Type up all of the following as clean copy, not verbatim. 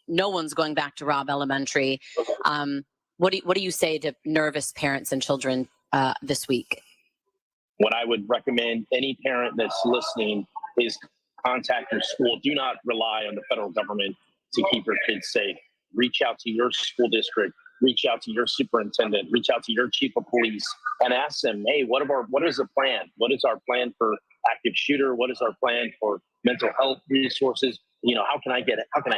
No one's going back to Robb Elementary. What do you say to nervous parents and children this week? What I would recommend any parent that's listening is contact your school. Do not rely on the federal government to keep your kids safe. Reach out to your school district. Reach out to your superintendent. Reach out to your chief of police and ask them, hey, what is the plan? What is our plan for active shooter? What is our plan for mental health resources? How can I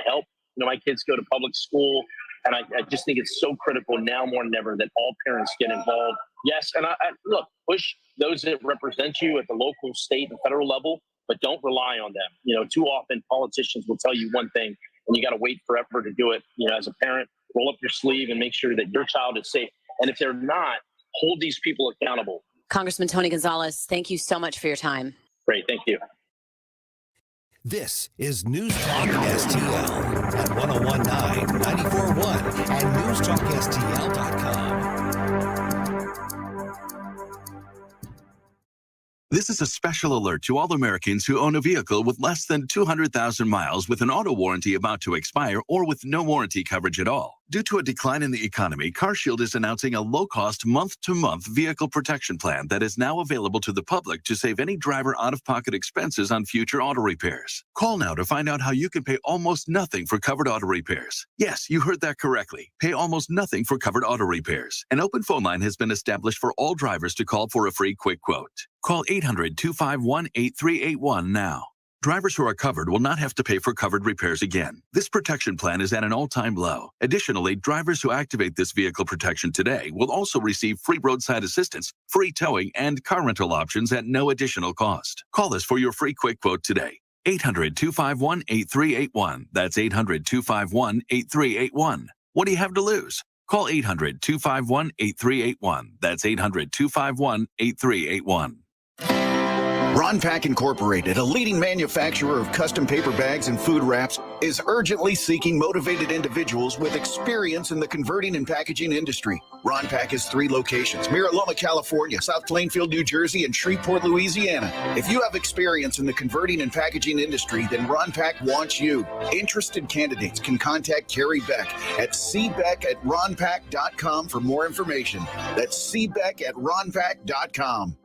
help? My kids go to public school, and I just think it's so critical now more than ever that all parents get involved. Yes, and I look, push those that represent you at the local, state, and federal level, but don't rely on them. Too often politicians will tell you one thing, and you got to wait forever to do it. As a parent, roll up your sleeve and make sure that your child is safe. And if they're not, hold these people accountable. Congressman Tony Gonzalez, thank you so much for your time. Great, thank you. This is NewstalkSTL at 1019, 94.1 and NewstalkSTL.com. This is a special alert to all Americans who own a vehicle with less than 200,000 miles with an auto warranty about to expire or with no warranty coverage at all. Due to a decline in the economy, CarShield is announcing a low-cost month-to-month vehicle protection plan that is now available to the public to save any driver out-of-pocket expenses on future auto repairs. Call now to find out how you can pay almost nothing for covered auto repairs. Yes, you heard that correctly. Pay almost nothing for covered auto repairs. An open phone line has been established for all drivers to call for a free quick quote. Call 800-251-8381 now. Drivers who are covered will not have to pay for covered repairs again. This protection plan is at an all-time low. Additionally, drivers who activate this vehicle protection today will also receive free roadside assistance, free towing, and car rental options at no additional cost. Call us for your free quick quote today. 800-251-8381. That's 800-251-8381. What do you have to lose? Call 800-251-8381. That's 800-251-8381. Ron Pack Incorporated, a leading manufacturer of custom paper bags and food wraps, is urgently seeking motivated individuals with experience in the converting and packaging industry. Ron Pack has 3 locations: Mira Loma, California, South Plainfield, New Jersey, and Shreveport, Louisiana. If you have experience in the converting and packaging industry, then Ron Pack wants you. Interested candidates can contact Carrie Beck at cbeck@ronpack.com for more information. That's cbeck@ronpack.com.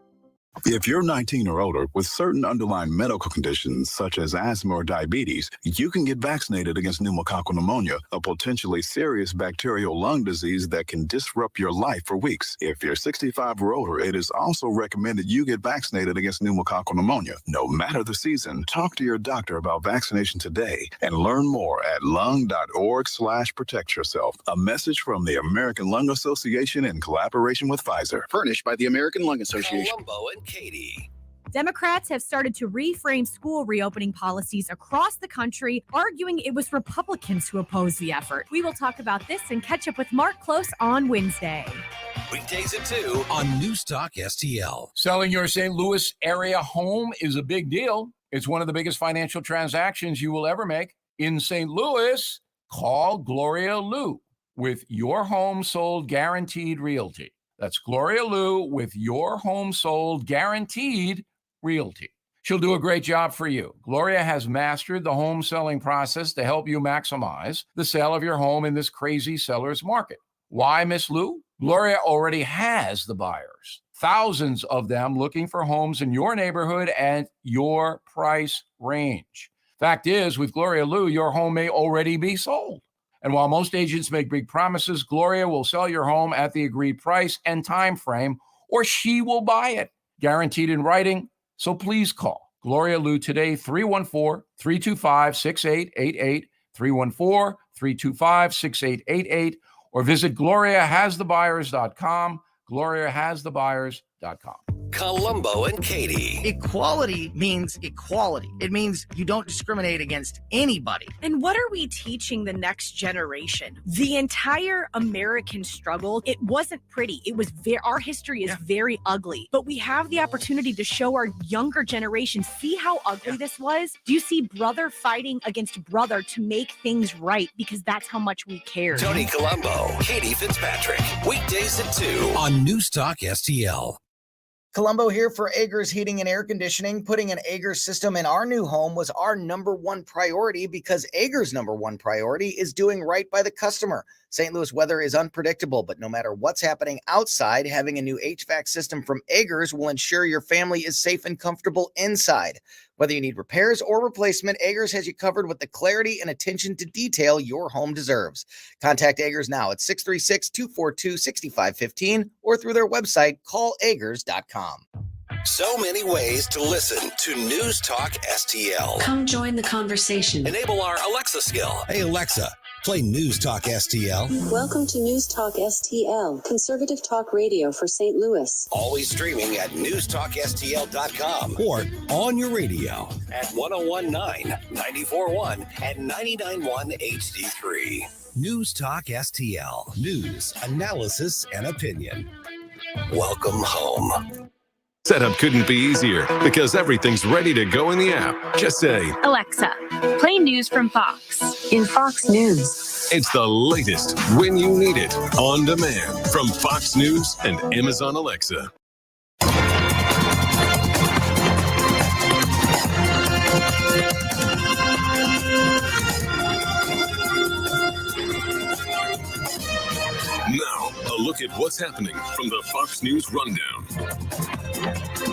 If you're 19 or older with certain underlying medical conditions such as asthma or diabetes, you can get vaccinated against pneumococcal pneumonia, a potentially serious bacterial lung disease that can disrupt your life for weeks. If you're 65 or older, it is also recommended you get vaccinated against pneumococcal pneumonia. No matter the season, talk to your doctor about vaccination today and learn more at lung.org/protect yourself. A message from the American Lung Association in collaboration with Pfizer. Furnished by the American Lung Association. Columbo and Katie. Democrats have started to reframe school reopening policies across the country, arguing it was Republicans who opposed the effort. We will talk about this and catch up with Mark Close on Wednesday. Weekdays at 2 on NewstalkSTL. Selling your St. Louis area home is a big deal. It's one of the biggest financial transactions you will ever make. In St. Louis, call Gloria Liu with Your Home Sold Guaranteed Realty. That's Gloria Liu with Your Home Sold Guaranteed Realty. She'll do a great job for you. Gloria has mastered the home selling process to help you maximize the sale of your home in this crazy seller's market. Why, Miss Liu? Gloria already has the buyers, thousands of them looking for homes in your neighborhood at your price range. Fact is, with Gloria Liu, your home may already be sold. And while most agents make big promises, Gloria will sell your home at the agreed price and time frame, or she will buy it, guaranteed in writing. So please call Gloria Liu today, 314-325-6888, 314-325-6888, or visit GloriaHasTheBuyers.com, GloriaHasTheBuyers.com. Columbo and Katie. Equality means equality. It means you don't discriminate against anybody. And what are we teaching the next generation? The entire American struggle, it wasn't pretty. It was our history is very ugly. But we have the opportunity to show our younger generation, see how ugly this was? Do you see brother fighting against brother to make things right? Because that's how much we care. Tony Columbo, Katie Fitzpatrick. Weekdays at 2 on NewstalkSTL. Columbo here for Agers Heating and Air Conditioning. Putting an Agers system in our new home was our number one priority because Agers' number one priority is doing right by the customer. St. Louis weather is unpredictable, but no matter what's happening outside, having a new HVAC system from Agers will ensure your family is safe and comfortable inside. Whether you need repairs or replacement, Agers has you covered with the clarity and attention to detail your home deserves. Contact Agers now at 636-242-6515 or through their website, callagers.com. So many ways to listen to News Talk STL. Come join the conversation. Enable our Alexa skill. Hey, Alexa, play News Talk STL. Welcome to News Talk STL, conservative talk radio for St. Louis. Always streaming at newstalkstl.com or on your radio at 1019, 94.1, and 99.1 HD3. News Talk STL. News, analysis, and opinion. Welcome home. Setup couldn't be easier because everything's ready to go in the app. Just say, Alexa, play news from Fox. In Fox News. It's the latest when you need it, on demand from Fox News and Amazon Alexa. Now, a look at what's happening from the Fox News Rundown.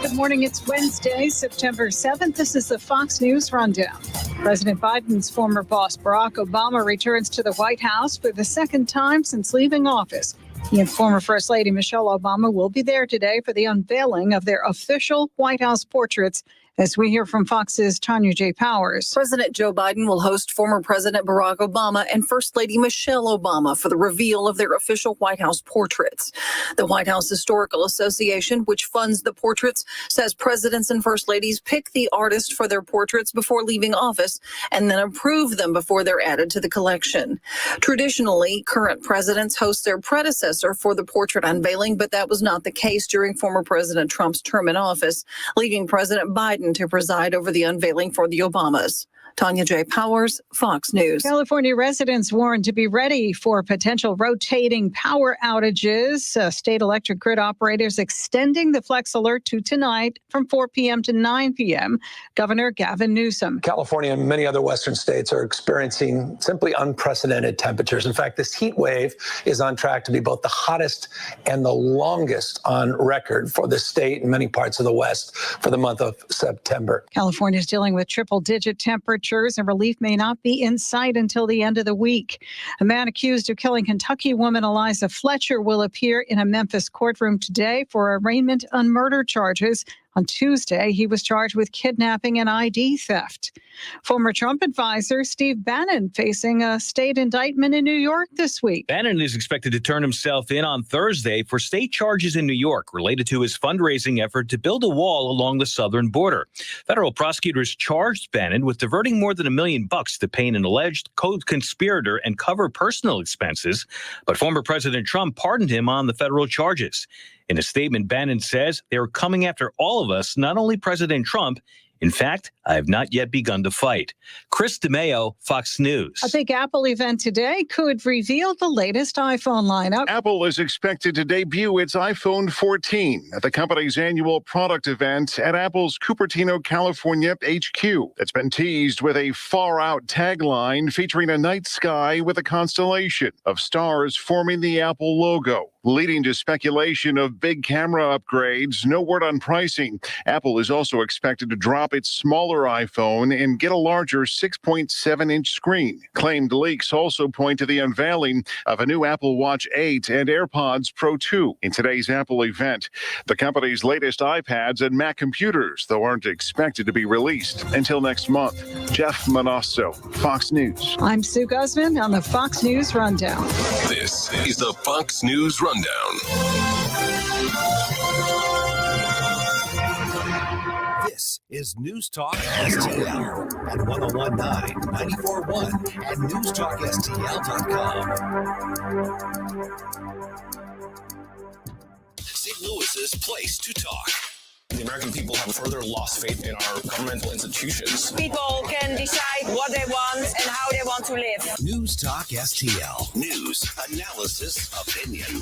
Good morning. It's Wednesday, September 7th. This is the Fox News Rundown. President Biden's former boss, Barack Obama, returns to the White House for the second time since leaving office. He and former First Lady Michelle Obama will be there today for the unveiling of their official White House portraits. As we hear from Fox's Tanya J. Powers. President Joe Biden will host former President Barack Obama and First Lady Michelle Obama for the reveal of their official White House portraits. The White House Historical Association, which funds the portraits, says presidents and first ladies pick the artist for their portraits before leaving office and then approve them before they're added to the collection. Traditionally, current presidents host their predecessor for the portrait unveiling, but that was not the case during former President Trump's term in office, leaving President Biden to preside over the unveiling for the Obamas. Tanya J. Powers, Fox News. California residents warned to be ready for potential rotating power outages. State electric grid operators extending the flex alert to tonight from 4 p.m. to 9 p.m. Governor Gavin Newsom. California and many other Western states are experiencing simply unprecedented temperatures. In fact, this heat wave is on track to be both the hottest and the longest on record for the state and many parts of the West for the month of September. California is dealing with triple-digit temperatures, and relief may not be in sight until the end of the week. A man accused of killing Kentucky woman Eliza Fletcher will appear in a Memphis courtroom today for arraignment on murder charges. On Tuesday, he was charged with kidnapping and ID theft. Former Trump advisor Steve Bannon facing a state indictment in New York this week. Bannon is expected to turn himself in on Thursday for state charges in New York related to his fundraising effort to build a wall along the southern border. Federal prosecutors charged Bannon with diverting more than $1 million to pay an alleged co-conspirator and cover personal expenses, but former President Trump pardoned him on the federal charges. In a statement, Bannon says they're coming after all of us, not only President Trump. In fact, I have not yet begun to fight. Chris DeMeo, Fox News. A big Apple event today could reveal the latest iPhone lineup. Apple is expected to debut its iPhone 14 at the company's annual product event at Apple's Cupertino, California HQ. It's been teased with a far-out tagline featuring a night sky with a constellation of stars forming the Apple logo, leading to speculation of big camera upgrades. No word on pricing. Apple is also expected to drop its smaller iPhone and get a larger 6.7-inch screen. Claimed leaks also point to the unveiling of a new Apple Watch 8 and AirPods Pro 2 in today's Apple event. The company's latest iPads and Mac computers, though, aren't expected to be released until next month. Jeff Manasso, Fox News. I'm Sue Guzman on the Fox News Rundown. This is the Fox News Rundown. This is News Talk STL at 1019, 94.1 and newstalkstl.com. St. Louis's place to talk. The American people have further lost faith in our governmental institutions. People can decide what they want and how they want to live. News Talk STL. News, analysis, opinion.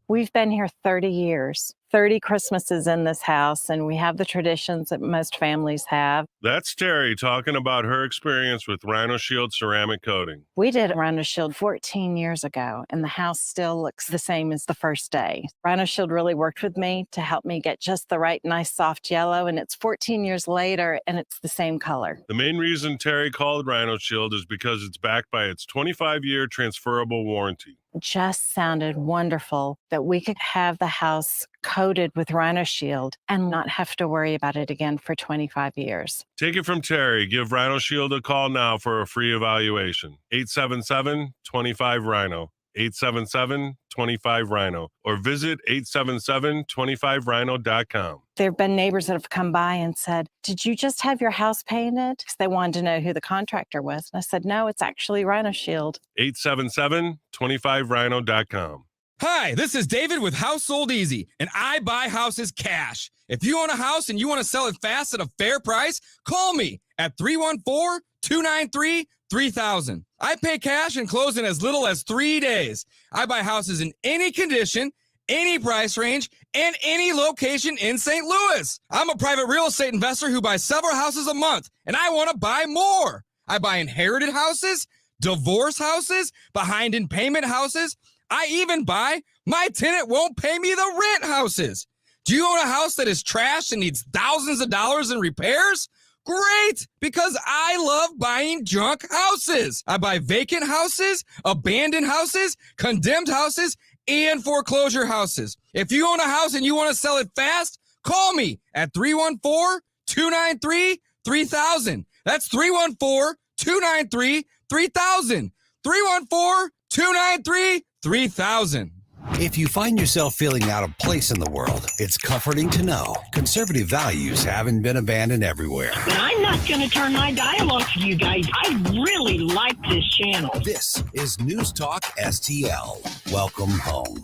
We've been here 30 years. 30 Christmases in this house, and we have the traditions that most families have. That's Terry talking about her experience with Rhino Shield ceramic coating. We did Rhino Shield 14 years ago, and the house still looks the same as the first day. Rhino Shield really worked with me to help me get just the right nice soft yellow, and it's 14 years later, and it's the same color. The main reason Terry called Rhino Shield is because it's backed by its 25-year transferable warranty. It just sounded wonderful that we could have the house coated with Rhino Shield and not have to worry about it again for 25 years. Take it from Terry. Give Rhino Shield a call now for a free evaluation. 877-25-RHINO. 877-25-RHINO. Or visit 877-25rhino.com. There have been neighbors that have come by and said, "Did you just have your house painted?" Because they wanted to know who the contractor was. And I said, "No, it's actually Rhino Shield." 877-25rhino.com. Hi, this is David with House Sold Easy, and I buy houses cash. If you own a house and you want to sell it fast at a fair price, call me at 314-293-3000. I pay cash and close in as little as 3 days. I buy houses in any condition, any price range, and any location in St. Louis. I'm a private real estate investor who buys several houses a month, and I want to buy more. I buy inherited houses, divorce houses, behind in payment houses. I even buy my tenant won't pay me the rent houses. Do you own a house that is trashed and needs thousands of dollars in repairs? Great, because I love buying junk houses. I buy vacant houses, abandoned houses, condemned houses, and foreclosure houses. If you own a house and you want to sell it fast, call me at 314-293-3000. That's 314-293-3000. 314-293-3000. If you find yourself feeling out of place in the world, it's comforting to know conservative values haven't been abandoned everywhere. And I'm not going to turn my dial off for you guys. I really like this channel. This is News Talk STL. Welcome home.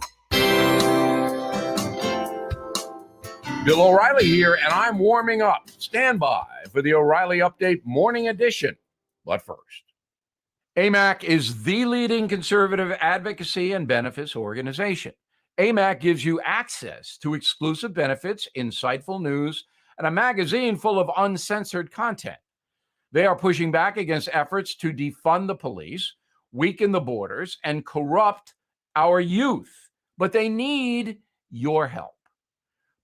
Bill O'Reilly here, and I'm warming up. Stand by for the O'Reilly Update Morning Edition. But first, AMAC is the leading conservative advocacy and benefits organization. AMAC gives you access to exclusive benefits, insightful news, and a magazine full of uncensored content. They are pushing back against efforts to defund the police, weaken the borders, and corrupt our youth. But they need your help.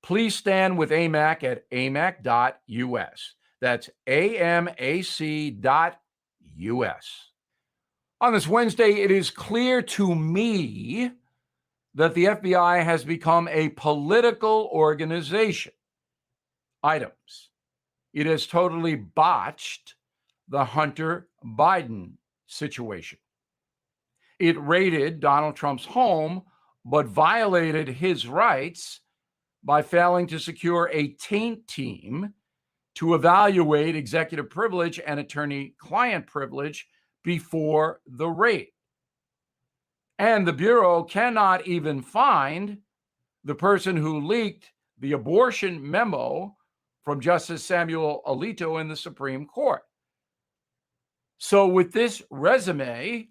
Please stand with AMAC at amac.us. That's amac.us. On this Wednesday, it is clear to me that the FBI has become a political organization. Items. It has totally botched the Hunter Biden situation. It raided Donald Trump's home, but violated his rights by failing to secure a taint team to evaluate executive privilege and attorney-client privilege before the raid. And the Bureau cannot even find the person who leaked the abortion memo from Justice Samuel Alito in the Supreme Court. So with this resume,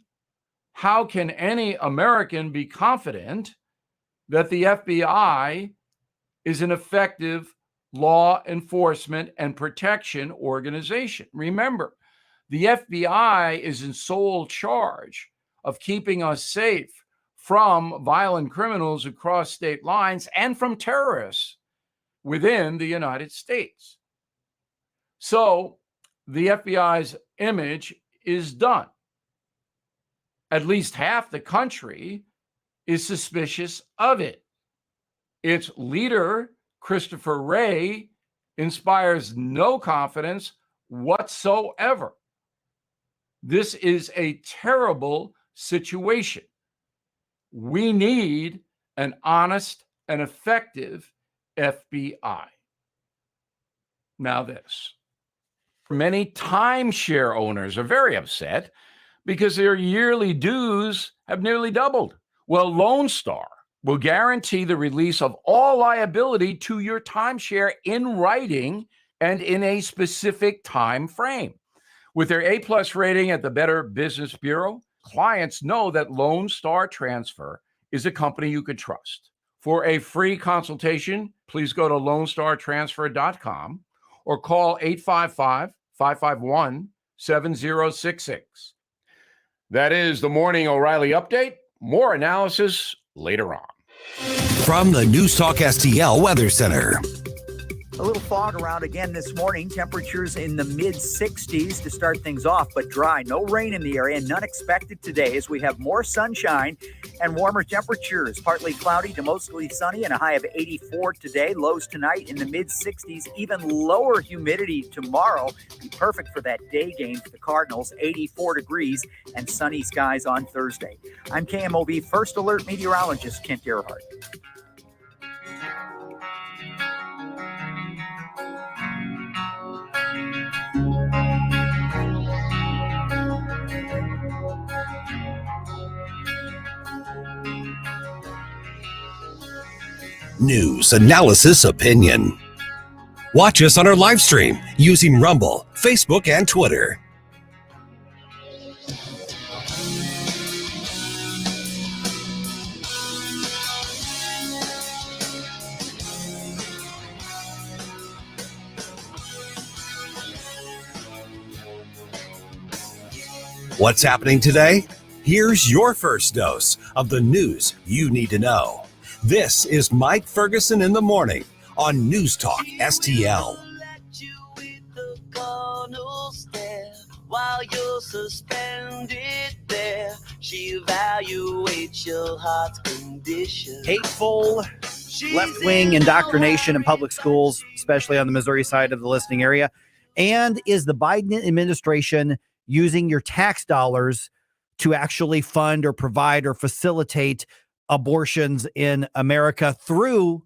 how can any American be confident that the FBI is an effective law enforcement and protection organization? Remember, the FBI is in sole charge of keeping us safe from violent criminals across state lines and from terrorists within the United States. So the FBI's image is done. At least half the country is suspicious of it. Its leader, Christopher Wray, inspires no confidence whatsoever. This is a terrible situation. We need an honest and effective FBI. Now this. Many timeshare owners are very upset because their yearly dues have nearly doubled. Well, Lone Star will guarantee the release of all liability to your timeshare in writing and in a specific time frame. With their A+ rating at the Better Business Bureau, clients know that Lone Star Transfer is a company you can trust. For a free consultation, please go to LoneStarTransfer.com or call 855-551-7066. That is the Morning O'Reilly Update. More analysis later on. From the NewstalkSTL Weather Center. A little fog around again this morning. Temperatures in the mid-60s to start things off, but dry. No rain in the area, none expected today as we have more sunshine and warmer temperatures. Partly cloudy to mostly sunny and a high of 84 today. Lows tonight in the mid-60s. Even lower humidity tomorrow. Be perfect for that day game for the Cardinals. 84 degrees and sunny skies on Thursday. I'm KMOV First Alert meteorologist Kent Gerhardt. News, analysis, opinion. Watch us on our live stream using Rumble, Facebook, and Twitter. What's happening today? Here's your first dose of the news you need to know. This is Mike Ferguson in the morning on News Talk STL. While you're suspended there, she evaluates your heart's condition. Hateful left-wing indoctrination in public schools, especially on the Missouri side of the listening area. And is the Biden administration using your tax dollars to actually fund or provide or facilitate abortions in America through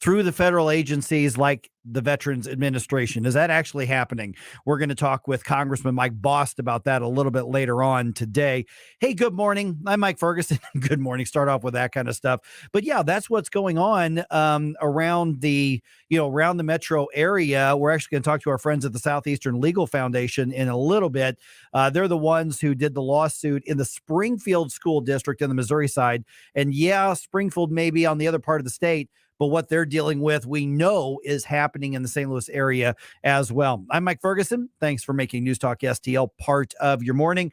the federal agencies like the Veterans Administration? Is that actually happening? We're going to talk with Congressman Mike Bost about that a little bit later on today. Hey, good morning. I'm Mike Ferguson. Good morning. Start off with that kind of stuff. But yeah, that's what's going on around the metro area. We're actually going to talk to our friends at the Southeastern Legal Foundation in a little bit. They're the ones who did the lawsuit in the Springfield School District in the Missouri side. And yeah, Springfield may be on the other part of the state, but what they're dealing with, we know, is happening in the St. Louis area as well. I'm Mike Ferguson. Thanks for making News Talk STL part of your morning.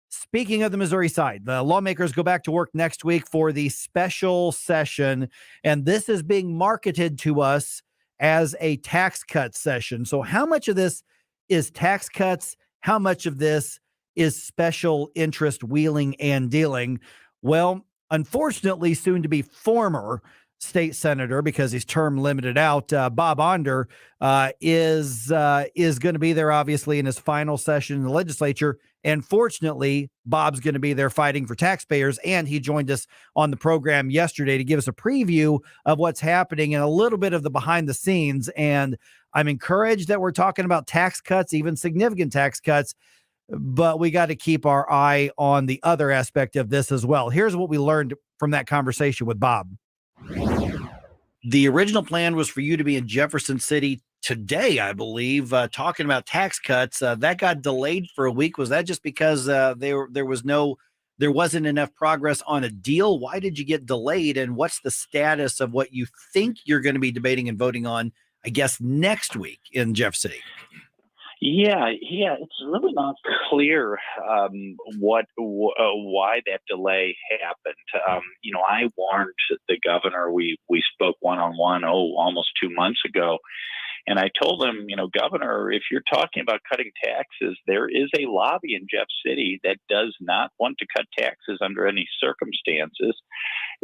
Speaking of the Missouri side, the lawmakers go back to work next week for the special session, and this is being marketed to us as a tax cut session. So how much of this is tax cuts? How much of this is special interest wheeling and dealing? Well, unfortunately, soon to be former state senator, because he's term limited out, Bob Onder is going to be there, obviously, in his final session in the legislature. And fortunately, Bob's going to be there fighting for taxpayers. And he joined us on the program yesterday to give us a preview of what's happening and a little bit of the behind the scenes. And I'm encouraged that we're talking about tax cuts, even significant tax cuts, but we got to keep our eye on the other aspect of this as well. Here's what we learned from that conversation with Bob. The original plan was for you to be in Jefferson City today, I believe, talking about tax cuts. That got delayed for a week. Was that just because there wasn't enough progress on a deal? Why did you get delayed? And what's the status of what you think you're going to be debating and voting on, I guess, next week in Jeff City? Yeah, it's really not clear why that delay happened. I warned the governor. We spoke one-on-one, almost 2 months ago. And I told him, Governor, if you're talking about cutting taxes, there is a lobby in Jeff City that does not want to cut taxes under any circumstances.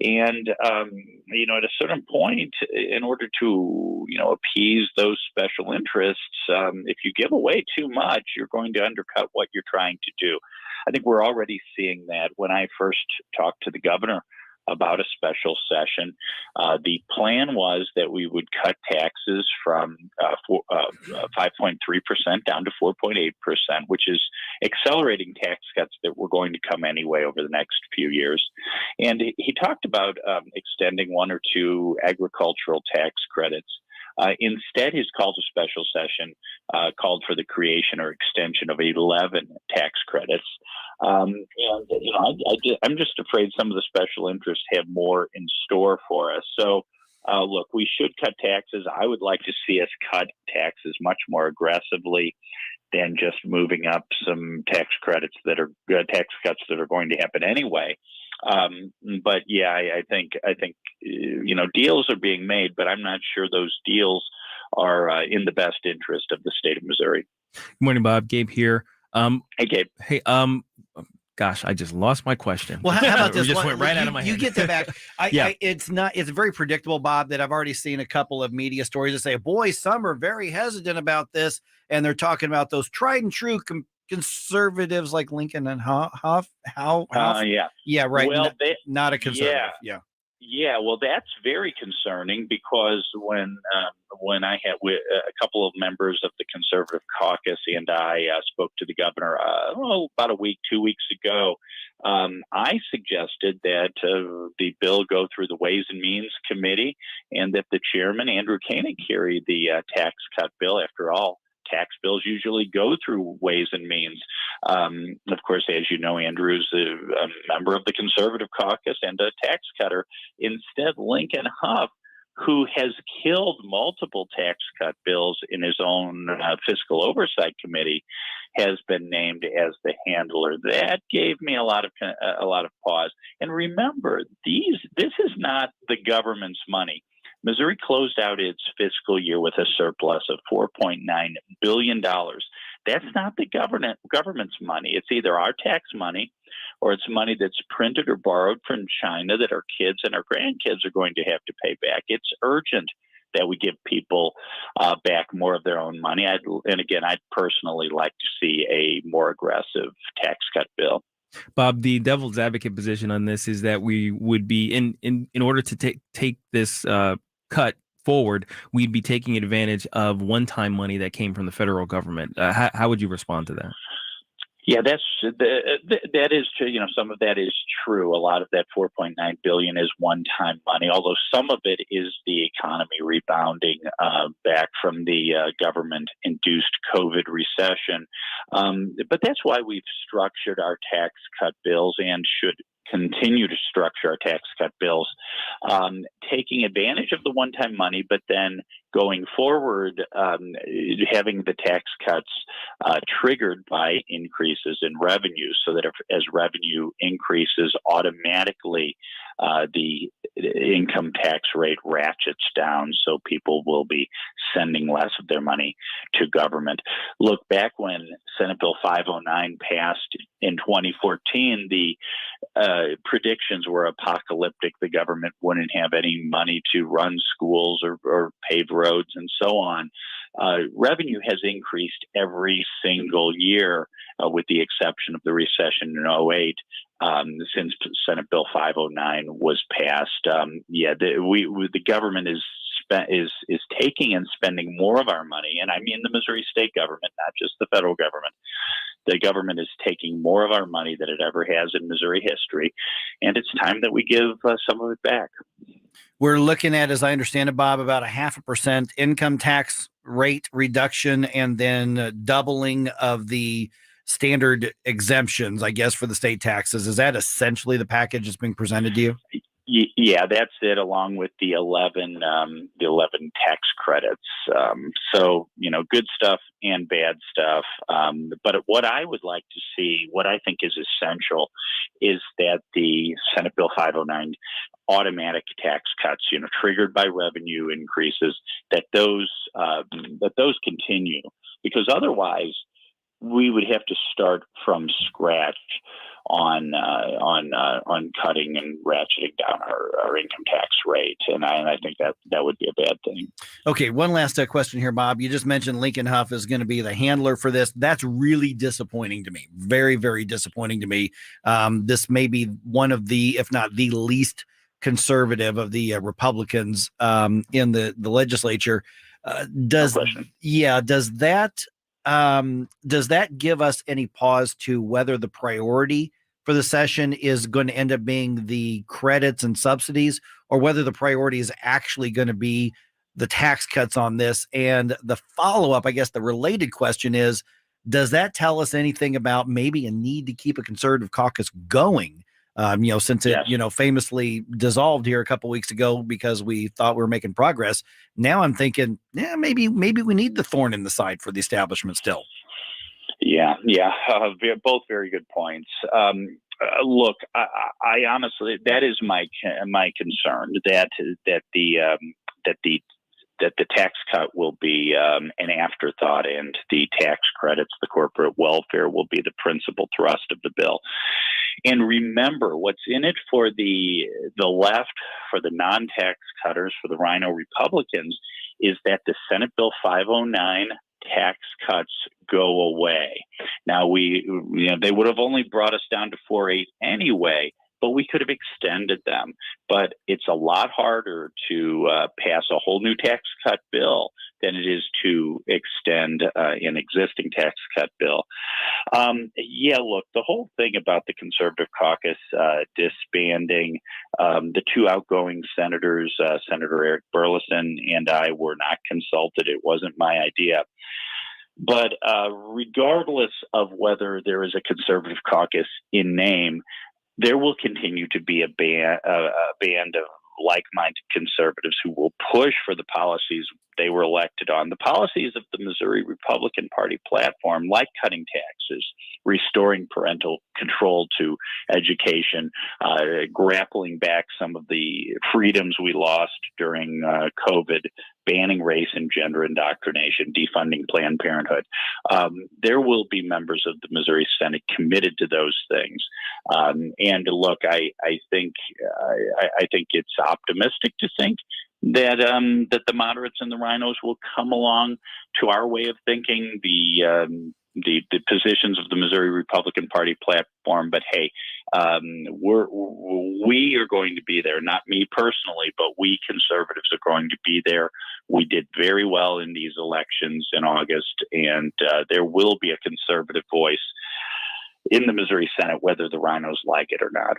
And, at a certain point, in order to, appease those special interests, if you give away too much, you're going to undercut what you're trying to do. I think we're already seeing that. When I first talked to the governor about a special session, the plan was that we would cut taxes from 5.3% down to 4.8%, which is accelerating tax cuts that were going to come anyway over the next few years. And he talked about extending one or two agricultural tax credits. Instead, his call to special session called for the creation or extension of 11 tax credits. I'm just afraid some of the special interests have more in store for us. So, look, we should cut taxes. I would like to see us cut taxes much more aggressively than just moving up some tax credits that are tax cuts that are going to happen anyway. But yeah, I think deals are being made, but I'm not sure those deals are in the best interest of the state of Missouri. Good morning, Bob. Gabe here. Hey, Gabe. Hey, gosh, I just lost my question. Well, how about this? It just went right out of my head. You get that back. It's very predictable, Bob, that I've already seen a couple of media stories that say, boy, some are very hesitant about this. And they're talking about those tried and true conservatives like Lincoln and Huff. Yeah, right. Well, not a conservative. Yeah, well, that's very concerning because when I had a couple of members of the conservative caucus and I spoke to the governor about a week, 2 weeks ago, I suggested that the bill go through the Ways and Means Committee and that the chairman, Andrew Koenig, carry the tax cut bill. After all, tax bills usually go through Ways and Means. Of course, as you know, Andrew's a member of the Conservative Caucus and a tax cutter. Instead, Lincoln Huff, who has killed multiple tax cut bills in his own fiscal oversight committee, has been named as the handler. That gave me a lot of pause. And remember, this is not the government's money. Missouri closed out its fiscal year with a surplus of $4.9 billion. That's not the government's money. It's either our tax money or it's money that's printed or borrowed from China that our kids and our grandkids are going to have to pay back. It's urgent that we give people back more of their own money. I'd personally like to see a more aggressive tax cut bill. Bob, the devil's advocate position on this is that we would be in order to take this cut forward, we'd be taking advantage of one-time money that came from the federal government. How would you respond to that? Yeah, that is true. Some of that is true. A lot of that $4.9 billion is one-time money, although some of it is the economy rebounding back from the government-induced COVID recession. But that's why we've structured our tax cut bills and should continue to structure our tax cut bills, taking advantage of the one-time money, but then going forward, having the tax cuts triggered by increases in revenue, so that as revenue increases, automatically the income tax rate ratchets down, so people will be sending less of their money to government. Look, back when Senate Bill 509 passed in 2014, the predictions were apocalyptic. The government wouldn't have any money to run schools or pave roads and so on. Revenue has increased every single year, with the exception of the recession in 2008. Since Senate Bill 509 was passed, the government is taking and spending more of our money, and I mean the Missouri state government, not just the federal government. The government is taking more of our money than it ever has in Missouri history, and it's time that we give some of it back. We're looking at, as I understand it, Bob, about a 0.5% income tax rate reduction and then doubling of the standard exemptions, I guess, for the state taxes. Is that essentially the package that's being presented to you? Yeah, that's it, along with the 11 tax credits. So, good stuff and bad stuff. But what I would like to see, what I think is essential, is that the Senate Bill 509 automatic tax cuts, triggered by revenue increases, that those continue, because otherwise we would have to start from scratch on cutting and ratcheting down our income tax rate, and I think that would be a bad thing. Okay, one last question here, Bob. You just mentioned Lincoln Huff is going to be the handler for this. That's really disappointing to me. Very, very disappointing to me. This may be one of the, if not the least conservative of the Republicans in the legislature. Does that give us any pause to whether the priority for the session is going to end up being the credits and subsidies, or whether the priority is actually going to be the tax cuts on this. And the follow-up, I guess the related question is, does that tell us anything about maybe a need to keep a conservative caucus going? Since it, famously dissolved here a couple weeks ago because we thought we were making progress. Now I'm thinking, maybe we need the thorn in the side for the establishment still. Yeah. Both very good points. Look, I honestly, that is my concern that the tax cut will be an afterthought, and the tax credits, the corporate welfare, will be the principal thrust of the bill. And remember, what's in it for the left, for the non-tax cutters, for the Rhino Republicans, is that the Senate Bill 509 tax cuts go away. Now, they would have only brought us down to 4.8 anyway, but we could have extended them. But it's a lot harder to pass a whole new tax cut bill than it is to extend an existing tax cut bill. Look, the whole thing about the Conservative caucus disbanding, the two outgoing senators, Senator Eric Burleson and I, were not consulted. It wasn't my idea. But regardless of whether there is a Conservative caucus in name, there will continue to be a band of like-minded conservatives who will push for the policies they were elected on. The policies of the Missouri Republican Party platform, like cutting taxes, restoring parental control to education, grappling back some of the freedoms we lost during COVID, banning race and gender indoctrination, defunding Planned Parenthood. There will be members of the Missouri Senate committed to those things. And look, I think it's optimistic to think that the moderates and the rhinos will come along to our way of thinking, the positions of the Missouri Republican Party platform. But hey, we are going to be there, not me personally, but we conservatives are going to be there. We did very well in these elections in August, and there will be a conservative voice in the Missouri Senate, whether the rhinos like it or not.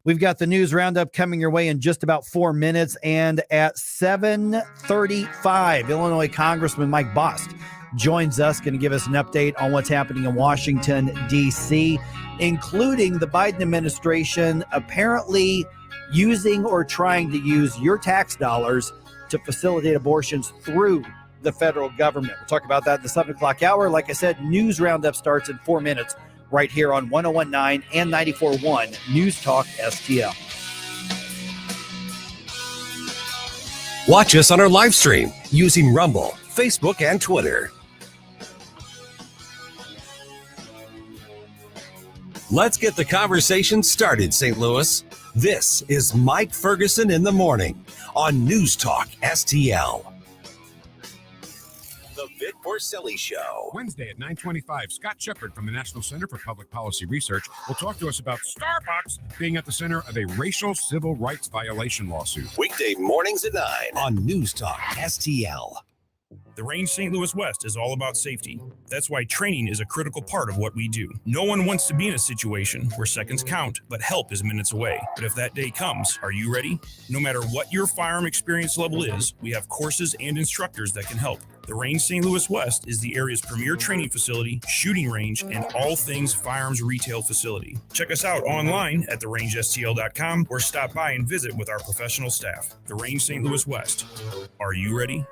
We've got the news roundup coming your way in just about 4 minutes. And at 7:35, Illinois Congressman Mike Bost joins us, going to give us an update on what's happening in Washington, D.C., including the Biden administration apparently using or trying to use your tax dollars to facilitate abortions through the federal government. We'll talk about that in the 7 o'clock hour. Like I said, news roundup starts in 4 minutes right here on 101.9 and 94.1 News Talk STL. Watch us on our live stream using Rumble, Facebook, and Twitter. Let's get the conversation started, St. Louis. This is Mike Ferguson in the morning on News Talk STL. The Vic Porcelli Show. Wednesday at 9:25, Scott Shepard from the National Center for Public Policy Research will talk to us about Starbucks being at the center of a racial civil rights violation lawsuit. Weekday mornings at 9 on News Talk STL. The Range St. Louis West is all about safety. That's why training is a critical part of what we do. No one wants to be in a situation where seconds count, but help is minutes away. But if that day comes, are you ready? No matter what your firearm experience level is, we have courses and instructors that can help. The Range St. Louis West is the area's premier training facility, shooting range, and all things firearms retail facility. Check us out online at therangestl.com or stop by and visit with our professional staff. The Range St. Louis West. Are you ready?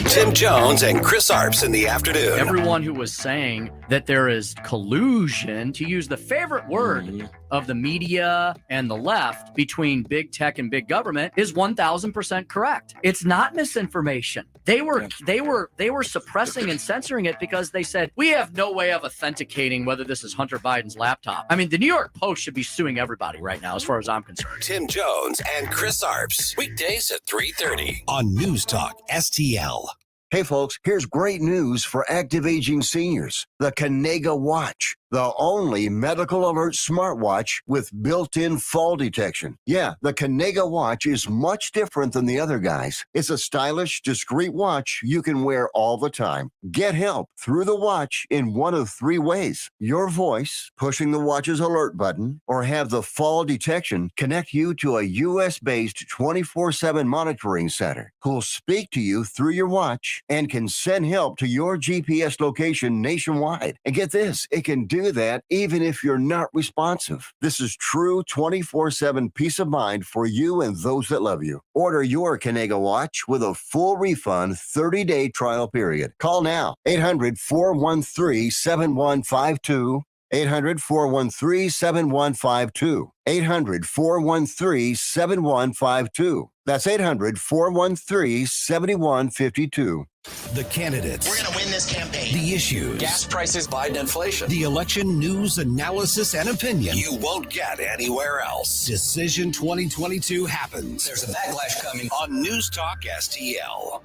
Tim Jones and Chris Arps in the afternoon. Everyone who was saying that there is collusion, to use the favorite word of the media and the left, between big tech and big government is 1000% correct. It's not misinformation. They were suppressing and censoring it because they said, we have no way of authenticating whether this is Hunter Biden's laptop. I mean, the New York Post should be suing everybody right now, as far as I'm concerned. Tim Jones and Chris Arps, weekdays at 3:30 on News Talk STL. Hey folks, here's great news for active aging seniors. The Canega Watch. the only medical alert smartwatch with built-in fall detection. Yeah, the Kanega watch is much different than the other guys. It's a stylish, discreet watch you can wear all the time. Get help through the watch in one of 3 ways. Your voice, pushing the watch's alert button, or have the fall detection connect you to a U.S.-based 24/7 monitoring center who'll speak to you through your watch and can send help to your GPS location nationwide. And get this, it can do that even if you're not responsive. This is true 24/7 peace of mind for you and those that love you. Order your Kanega watch with a full refund 30-day trial period. Call now, 800-413-7152. 800-413-7152. 800-413-7152. That's 800-413-7152. The candidates. We're going to win this campaign. The issues. Gas prices, Biden inflation. The election news, analysis, and opinion you won't get anywhere else. Decision 2022 happens. There's a backlash coming on News Talk STL.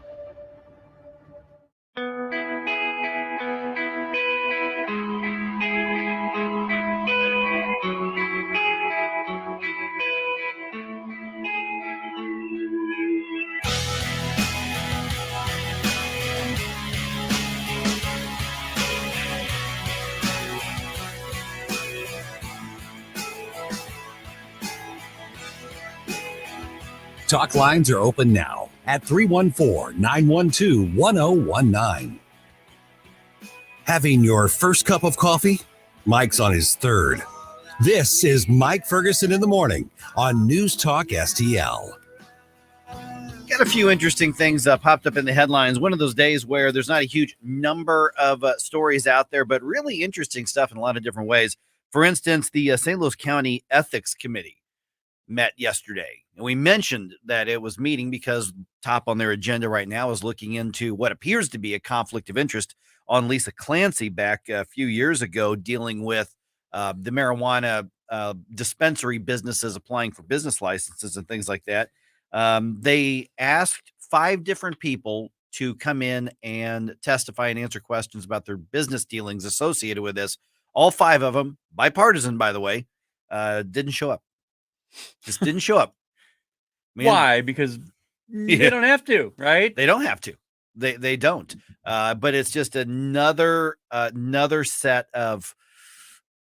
Talk lines are open now at 314-912-1019. Having your first cup of coffee? Mike's on his third. This is Mike Ferguson in the morning on News Talk STL. Got a few interesting things popped up in the headlines. One of those days where there's not a huge number of stories out there, but really interesting stuff in a lot of different ways. For instance, the St. Louis County Ethics Committee met yesterday. And we mentioned that it was meeting because top on their agenda right now is looking into what appears to be a conflict of interest on Lisa Clancy back a few years ago, dealing with the marijuana dispensary businesses applying for business licenses and things like that. They asked 5 different people to come in and testify and answer questions about their business dealings associated with this. All 5 of them, bipartisan, by the way, didn't show up. Just didn't show up. Man, why? Because they don't have to, right? They don't have to. They don't. But it's just another set of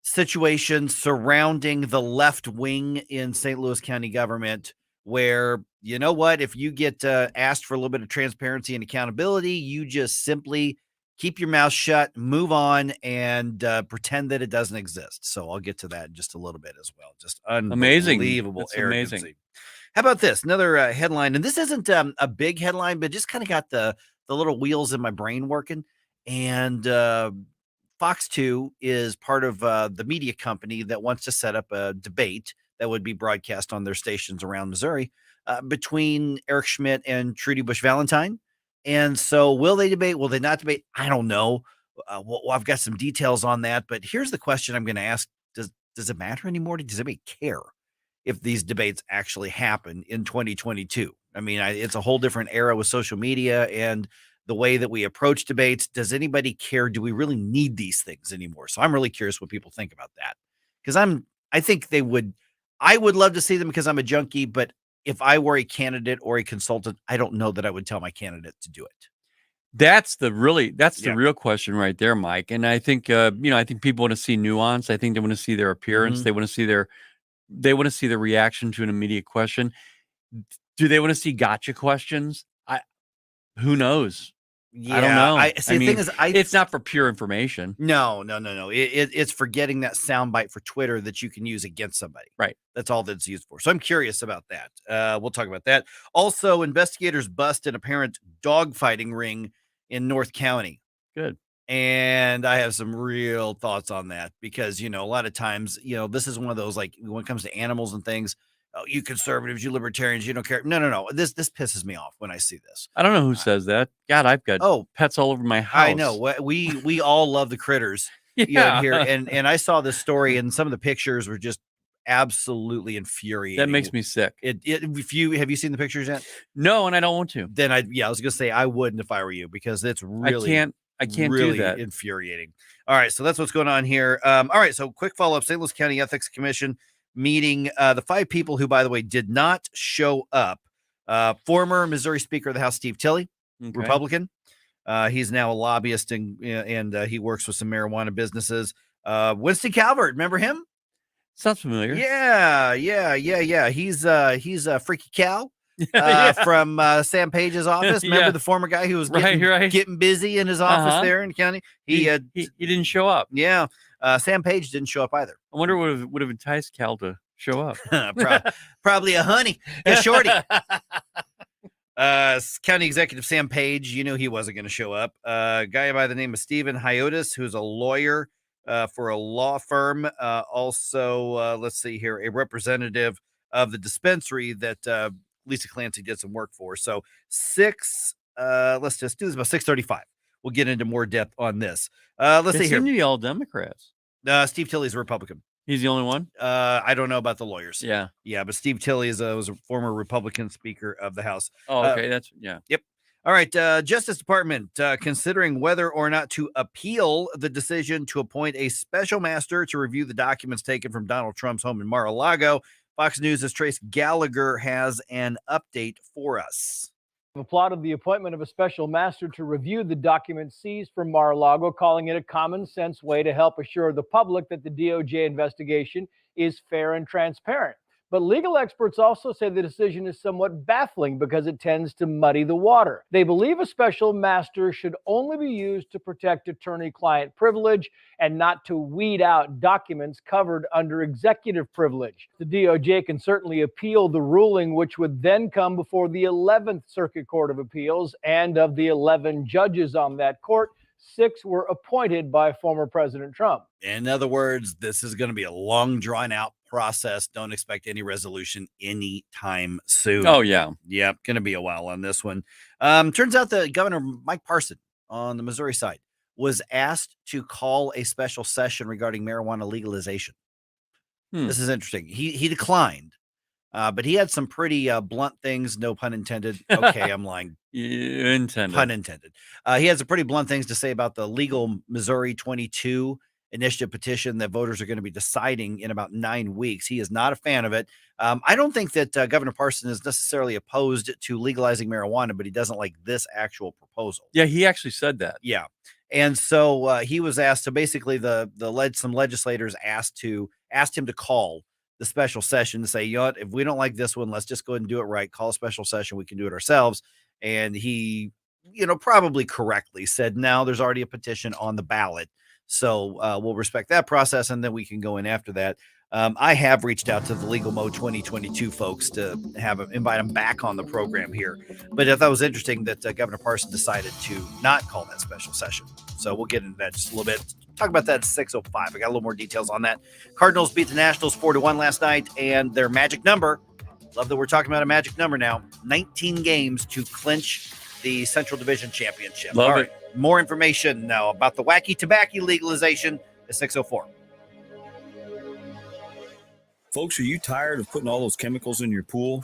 situations surrounding the left wing in St. Louis County government where, you know what, if you get asked for a little bit of transparency and accountability, you just simply keep your mouth shut, move on, and pretend that it doesn't exist. So I'll get to that in just a little bit as well. Just unbelievable arrogancy. Amazing. How about this? Another headline, and this isn't a big headline, but just kind of got the little wheels in my brain working. And Fox 2 is part of the media company that wants to set up a debate that would be broadcast on their stations around Missouri between Eric Schmidt and Trudy Bush Valentine. And so will they debate? Will they not debate? I don't know. Well, I've got some details on that, but here's the question I'm going to ask. Does it matter anymore? Does anybody care if these debates actually happen in 2022? I mean, it's a whole different era with social media and the way that we approach debates. Does anybody care? Do we really need these things anymore? So I'm really curious what people think about that, because I think they would. I would love to see them because I'm a junkie, but if I were a candidate or a consultant, I don't know that I would tell my candidate to do it. That's the real question right there, Mike. And I think, I think people want to see nuance. I think they want to see their appearance. Mm-hmm. They want to see their reaction to an immediate question. Do they want to see gotcha questions? Who knows? Yeah, I don't know. The thing is, it's not for pure information. No. It's for getting that soundbite for Twitter that you can use against somebody. Right. That's all that's used for. So I'm curious about that. We'll talk about that. Also, investigators bust an apparent dogfighting ring in North County. Good. And I have some real thoughts on that because, a lot of times, this is one of those, like when it comes to animals and things, oh, you conservatives, you libertarians, you don't care. No. This pisses me off when I see this. I don't know who says that. God, I've got pets all over my house. I know. We all love the critters here. And I saw this story and some of the pictures were just absolutely infuriating. That makes me sick. Have you seen the pictures yet? No, and I don't want to. Then I was gonna say I wouldn't if I were you, because it's really I can't really do that. Infuriating. All right, so that's what's going on here. All right, so quick follow-up. St. Louis County Ethics Commission meeting the 5 people who, by the way, did not show up. Former Missouri Speaker of the House, Steve Tilley, Republican. He's now a lobbyist and he works with some marijuana businesses. Winston Calvert, remember him? Sounds familiar. Yeah. He's a freaky cow from Sam Page's office. Remember the former guy who was getting busy in his office there in the county? He didn't show up. Yeah. Sam Page didn't show up either. I wonder what would have enticed Cal to show up. Probably a honey, a shorty. County Executive Sam Page, you knew he wasn't going to show up. A guy by the name of Stephen Hyotis, who's a lawyer for a law firm. Also, let's see here, a representative of the dispensary that Lisa Clancy did some work for. So let's just do this about 6:35. We'll get into more depth on this. Let's see here. Seem to be all Democrats. Steve Tilley's a Republican. He's the only one? I don't know about the lawyers. Yeah. Yeah, but Steve Tilley was a former Republican Speaker of the House. Oh, okay. Yep. All right. Justice Department considering whether or not to appeal the decision to appoint a special master to review the documents taken from Donald Trump's home in Mar-a-Lago. Fox News' Trace Gallagher has an update for us. Applauded the appointment of a special master to review the documents seized from Mar-a-Lago, calling it a common sense way to help assure the public that the DOJ investigation is fair and transparent. But legal experts also say the decision is somewhat baffling because it tends to muddy the water. They believe a special master should only be used to protect attorney-client privilege and not to weed out documents covered under executive privilege. The DOJ can certainly appeal the ruling, which would then come before the 11th Circuit Court of Appeals, and of the 11 judges on that court, 6 were appointed by former President Trump. In other words, this is going to be a long, drawn-out process. Don't expect any resolution anytime soon. Oh, yeah. Yep, going to be a while on this one. Turns out that Governor Mike Parson on the Missouri side was asked to call a special session regarding marijuana legalization. This is interesting. He declined, but he had some pretty blunt things, no pun intended. Okay, I'm lying. Intended. Pun intended. He has some pretty blunt things to say about the legal Missouri 22 initiative petition that voters are going to be deciding in about 9 weeks. He is not a fan of it. I don't think that Governor Parson is necessarily opposed to legalizing marijuana, but he doesn't like this actual proposal. Yeah, he actually said that. Yeah. And so he was asked to basically some legislators asked him to call the special session to say, you know what, if we don't like this one, let's just go ahead and do it right. Call a special session. We can do it ourselves. And he, probably correctly said, no, there's already a petition on the ballot. So we'll respect that process, and then we can go in after that. I have reached out to the Legal Mo 2022 folks to invite them back on the program here. But I thought it was interesting that Governor Parson decided to not call that special session. So we'll get into that just a little bit. Talk about that at 6:05. I got a little more details on that. Cardinals beat the Nationals 4-1 last night, and their magic number, love that we're talking about a magic number now, 19 games to clinch the Central Division Championship. Love All it. right, more information now about the wacky tobacco legalization at 6:04. Folks, are you tired of putting all those chemicals in your pool?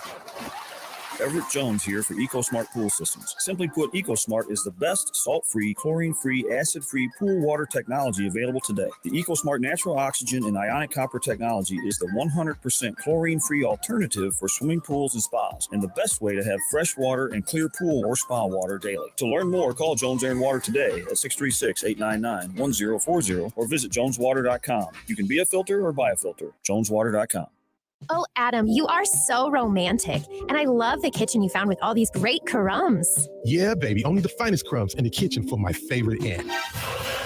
Everett Jones here for EcoSmart Pool Systems. Simply put, EcoSmart is the best salt-free, chlorine-free, acid-free pool water technology available today. The EcoSmart natural oxygen and ionic copper technology is the 100% chlorine-free alternative for swimming pools and spas, and the best way to have fresh water and clear pool or spa water daily. To learn more, call Jones Air and Water today at 636-899-1040 or visit joneswater.com. You can be a filter or buy a filter. joneswater.com. Oh, Adam, you are so romantic. And I love the kitchen you found with all these great crumbs. Yeah, baby. Only the finest crumbs in the kitchen for my favorite aunt.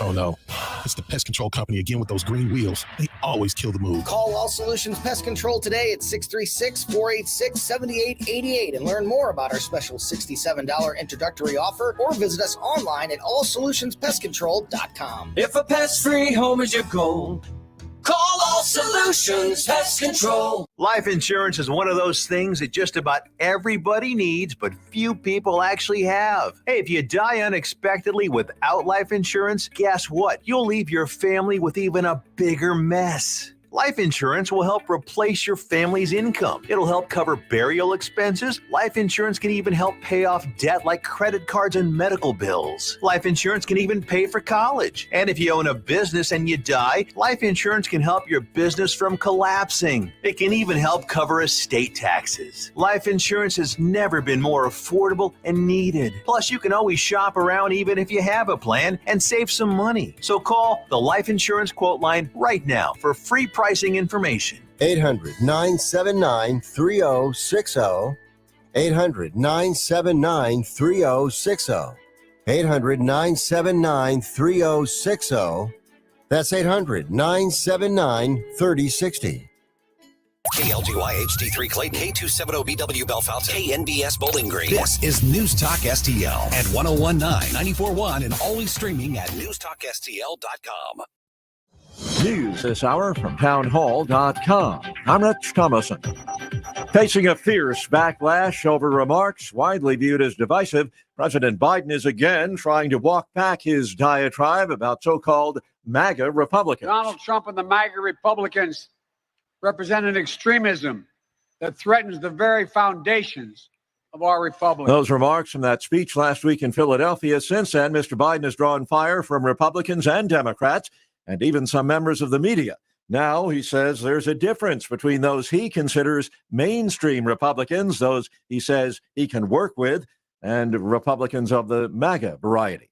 Oh, no. It's the pest control company again with those green wheels. They always kill the mood. Call All Solutions Pest Control today at 636-486-7888 and learn more about our special $67 introductory offer, or visit us online at allsolutionspestcontrol.com. If a pest-free home is your goal, call All Solutions Pest Control. Life insurance is one of those things that just about everybody needs, but few people actually have. Hey, if you die unexpectedly without life insurance, guess what? You'll leave your family with even a bigger mess. Life insurance will help replace your family's income. It'll help cover burial expenses. Life insurance can even help pay off debt like credit cards and medical bills. Life insurance can even pay for college. And if you own a business and you die, life insurance can help your business from collapsing. It can even help cover estate taxes. Life insurance has never been more affordable and needed. Plus, you can always shop around even if you have a plan and save some money. So call the Life Insurance Quote Line right now for free pricing information. 800-979-3060. 800-979-3060. 800-979-3060. That's 800-979-3060. KLGY HD3 Clayton, K270BW Bellefonte, KNBS Bowling Green. This is News Talk STL at 1019, 94.1, and always streaming at NewstalkSTL.com. News this hour from townhall.com. I'm Rich Thomason. Facing a fierce backlash over remarks widely viewed as divisive, President Biden is again trying to walk back his diatribe about so-called MAGA Republicans. Donald Trump and the MAGA Republicans represent an extremism that threatens the very foundations of our republic. Those remarks from that speech last week in Philadelphia. Since then, Mr. Biden has drawn fire from Republicans and Democrats, and even some members of the media. Now he says there's a difference between those he considers mainstream Republicans, those he says he can work with, and Republicans of the MAGA variety.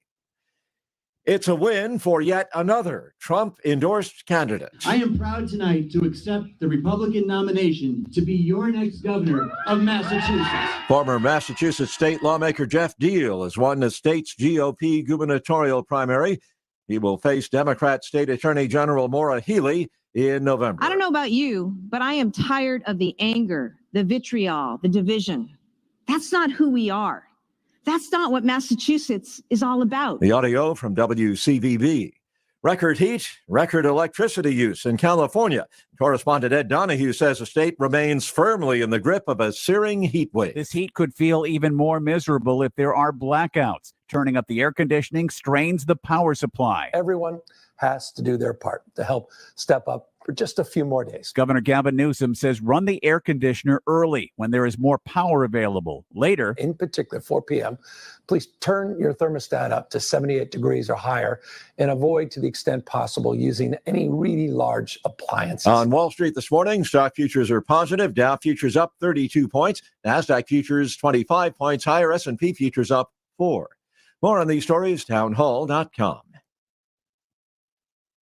It's a win for yet another Trump-endorsed candidate. I am proud tonight to accept the Republican nomination to be your next governor of Massachusetts. Former Massachusetts state lawmaker Jeff Deal has won the state's GOP gubernatorial primary. He will face Democrat State Attorney General Maura Healey in November. I don't know about you, but I am tired of the anger, the vitriol, the division. That's not who we are. That's not what Massachusetts is all about. The audio from WCVB. Record heat, record electricity use in California. Correspondent Ed Donahue says the state remains firmly in the grip of a searing heat wave. This heat could feel even more miserable if there are blackouts. Turning up the air conditioning strains the power supply. Everyone has to do their part to help step up for just a few more days. Governor Gavin Newsom says run the air conditioner early when there is more power available. Later, in particular, 4 p.m., please turn your thermostat up to 78 degrees or higher and avoid, to the extent possible, using any really large appliances. On Wall Street this morning, stock futures are positive. Dow futures up 32 points. NASDAQ futures 25 points higher. S&P futures up 4. More on these stories, townhall.com.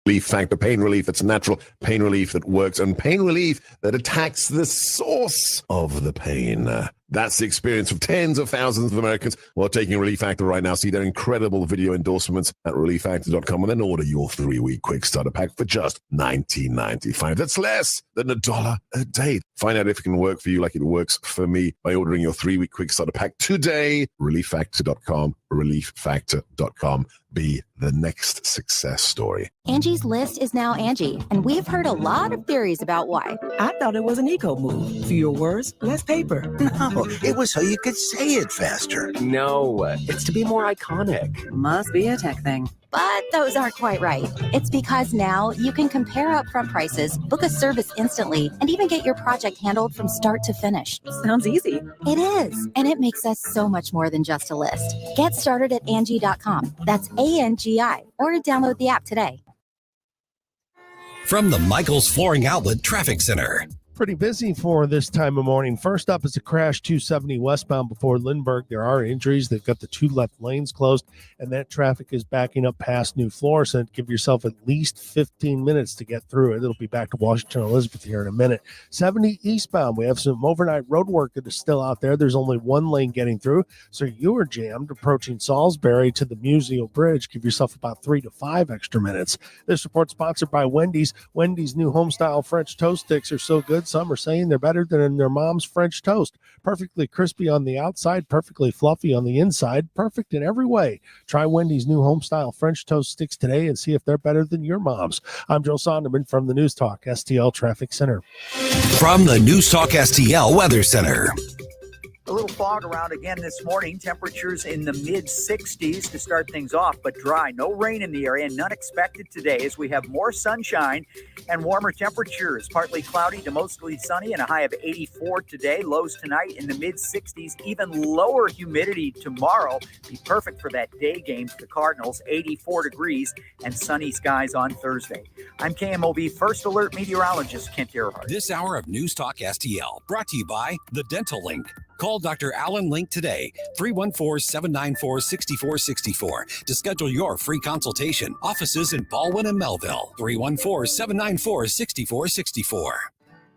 Relief Factor pain relief. It's natural pain relief that works, and pain relief that attacks the source of the pain. That's the experience of tens of thousands of Americans who are taking Relief Factor right now. See their incredible video endorsements at relieffactor.com and then order your 3-week quick starter pack for just $19.95. That's less than $1 a day. Find out if it can work for you like it works for me by ordering your 3-week quick starter pack today. relieffactor.com, relieffactor.com. Be the next success story. Angie's List is now Angie, and we've heard a lot of theories about why. I thought it was an eco move. Fewer words, less paper. No, it was so you could say it faster. No, it's to be more iconic. Must be a tech thing. But those aren't quite right. It's because now you can compare upfront prices, book a service instantly, and even get your project handled from start to finish. Sounds easy. It is, and it makes us so much more than just a list. Get started at Angie.com. That's ANGI, or download the app today. From the Michaels Flooring Outlet Traffic Center. Pretty busy for this time of morning. First up is a crash 270 westbound before Lindbergh. There are injuries. They've got the 2 left lanes closed, and that traffic is backing up past New Florissant. Give yourself at least 15 minutes to get through it. It'll be back to Washington Elizabeth here in a minute. 70 eastbound. We have some overnight road work that is still out there. There's only 1 lane getting through, so you are jammed approaching Salisbury to the Museo Bridge. Give yourself about 3 to 5 extra minutes. This report sponsored by Wendy's. Wendy's new home-style French toast sticks are so good. Some are saying they're better than their mom's French toast. Perfectly crispy on the outside, perfectly fluffy on the inside, perfect in every way. Try Wendy's new home-style French toast sticks today and see if they're better than your mom's. I'm Joe Sonderman from the News Talk STL Traffic Center. From the News Talk STL Weather Center. A little fog around again this morning. Temperatures in the mid 60s to start things off, but dry. No rain in the area, none expected today as we have more sunshine and warmer temperatures. Partly cloudy to mostly sunny and a high of 84 today. Lows tonight in the mid 60s. Even lower humidity tomorrow. Be perfect for that day game for the Cardinals. 84 degrees and sunny skies on Thursday. I'm KMOV First Alert meteorologist Kent Earhart. This hour of News Talk STL brought to you by The Dental Link. Call Dr. Alan Link today, 314-794-6464 to schedule your free consultation. Offices in Baldwin and Melville, 314-794-6464.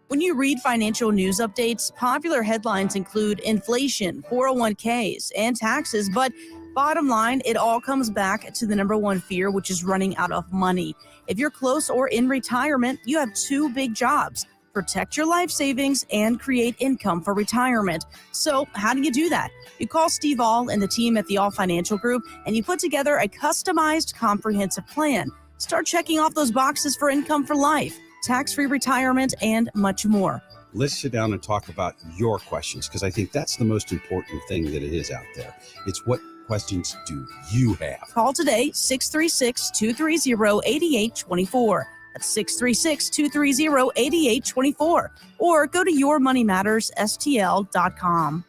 When you read financial news updates, popular headlines include inflation, 401ks, and taxes, but bottom line, it all comes back to the number one fear, which is running out of money. If you're close or in retirement, you have two big jobs: protect your life savings and create income for retirement. So how do you do that? You call Steve All and the team at the All Financial Group, and you put together a customized, comprehensive plan. Start checking off those boxes for income for life, tax-free retirement, and much more. Let's sit down and talk about your questions, because I think that's the most important thing that it is out there. It's what questions do you have? Call today, 636-230-8824. That's 636-230-8824. Or go to yourmoneymattersstl.com.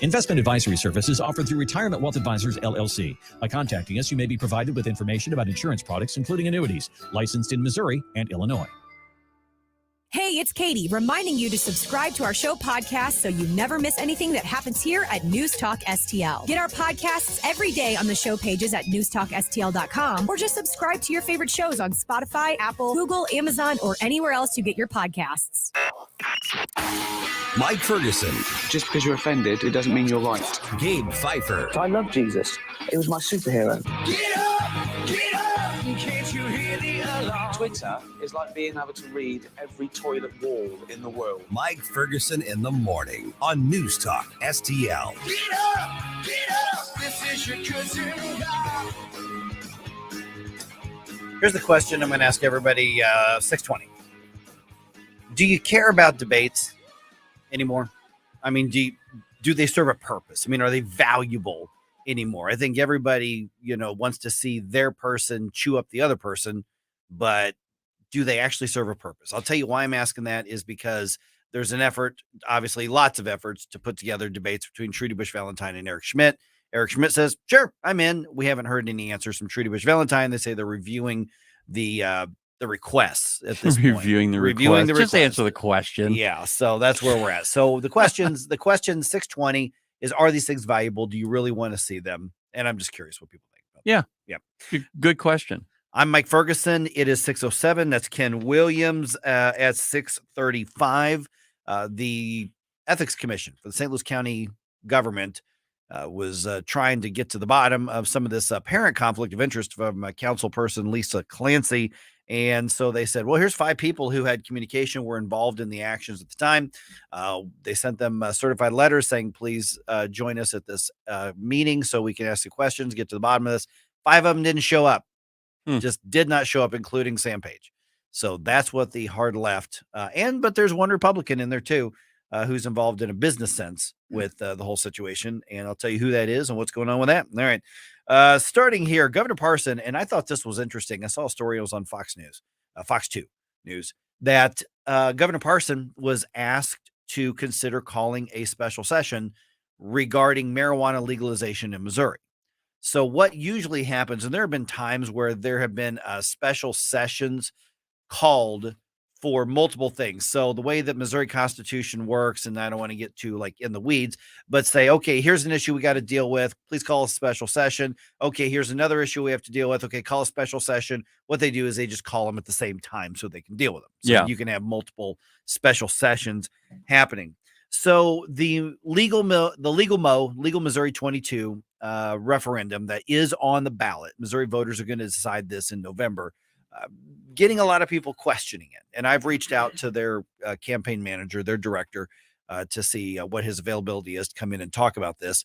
Investment advisory services offered through Retirement Wealth Advisors, LLC. By contacting us, you may be provided with information about insurance products, including annuities, licensed in Missouri and Illinois. Hey, it's Katie, reminding you to subscribe to our show podcast so you never miss anything that happens here at News Talk STL. Get our podcasts every day on the show pages at newstalkstl.com, or just subscribe to your favorite shows on Spotify, Apple, Google, Amazon, or anywhere else you get your podcasts. Mike Ferguson. Just because you're offended, it doesn't mean you're right. Gabe Pfeiffer. I love Jesus. He was my superhero. Get up, get up. Can't you hear the alarm? Twitter is like being able to read every toilet wall in the world. Mike Ferguson in the morning on News Talk STL. Get up, get up. This is your cousin God. Here's the question I'm going to ask everybody, 620. Do you care about debates anymore? I mean, do they serve a purpose? I mean, are they valuable anymore? I think everybody, wants to see their person chew up the other person, but do they actually serve a purpose? I'll tell you why I'm asking that is because there's an effort, obviously lots of efforts, to put together debates between Trudy Bush Valentine and Eric Schmidt. Eric Schmidt says, sure, I'm in. We haven't heard any answers from Trudy Bush Valentine. They say they're reviewing the requests at this point. Reviewing the request. Just answer the question. Yeah, so that's where we're at. So the question 620 is, are these things valuable? Do you really want to see them? And I'm just curious what people think about that. Yeah. Good question. I'm Mike Ferguson. It is 6:07. That's Ken Williams at 6:35. The Ethics Commission for the St. Louis County government was trying to get to the bottom of some of this apparent conflict of interest from councilperson Lisa Clancy. And so they said, well, here's 5 people who had communication, were involved in the actions at the time. They sent them certified letters saying, please join us at this meeting so we can ask you questions, get to the bottom of this. 5 of them didn't show up, just did not show up, including Sam Page. So that's what the hard left. But there's one Republican in there too, who's involved in a business sense with the whole situation. And I'll tell you who that is and what's going on with that. All right. Starting here, Governor Parson, and I thought this was interesting. I saw a story, it was on Fox 2 News, that Governor Parson was asked to consider calling a special session regarding marijuana legalization in Missouri. So what usually happens, and there have been times where there have been special sessions called for multiple things. So the way that Missouri Constitution works, and I don't want to get too in the weeds, but say, okay, here's an issue we got to deal with. Please call a special session. Okay, here's another issue we have to deal with. Okay, call a special session. What they do is they just call them at the same time so they can deal with them. So you can have multiple special sessions happening. So the Legal Missouri 22 referendum that is on the ballot, Missouri voters are going to decide this in November. Getting a lot of people questioning it. And I've reached out to their campaign manager, their director, to see what his availability is to come in and talk about this.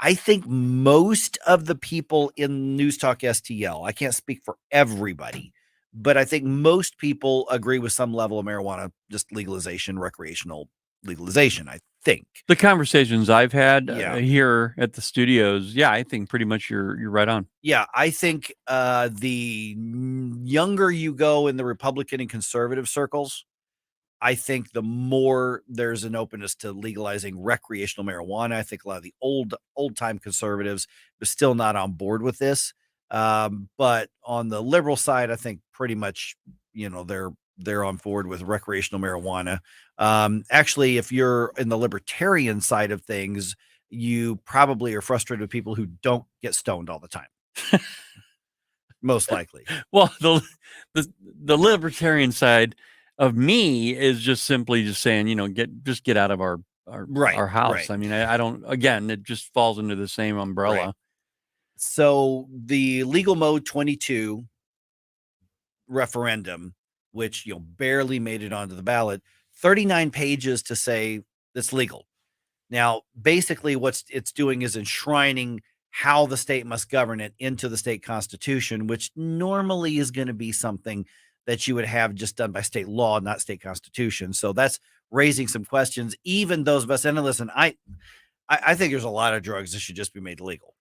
I think most of the people in News Talk STL, I can't speak for everybody, but I think most people agree with some level of marijuana, just legalization, recreational legalization, I think. The conversations I've had Yeah. here at the studios, I think pretty much you're right on. Yeah, I think the younger you go in the Republican and conservative circles, I think the more there's an openness to legalizing recreational marijuana. I think a lot of the old time conservatives are still not on board with this. But on the liberal side, I think pretty much, they're on board with recreational marijuana. Actually, if you're in the libertarian side of things, you probably are frustrated with people who don't get stoned all the time. Most likely. Well, the libertarian side of me is just simply just saying, get out of our house. Right. I mean, I don't. Again, it just falls into the same umbrella. Right. So the Legal Mode 22 referendum, which barely made it onto the ballot, 39 pages to say it's legal. Now, basically, what it's doing is enshrining how the state must govern it into the state constitution, which normally is going to be something that you would have just done by state law, not state constitution. So that's raising some questions. Even those of us, and listen, I think there's a lot of drugs that should just be made legal.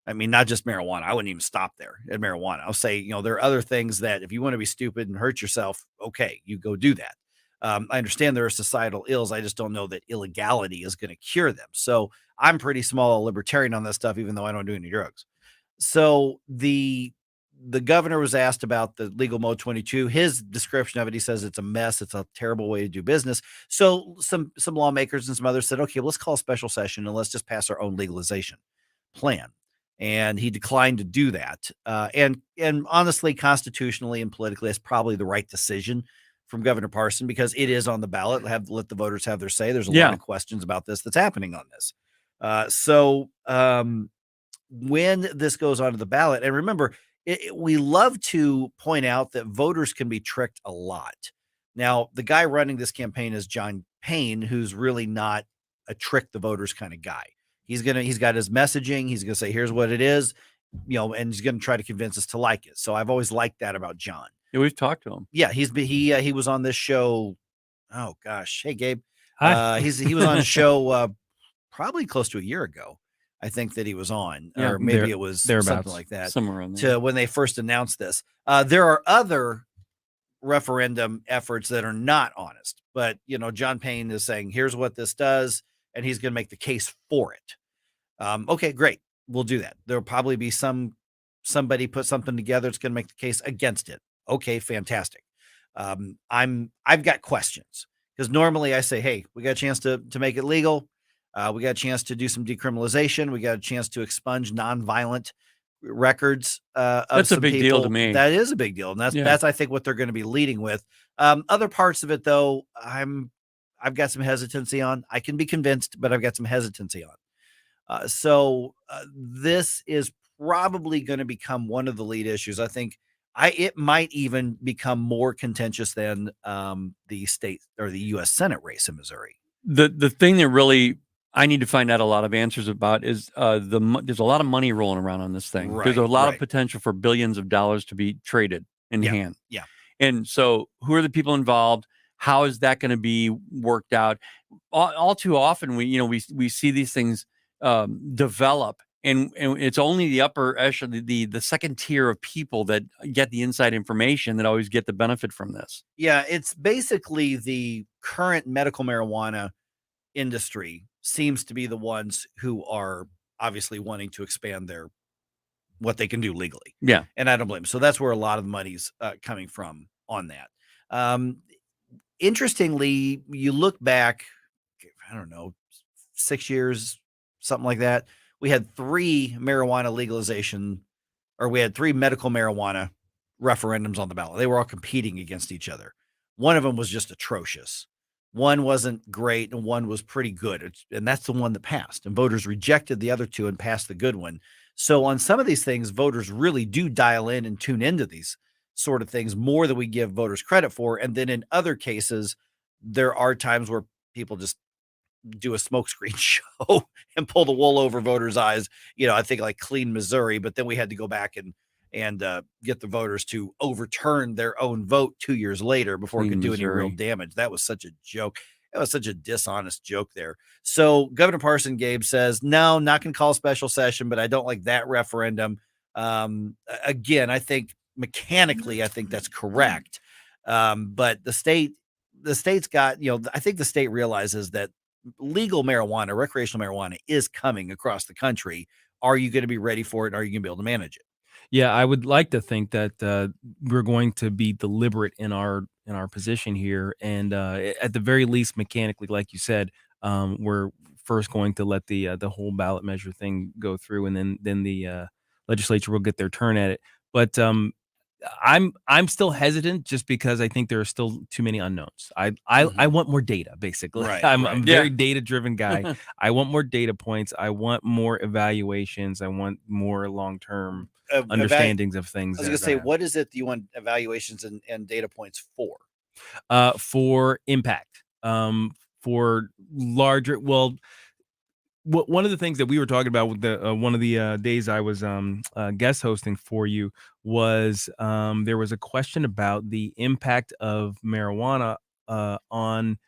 I mean, not just marijuana. I wouldn't even stop there at marijuana. I'll say, there are other things that if you want to be stupid and hurt yourself, okay, you go do that. I understand there are societal ills. I just don't know that illegality is going to cure them. So I'm pretty small libertarian on this stuff, even though I don't do any drugs. So the governor was asked about the Legal Mode 22. His description of it, he says it's a mess. It's a terrible way to do business. So some lawmakers and some others said, okay, well, let's call a special session and let's just pass our own legalization plan. And he declined to do that. And honestly, constitutionally and politically, it's probably the right decision from Governor Parson, because it is on the ballot. Let the voters have their say. There's a lot of questions about this that's happening on this. So when this goes onto the ballot, and remember, we love to point out that voters can be tricked a lot. Now, the guy running this campaign is John Payne, who's really not a trick the voters kind of guy. He's got his messaging. He's going to say, here's what it is, and he's going to try to convince us to like it. So I've always liked that about John. Yeah, we've talked to him. Yeah, he was on this show. Oh gosh, hey Gabe. Hi. He was on a show probably close to a year ago. I think that he was on, or maybe it was something like that. Somewhere around there. To when they first announced this. There are other referendum efforts that are not honest, but John Payne is saying, here's what this does, and he's going to make the case for it. Okay, great. We'll do that. There'll probably be somebody put something together that's going to make the case against it. Okay, fantastic. I've got questions, because normally I say, hey, we got a chance to make it legal. We got a chance to do some decriminalization. We got a chance to expunge nonviolent records. That's a big deal to me. That is a big deal. And that's I think what they're going to be leading with. Other parts of it, though, I've got some hesitancy on. I can be convinced, but I've got some hesitancy on. So this is probably going to become one of the lead issues. I think it might even become more contentious than the state or the U.S. Senate race in Missouri. The thing that really I need to find out a lot of answers about is there's a lot of money rolling around on this thing. There's a lot of potential for billions of dollars to be traded in hand. Yeah. And so who are the people involved? How is that going to be worked out? All too often we see these things develop, and it's only the upper echelon, the second tier of people that get the inside information that always get the benefit from this. Yeah, it's basically the current medical marijuana industry seems to be the ones who are obviously wanting to expand what they can do legally. Yeah. And I don't blame them. So that's where a lot of the money's coming from on that. Interestingly, you look back, I don't know, 6 years, something like that. We had 3 marijuana legalization, or we had 3 medical marijuana referendums on the ballot. They were all competing against each other. One of them was just atrocious. One wasn't great, and one was pretty good. And that's the one that passed. And voters rejected the other 2 and passed the good one. So on some of these things, voters really do dial in and tune into these sort of things more than we give voters credit for. And then in other cases, there are times where people just do a smokescreen show and pull the wool over voters' eyes. I think like Clean Missouri, but then we had to go back and get the voters to overturn their own vote 2 years later before it could do any real damage. That was such a joke. That was such a dishonest joke there. So Governor Parson, Gabe says, no, not going to call a special session, but I don't like that referendum. Again, I think mechanically, I think that's correct. But the state's got, I think the state realizes that legal marijuana, recreational marijuana is coming across the country. Are you going to be ready for it? And are you going to be able to manage it? Yeah, I would like to think that we're going to be deliberate in our position here, and at the very least, mechanically, like you said, we're first going to let the whole ballot measure thing go through, and then the legislature will get their turn at it. But I'm still hesitant just because I think there are still too many unknowns. I want more data, basically. Right, I'm right. a very data driven guy. I want more data points. I want more evaluations. I want more long term understandings of things. I was going to say, what is it that you want evaluations and data points for? For impact, for larger. Well, one of the things that we were talking about with the one of the days I was guest hosting for you was there was a question about the impact of marijuana on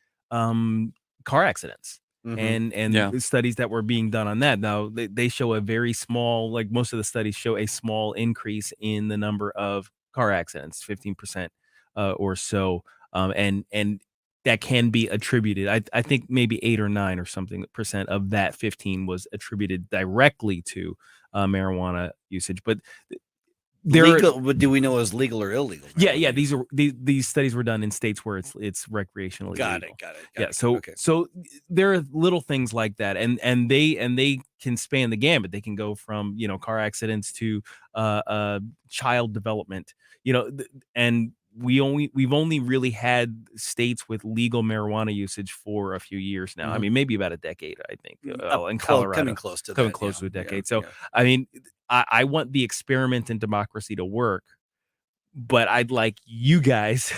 car accidents. Mhm. And the studies that were being done on that. Now they show a very small, like most of the studies show a small increase in the number of car accidents, 15% or so, and that can be attributed. I think maybe 8 or 9 or something percent of that 15 was attributed directly to marijuana usage. But Do we know it was legal or illegal? Yeah. These studies were done in states where it's recreationally Got legal. it. So there are little things like that, and they can span the gamut. They can go from car accidents to child development. And we've only really had states with legal marijuana usage for a few years now. I mean, maybe about a decade, I think. In Colorado, coming close to a decade. So I mean, I want the experiment in democracy to work, but I'd like you guys,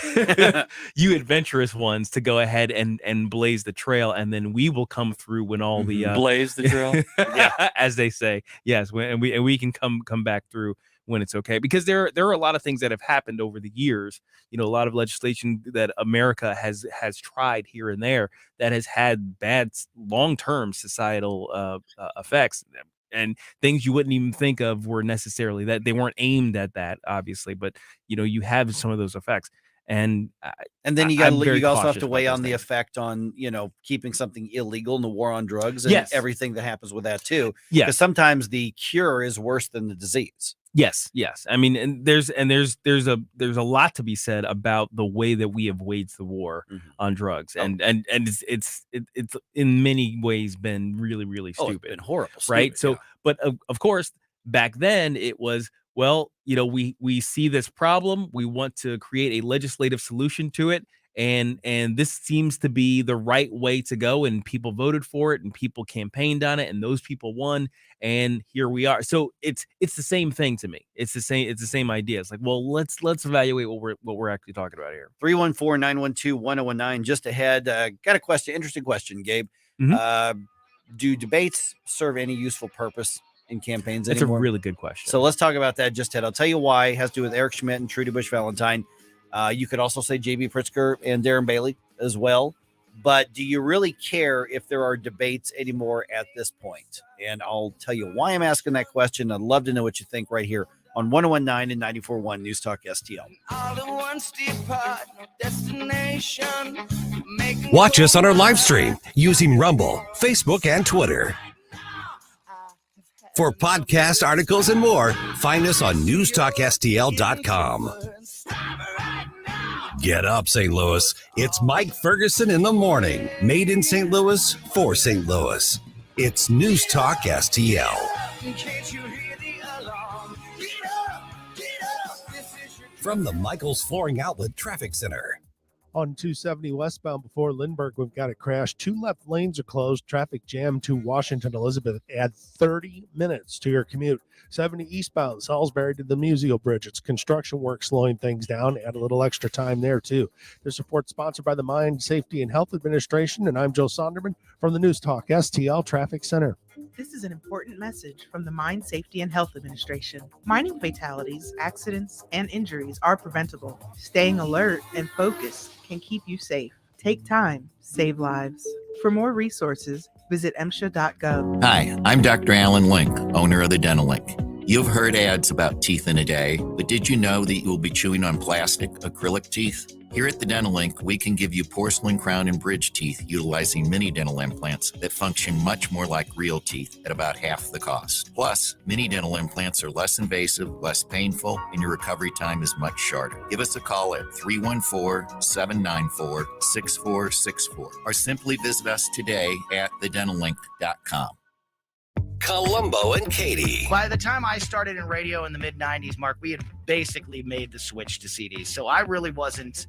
you adventurous ones, to go ahead and blaze the trail, and then we will come through when all the blaze the trail, as they say. Yes, and we can come back through when it's okay, because there are a lot of things that have happened over the years. A lot of legislation that America has tried here and there that has had bad long-term societal effects. And things you wouldn't even think of were necessarily that they weren't aimed at that, obviously, but you have some of those effects, and then you also have to weigh on the effect on keeping something illegal in the war on drugs and everything that happens with that too. Because sometimes the cure is worse than the disease. Yes. I mean, and there's a lot to be said about the way that we have waged the war on drugs, and it's in many ways been really, really stupid, it's been horrible, right? Stupid, So, but of course, back then it was, well, we see this problem, we want to create a legislative solution to it, and this seems to be the right way to go, and people voted for it, and people campaigned on it, and those people won, and here we are. So it's the same thing to me. It's the same idea. It's like, well, let's evaluate what we're actually talking about here. 314-912-1019. Just ahead, got a question, interesting question, Gabe. Do debates serve any useful purpose in campaigns anymore? It's a really good question. So let's talk about that just ahead. I'll tell you why. It has to do with Eric Schmidt and Trudy Bush Valentine. You could also say J.B. Pritzker and Darren Bailey as well. But do you really care if there are debates anymore at this point? And I'll tell you why I'm asking that question. I'd love to know what you think right here on 101.9 and 94.1 News Talk STL. Watch us on our live stream using Rumble, Facebook, and Twitter. For podcast articles and more, find us on NewstalkSTL.com. Get up, St. Louis. It's Mike Ferguson in the morning. Made in St. Louis for St. Louis. It's News Talk STL. From the Michaels Flooring Outlet Traffic Center. On 270 westbound before Lindbergh, we've got a crash. 2 left lanes are closed. Traffic jam to Washington Elizabeth. Add 30 minutes to your commute. 70 eastbound Salisbury to the Museo Bridge. It's construction work slowing things down. Add a little extra time there, too. This report sponsored by the Mine Safety and Health Administration, and I'm Joe Sonderman from the News Talk STL Traffic Center. This is an important message from the Mine Safety and Health Administration. Mining fatalities, accidents, and injuries are preventable. Staying alert and focused can keep you safe. Take time, save lives. For more resources, visit MSHA.gov. Hi, I'm Dr. Alan Link, owner of the Dental Link. You've heard ads about teeth in a day, but did you know that you will be chewing on plastic, acrylic teeth? Here at the Dental Link, we can give you porcelain crown and bridge teeth utilizing mini dental implants that function much more like real teeth at about half the cost. Plus, mini dental implants are less invasive, less painful, and your recovery time is much shorter. Give us a call at 314-794-6464 or simply visit us today at thedentallink.com. Columbo and Katie. By the time I started in radio in the mid 90s, Mark, we had basically made the switch to CDs. So I really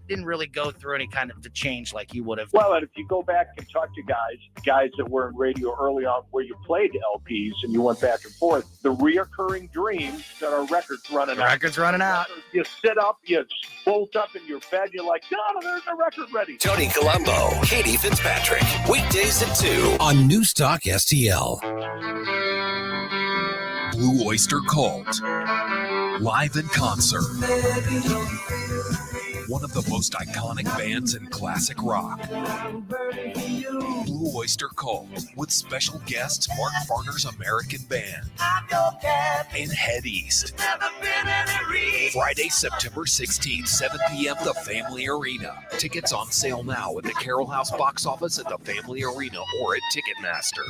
didn't really go through any kind of the change like you would have. Well, and if you go back and talk to guys that were in radio early on where you played LPs and you went back and forth, the reoccurring dream that our record's running out. Record's running out. You sit up, you bolt up in your bed, you're like, no, there's a record ready. Tony Columbo, Katie Fitzpatrick. Weekdays at 2 on Newstalk STL. Blue Oyster Cult, live in concert. One of the most iconic bands in classic rock. Blue Oyster Cult, with special guests Mark Farner's American Band and Head East. Friday, September 16th, 7 p.m. The Family Arena. Tickets on sale now at the Carroll House box office at the Family Arena or at Ticketmaster.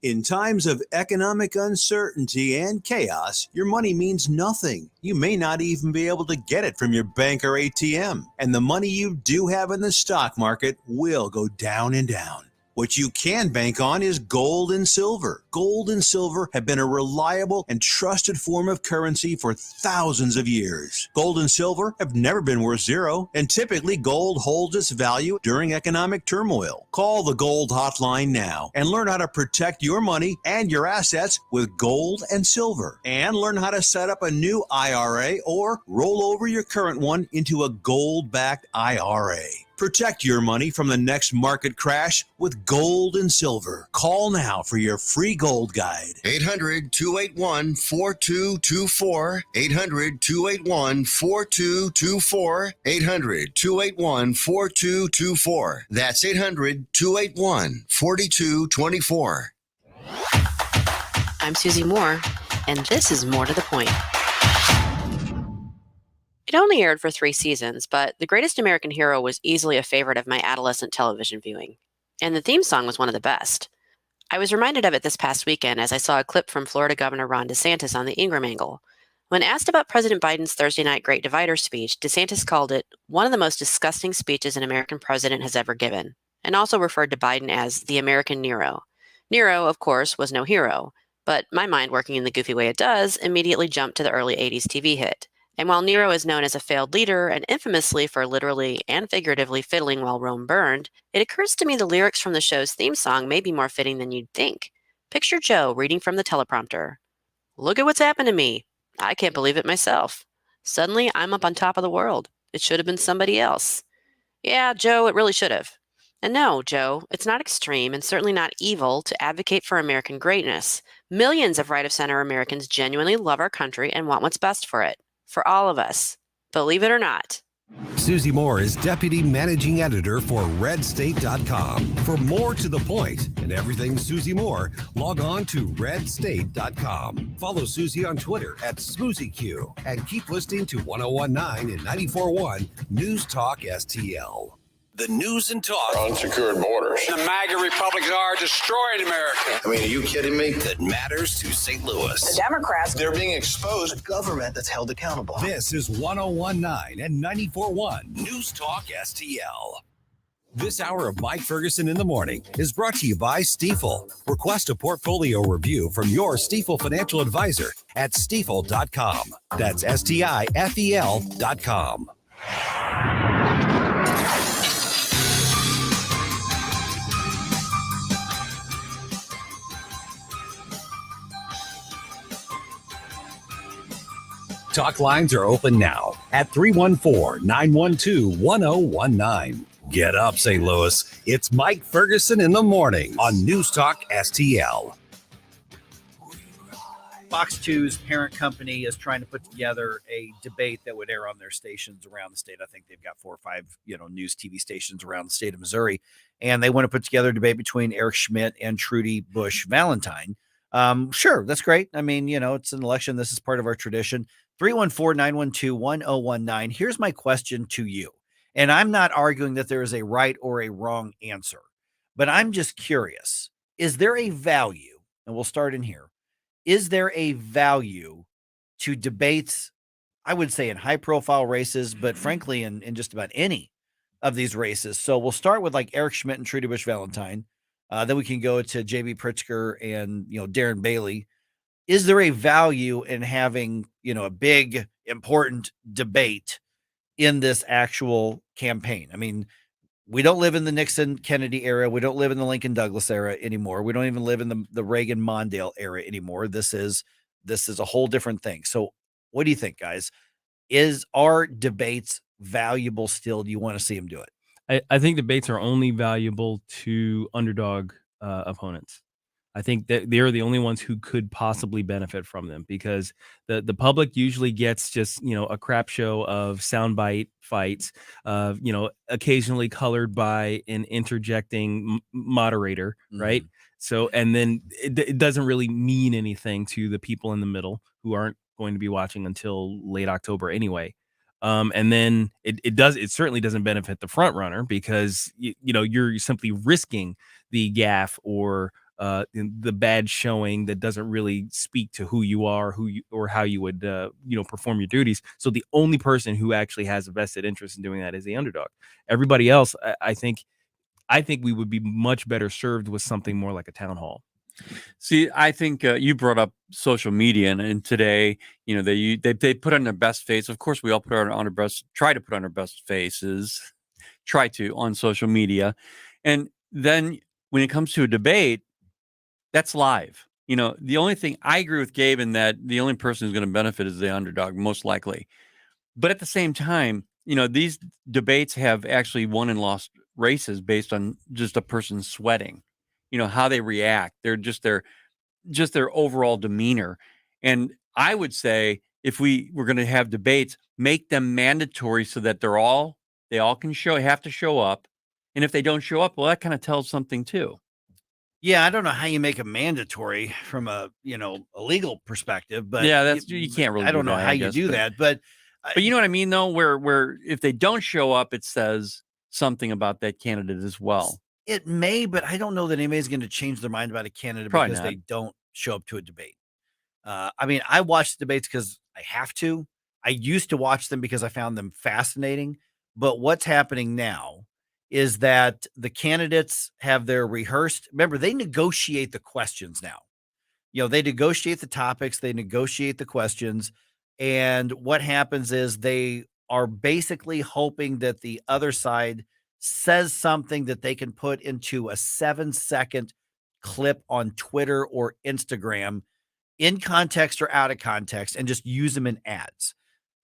In times of economic uncertainty and chaos, your money means nothing. You may not even be able to get it from your bank or ATM. And the money you do have in the stock market will go down and down. What you can bank on is gold and silver. Gold and silver have been a reliable and trusted form of currency for thousands of years. Gold and silver have never been worth zero, and typically gold holds its value during economic turmoil. Call the Gold Hotline now and learn how to protect your money and your assets with gold and silver. And learn how to set up a new IRA or roll over your current one into a gold-backed IRA. Protect your money from the next market crash with gold and silver. Call now for your free gold guide. 800-281-4224. 800-281-4224. 800-281-4224. That's 800-281-4224. I'm Susie Moore, and this is More to the Point. It only aired for 3 seasons, but The Greatest American Hero was easily a favorite of my adolescent television viewing, and the theme song was one of the best. I was reminded of it this past weekend as I saw a clip from Florida Governor Ron DeSantis on the Ingram Angle. When asked about President Biden's Thursday night Great Divider speech, DeSantis called it one of the most disgusting speeches an American president has ever given, and also referred to Biden as the American Nero. Nero, of course, was no hero, but my mind, working in the goofy way it does, immediately jumped to the early 80s TV hit. And while Nero is known as a failed leader and infamously for literally and figuratively fiddling while Rome burned, it occurs to me the lyrics from the show's theme song may be more fitting than you'd think. Picture Joe reading from the teleprompter. Look at what's happened to me. I can't believe it myself. Suddenly, I'm up on top of the world. It should have been somebody else. Yeah, Joe, it really should have. And no, Joe, it's not extreme and certainly not evil to advocate for American greatness. Millions of right-of-center Americans genuinely love our country and want what's best for it. For all of us, believe it or not. Susie Moore is Deputy Managing Editor for RedState.com. For more to the point and everything Susie Moore, log on to RedState.com. Follow Susie on Twitter at SmoozyQ and keep listening to 1019 and 94.1 News Talk STL. The news and talk. Unsecured borders. The MAGA Republicans are destroying America. I mean, are you kidding me? That matters to St. Louis. The Democrats, They're being exposed. A government that's held accountable. This is 1019 and 94.1 News Talk STL. This hour of Mike Ferguson in the Morning is brought to you by Stifel. Request a portfolio review from your Stifel financial advisor at stifel.com. That's STIFEL.com. Talk lines are open now at 314-912-1019. Get up, St. Louis. It's Mike Ferguson in the Morning on News Talk STL. Fox 2's parent company is trying to put together a debate that would air on their stations around the state. I think they've got 4 or 5, news TV stations around the state of Missouri, and they want to put together a debate between Eric Schmidt and Trudy Bush Valentine. Sure, that's great. I mean, it's an election. This is part of our tradition. 314-912-1019. Here's my question to you. And I'm not arguing that there is a right or a wrong answer, but I'm just curious. Is there a value, and we'll start in here, is there a value to debates, I would say in high profile races, but frankly, in just about any of these races? So we'll start with like Eric Schmidt and Trudy Bush Valentine. Then we can go to JB Pritzker and, Darren Bailey. Is there a value in having, a big, important debate in this actual campaign? I mean, we don't live in the Nixon Kennedy era. We don't live in the Lincoln Douglas era anymore. We don't even live in the Reagan Mondale era anymore. This is a whole different thing. So what do you think, guys? Are debates valuable still? Do you want to see them do it? I think debates are only valuable to underdog opponents. I think that they're the only ones who could possibly benefit from them, because the public usually gets just, a crap show of soundbite fights, occasionally colored by an interjecting moderator, right? So, and then it doesn't really mean anything to the people in the middle who aren't going to be watching until late October anyway. And then it certainly doesn't benefit the front runner, because you're simply risking the gaffe or the bad showing that doesn't really speak to who you are, or how you would perform your duties. So the only person who actually has a vested interest in doing that is the underdog. Everybody else, I think we would be much better served with something more like a town hall. See, I think you brought up social media, and today, they put on their best face. Of course, we all put on our best, try to put on our best faces, on social media. And then when it comes to a debate, that's live. The only thing I agree with Gabe in that the only person who's going to benefit is the underdog, most likely. But at the same time, these debates have actually won and lost races based on just a person sweating, how they react. They're just their overall demeanor. And I would say, if we were going to have debates, make them mandatory so that they all can have to show up. And if they don't show up, well, that kind of tells something too. Yeah, I don't know how you make it mandatory from a legal perspective, but yeah, you can't really. I don't know how you do that, but you know what I mean, though, where if they don't show up, it says something about that candidate as well. It may, but I don't know that anybody's going to change their mind about a candidate because they don't show up to a debate. I mean, I watch debates because I have to. I used to watch them because I found them fascinating, but what's happening now is that the candidates have their rehearsed. Remember, they negotiate the questions now. They negotiate the topics, they negotiate the questions. And what happens is they are basically hoping that the other side says something that they can put into a 7-second clip on Twitter or Instagram, in context or out of context, and just use them in ads.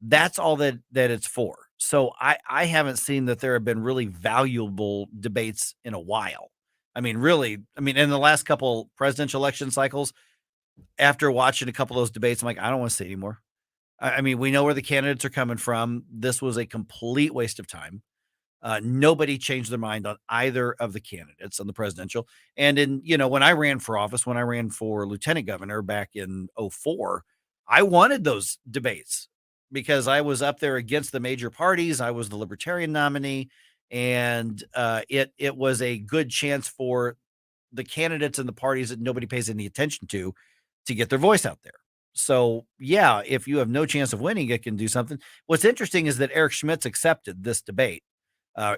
That's all that it's for. So I haven't seen that there have been really valuable debates in a while. I mean, really, in the last couple presidential election cycles, after watching a couple of those debates, I'm like, I don't want to see anymore. I mean, we know where the candidates are coming from. This was a complete waste of time. Nobody changed their mind on either of the candidates on the presidential. And when I ran for office, when I ran for lieutenant governor back in 2004, I wanted those debates, because I was up there against the major parties. I was the Libertarian nominee, and it was a good chance for the candidates and the parties that nobody pays any attention to get their voice out there. So, yeah, if you have no chance of winning, it can do something. What's interesting is that Eric Schmidt's accepted this debate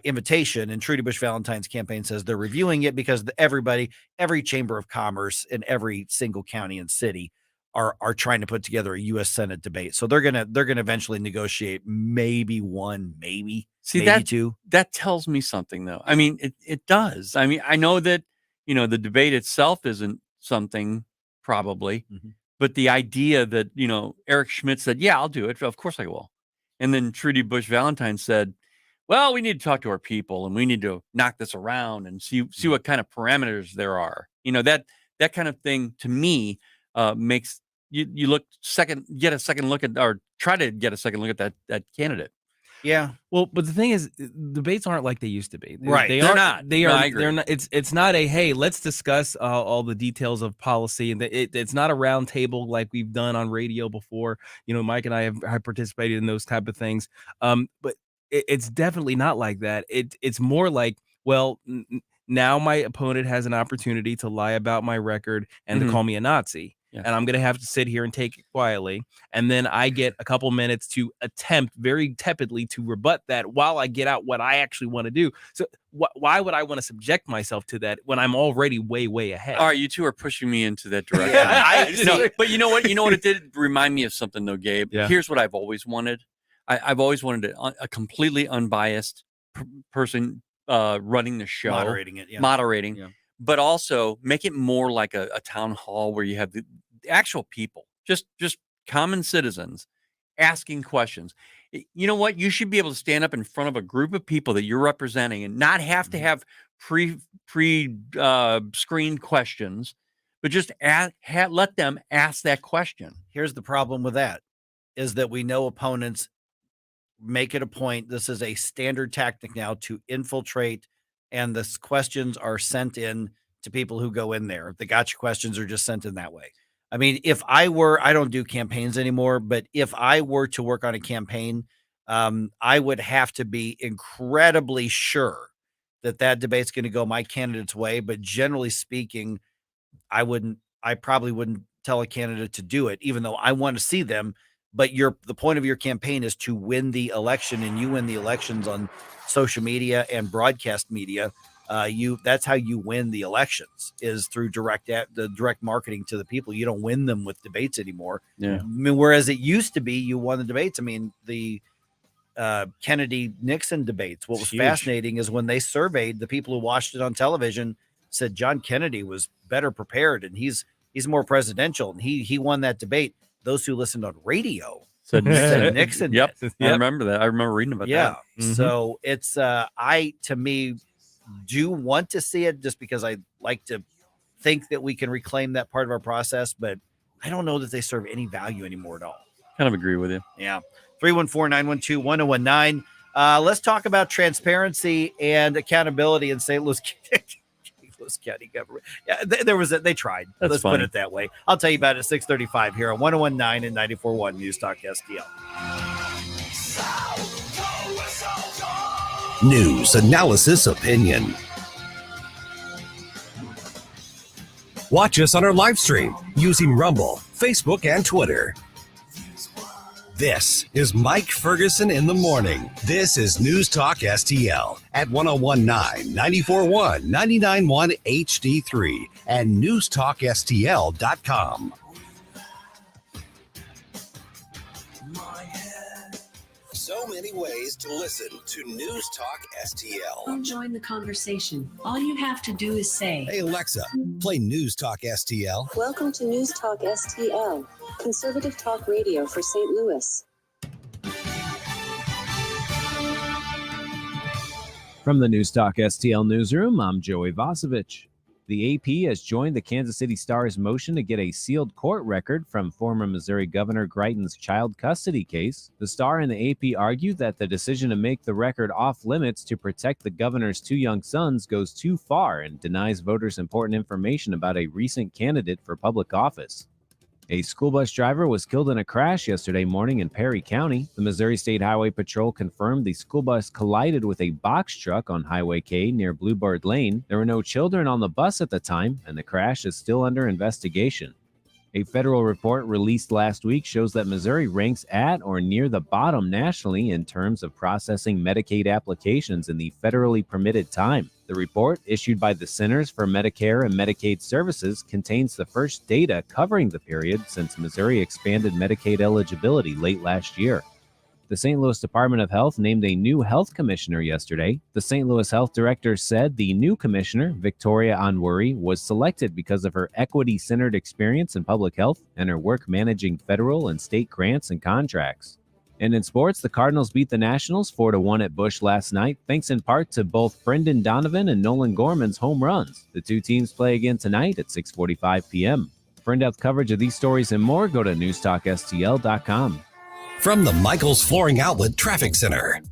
invitation, and Trudy Bush Valentine's campaign says they're reviewing it because every chamber of commerce in every single county and city are trying to put together a U.S. Senate debate. So they're gonna eventually negotiate maybe one, maybe two. That tells me something, though. I mean, it does. I mean, I know that the debate itself isn't something probably, but the idea that Eric Schmidt said, "Yeah, I'll do it. Of course I will," and then Trudy Bush Valentine said, "Well, we need to talk to our people and we need to knock this around and see what kind of parameters there are." That kind of thing to me makes you get a second look at, or try to get a second look at that candidate. Yeah. Well, but the thing is, debates aren't like they used to be. Right. They're not. They No, are. I agree. They're not. It's not a hey, let's discuss all the details of policy, and it's not a round table like we've done on radio before. Mike and I have participated in those type of things. But it's definitely not like that. It's more like, well, now my opponent has an opportunity to lie about my record and to call me a Nazi. Yeah. And I'm going to have to sit here and take it quietly. And then I get a couple minutes to attempt very tepidly to rebut that while I get out what I actually want to do. So why would I want to subject myself to that when I'm already way, way ahead? All right, you two are pushing me into that direction. No, but you know what? It did remind me of something, though, Gabe. Yeah. Here's what I've always wanted. I've always wanted a completely unbiased person running the show. Moderating it, yeah. Moderating. Yeah. But also make it more like a town hall where you have the actual people, just common citizens asking questions. You know what? You should be able to stand up in front of a group of people that you're representing and not have to have screened questions, but just let them ask that question. Here's the problem with that, is that we know opponents make it a point. This is a standard tactic now to infiltrate, and the questions are sent in to people who go in there. The gotcha questions are just sent in that way. I mean, I don't do campaigns anymore, but if I were to work on a campaign, I would have to be incredibly sure that debate's going to go my candidate's way. But generally speaking, I probably wouldn't tell a candidate to do it, even though I want to see them. But the point of your campaign is to win the election, and you win the elections on social media and broadcast media. That's how you win the elections, is through direct marketing to the people. You don't win them with debates anymore. Yeah. I mean, whereas it used to be, you won the debates. I mean, the Kennedy-Nixon debates. What was fascinating is when they surveyed the people who watched it on television, said John Kennedy was better prepared and he's more presidential, and he won that debate. Those who listened on radio said Nixon. Yep. did. I remember that. I remember reading about that. Yeah. So it's to me, do want to see it just because I like to think that we can reclaim that part of our process, but I don't know that they serve any value anymore at all. Kind of agree with you. Yeah. 314-912-1019. Let's talk about transparency and accountability in St. Louis County government. Yeah, they tried. That's Let's funny. put it that way. I'll tell you about it at 6:35 here on 1019 and 94.1 News Talk STL. News, analysis, opinion. Watch us on our live stream using Rumble, Facebook, and Twitter. This is Mike Ferguson in the morning. This is News Talk STL at 1019, 94.1, 99.1 HD3 and newstalkstl.com. So many ways to listen to News Talk STL. Come join the conversation. All you have to do is say, Hey Alexa, play News Talk STL. Welcome to News Talk STL, conservative talk radio for St. Louis. From the News Talk STL newsroom, I'm Joey Vasovich. The AP has joined the Kansas City Star's motion to get a sealed court record from former Missouri Governor Greitens' child custody case. The Star and the AP argued that the decision to make the record off limits to protect the governor's two young sons goes too far and denies voters important information about a recent candidate for public office. A school bus driver was killed in a crash yesterday morning in Perry County. The Missouri State Highway Patrol confirmed the school bus collided with a box truck on Highway K near Bluebird Lane. There were no children on the bus at the time, and the crash is still under investigation. A federal report released last week shows that Missouri ranks at or near the bottom nationally in terms of processing Medicaid applications in the federally permitted time. The report, issued by the Centers for Medicare and Medicaid Services, contains the first data covering the period since Missouri expanded Medicaid eligibility late last year. The St. Louis Department of Health named a new health commissioner yesterday. The St. Louis health director said the new commissioner, Victoria Onwuri, was selected because of her equity-centered experience in public health and her work managing federal and state grants and contracts. And in sports, the Cardinals beat the Nationals 4-1 at Busch last night, thanks in part to both Brendan Donovan and Nolan Gorman's home runs. The two teams play again tonight at 6:45 p.m. For in-depth coverage of these stories and more, go to NewstalkSTL.com. From the Michaels Flooring Outlet Traffic Center.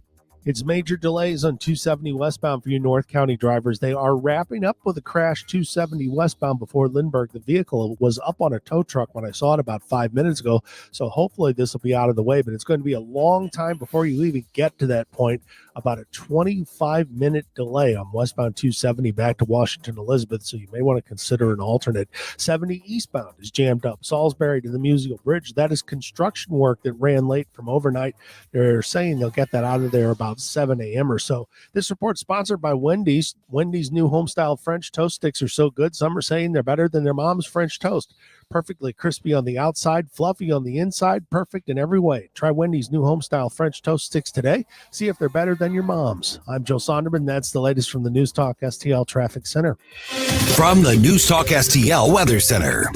It's major delays on 270 westbound for you North County drivers. They are wrapping up with a crash 270 westbound before Lindbergh. The vehicle was up on a tow truck when I saw it about 5 minutes ago. So hopefully this will be out of the way, but it's going to be a long time before you even get to that point. About a 25-minute delay on westbound 270 back to Washington Elizabeth. So you may want to consider an alternate. 70 eastbound is jammed up. Salisbury to the Musial Bridge. That is construction work that ran late from overnight. They're saying they'll get that out of there about 7 a.m. or so. This report sponsored by Wendy's. Wendy's new home-style French toast sticks are so good, some are saying they're better than their mom's French toast. Perfectly crispy on the outside, fluffy on the inside, perfect in every way. Try Wendy's new home-style French toast sticks today. See if they're better than your mom's. I'm Joe Sonderman. That's the latest from the News Talk STL Traffic Center. From the News Talk STL Weather Center.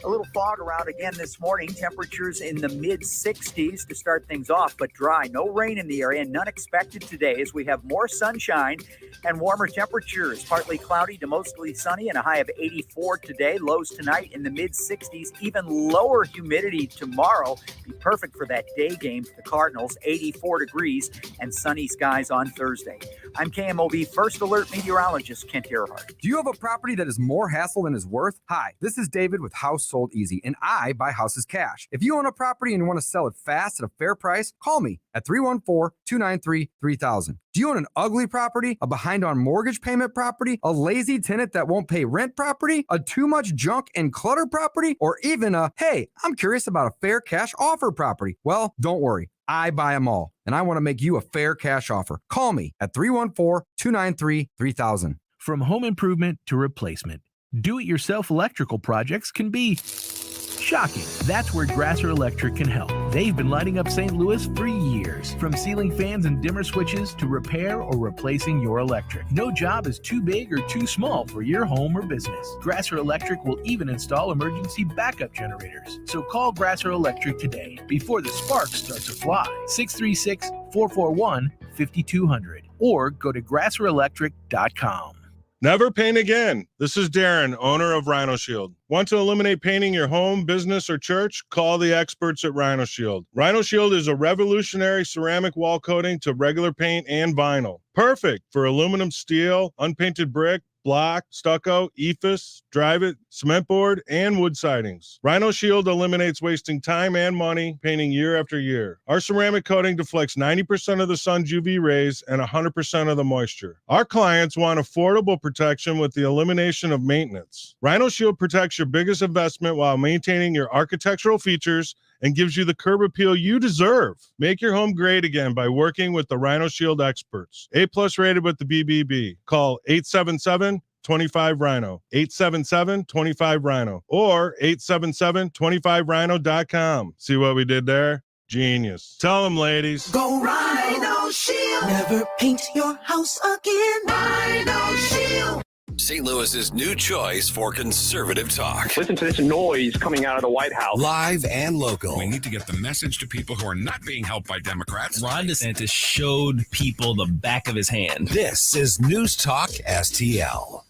A little fog around again this morning. Temperatures in the mid-60s to start things off, but dry. No rain in the area, and none expected today as we have more sunshine and warmer temperatures. Partly cloudy to mostly sunny and a high of 84 today. Lows tonight in the mid-60s. Even lower humidity tomorrow. Be perfect for that day game for the Cardinals. 84 degrees and sunny skies on Thursday. I'm KMOV First Alert meteorologist Kent Earhart. Do you have a property that is more hassle than is worth? Hi, this is David with House Sold Easy, and I buy houses cash. If you own a property and you want to sell it fast at a fair price, call me at 314-293-3000. Do you own an ugly property, a behind on mortgage payment property, a lazy tenant that won't pay rent property, a too much junk and clutter property, or even a, hey, I'm curious about a fair cash offer property? Well, don't worry. I buy them all, and I want to make you a fair cash offer. Call me at 314-293-3000. From home improvement to replacement, do-it-yourself electrical projects can be shocking. That's where Grasser Electric can help. They've been lighting up St. Louis for years. From ceiling fans and dimmer switches to repair or replacing your electric. No job is too big or too small for your home or business. Grasser Electric will even install emergency backup generators. So call Grasser Electric today before the sparks start to fly. 636-441-5200 or go to grasserelectric.com. Never paint again. This is Darren, owner of Rhino Shield. Want to eliminate painting your home, business, or church? Call the experts at Rhino Shield. Rhino Shield is a revolutionary ceramic wall coating to regular paint and vinyl. Perfect for aluminum, steel, unpainted brick, block, stucco, ephes, drive-it, cement board, and wood sidings. Rhino Shield eliminates wasting time and money painting year after year. Our ceramic coating deflects 90% of the sun's UV rays and 100% of the moisture. Our clients want affordable protection with the elimination of maintenance. Rhino Shield protects your biggest investment while maintaining your architectural features and gives you the curb appeal you deserve. Make your home great again by working with the Rhino Shield experts. A+ rated with the BBB. Call 877-25-RHINO, 877-25-RHINO, or 877-25rhino.com. See what we did there? Genius. Tell them, ladies. Go Rhino Shield. Never paint your house again. Rhino Shield. St. Louis's new choice for conservative talk. Listen to this noise coming out of the White House. Live and local. We need to get the message to people who are not being helped by Democrats. Ron DeSantis showed people the back of his hand. This is News Talk STL.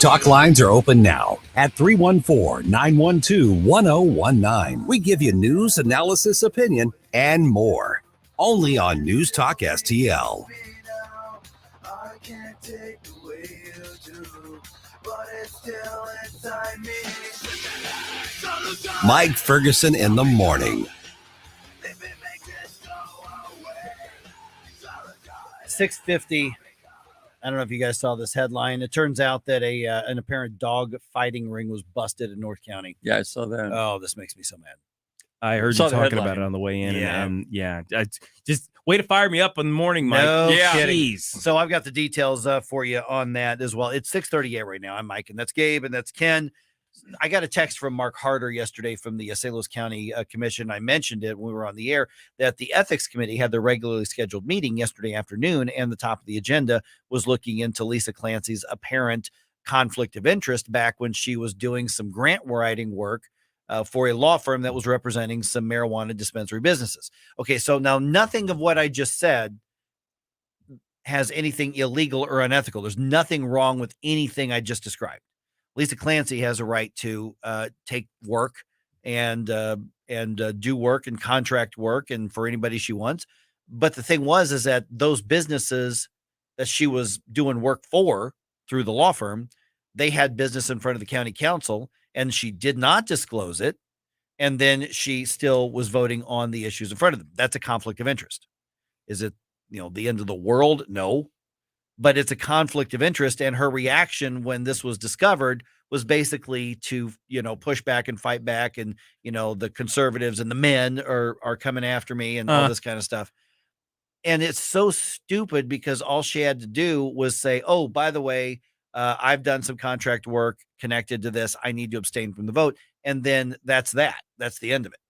Talk lines are open now at 314-912-1019. We give you news, analysis, opinion, and more. Only on News Talk STL. Mike Ferguson in the morning. 6:50. I don't know if you guys saw this headline. It turns out that an apparent dog fighting ring was busted in North County. Yeah, I saw that. Oh, this makes me so mad. I heard you talking about it on the way in. And just way to fire me up in the morning, Mike. No kidding. So I've got the details for you on that as well. It's 6:38 right now. I'm Mike, and that's Gabe, and that's Ken. I got a text from Mark Harder yesterday from the St. Louis County Commission. I mentioned it when we were on the air that the Ethics Committee had their regularly scheduled meeting yesterday afternoon, and the top of the agenda was looking into Lisa Clancy's apparent conflict of interest back when she was doing some grant writing work for a law firm that was representing some marijuana dispensary businesses. Okay, so now nothing of what I just said has anything illegal or unethical. There's nothing wrong with anything I just described. Lisa Clancy has a right to take work and do work and contract work and for anybody she wants. But the thing is that those businesses that she was doing work for through the law firm, they had business in front of the county council and she did not disclose it. And then she still was voting on the issues in front of them. That's a conflict of interest. Is it, the end of the world? No, but it's a conflict of interest. And her reaction when this was discovered was basically to, push back and fight back. And, the conservatives and the men are coming after me and all this kind of stuff. And it's so stupid because all she had to do was say, oh, by the way, I've done some contract work connected to this. I need to abstain from the vote. And then that's the end of it.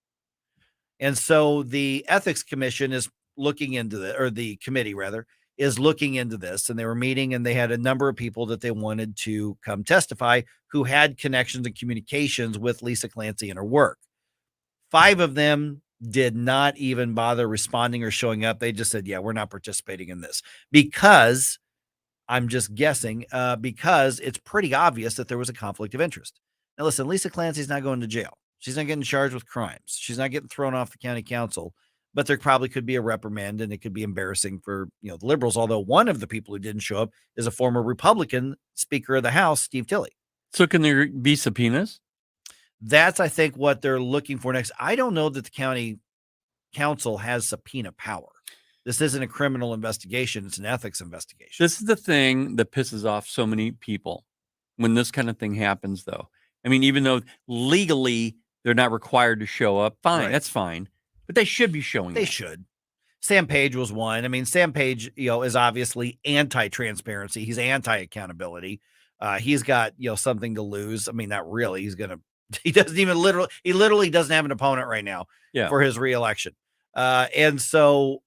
And so the ethics commission is looking into the committee rather is looking into this. And they were meeting and they had a number of people that they wanted to come testify who had connections and communications with Lisa Clancy and her work. 5 of them did not even bother responding or showing up. They just said, yeah, we're not participating in this because I'm just guessing because it's pretty obvious that there was a conflict of interest. Now, listen, Lisa Clancy's not going to jail. She's not getting charged with crimes. She's not getting thrown off the county council, but there probably could be a reprimand and it could be embarrassing for, the liberals. Although one of the people who didn't show up is a former Republican Speaker of the House, Steve Tilley. So can there be subpoenas? That's, I think, what they're looking for next. I don't know that the county council has subpoena power. This isn't a criminal investigation. It's an ethics investigation. This is the thing that pisses off so many people when this kind of thing happens, though. I mean, even though legally they're not required to show up, fine, right. That's fine. But they should be showing up. They should. Sam Page was one. I mean, Sam Page, is obviously anti-transparency. He's anti-accountability. He's got, something to lose. I mean, not really. He literally doesn't have an opponent right now for his reelection. And so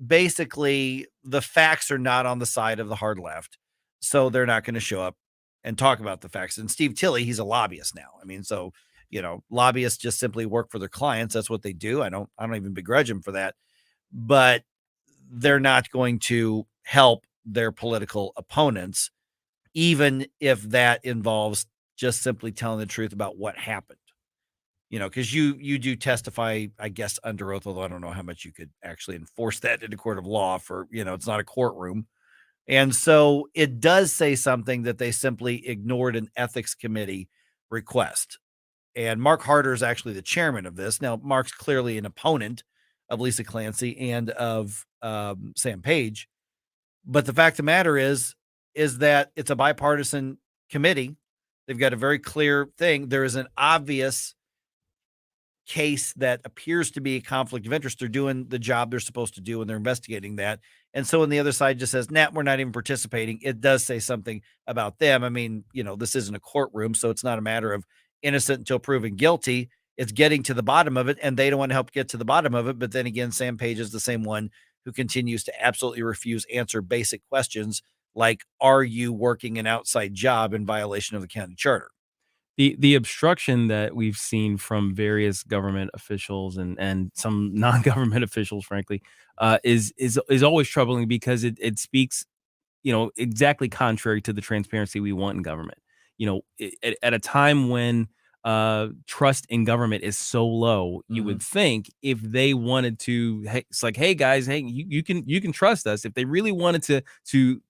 basically the facts are not on the side of the hard left. So they're not going to show up and talk about the facts. And Steve Tilley, he's a lobbyist now. I mean, so, lobbyists just simply work for their clients. That's what they do. I don't even begrudge them for that, but they're not going to help their political opponents, even if that involves just simply telling the truth about what happened. Because you do testify, I guess, under oath, although I don't know how much you could actually enforce that in a court of law for, it's not a courtroom. And so it does say something that they simply ignored an ethics committee request. And Mark Harder is actually the chairman of this. Now, Mark's clearly an opponent of Lisa Clancy and of Sam Page. But the fact of the matter is that it's a bipartisan committee. They've got a very clear thing. There is an obvious case that appears to be a conflict of interest. They're doing the job they're supposed to do and they're investigating that. And so when the other side just says, nah, we're not even participating, it does say something about them. I mean, this isn't a courtroom, so it's not a matter of innocent until proven guilty. It's getting to the bottom of it, and they don't want to help get to the bottom of it. But then again, Sam Page is the same one who continues to absolutely refuse answer basic questions like, are you working an outside job in violation of the county charter? The obstruction that we've seen from various government officials and some non-government officials, frankly, is always troubling because it speaks, exactly contrary to the transparency we want in government. At a time when trust in government is so low, you would think if they wanted to, it's like, hey guys, hey, you can trust us. If they really wanted to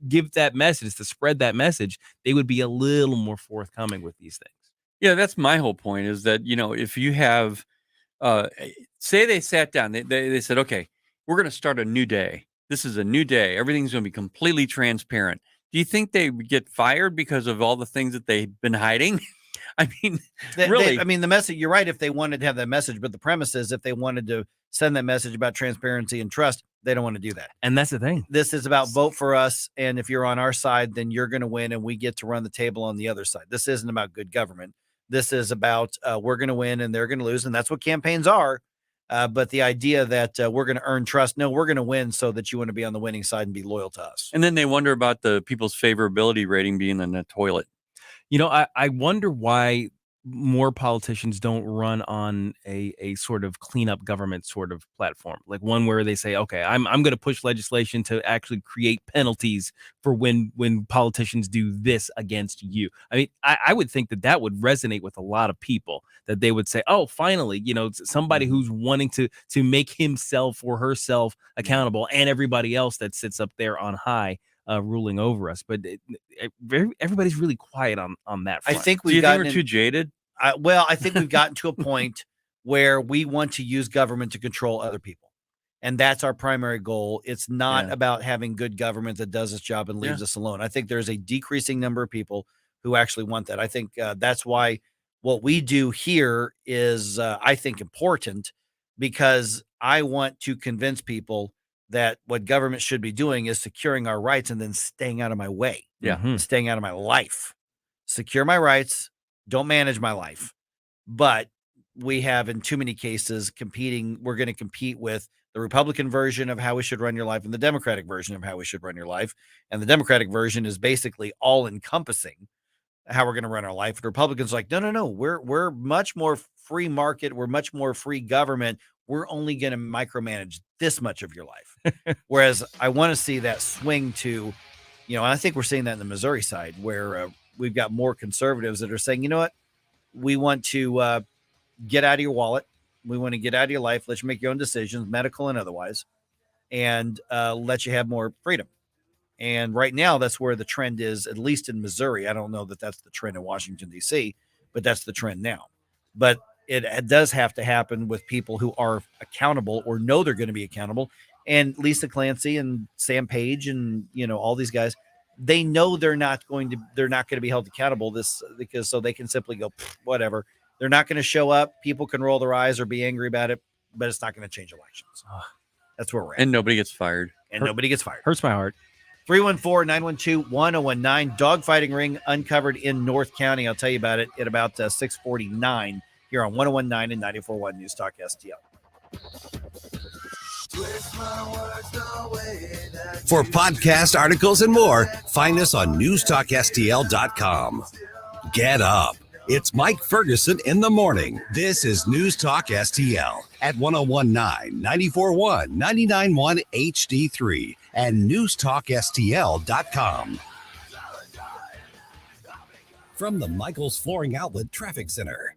give that message, to spread that message, they would be a little more forthcoming with these things. Yeah, that's my whole point is that, if you have, say they sat down, they said, okay, we're going to start a new day. This is a new day. Everything's going to be completely transparent. Do you think they would get fired because of all the things that they've been hiding? I mean, really? The message, you're right. If they wanted to have that message, but the premise is if they wanted to send that message about transparency and trust, they don't want to do that. And that's the thing. This is about vote for us. And if you're on our side, then you're going to win and we get to run the table on the other side. This isn't about good government. This is about we're going to win and they're going to lose. And that's what campaigns are. But the idea that we're going to earn trust, no, we're going to win so that you want to be on the winning side and be loyal to us. And then they wonder about the people's favorability rating being in the toilet. I wonder why more politicians don't run on a sort of cleanup government sort of platform, like one where they say, okay, I'm going to push legislation to actually create penalties for when politicians do this against you. I mean, I would think that would resonate with a lot of people, that they would say, oh, finally, somebody who's wanting to make himself or herself accountable, and everybody else that sits up there on high ruling over us. But everybody's really quiet on that front. I think Do you think we're too jaded? I think we've gotten to a point where we want to use government to control other people. And that's our primary goal. It's not about having good government that does its job and leaves us alone. I think there's a decreasing number of people who actually want that. I think that's why what we do here is, I think, important, because I want to convince people that what government should be doing is securing our rights and then staying out of my way. Staying out of my life. Secure my rights. Don't manage my life. But we have, in too many cases, we're going to compete with the Republican version of how we should run your life and the Democratic version of how we should run your life. And the Democratic version is basically all encompassing how we're going to run our life. The Republicans are like, no, we're much more free market. We're much more free government. We're only going to micromanage this much of your life. Whereas I want to see that swing to, and I think we're seeing that in the Missouri side, where we've got more conservatives that are saying, you know what, we want to get out of your wallet. We want to get out of your life. Let you make your own decisions, medical and otherwise, and let you have more freedom. And right now, that's where the trend is, at least in Missouri. I don't know that that's the trend in Washington, D.C., but that's the trend now. But it does have to happen with people who are accountable or know they're going to be accountable. And Lisa Clancy and Sam Page and, all these guys, they know they're not going to be held accountable so they can simply go, whatever. They're not going to show up. People can roll their eyes or be angry about it, but it's not going to change elections. That's where we're at. And nobody gets fired. Hurts my heart. 314-912-1019. Dogfighting ring uncovered in North County. I'll tell you about it at about 6:49 here on 101.9 and 94.1 News Talk STL. For podcast articles and more, find us on NewstalkSTL.com. Get up. It's Mike Ferguson in the morning. This is News Talk STL at 101.9, 94.1, 99.1 HD3 and NewstalkSTL.com. From the Michaels Flooring Outlet Traffic Center.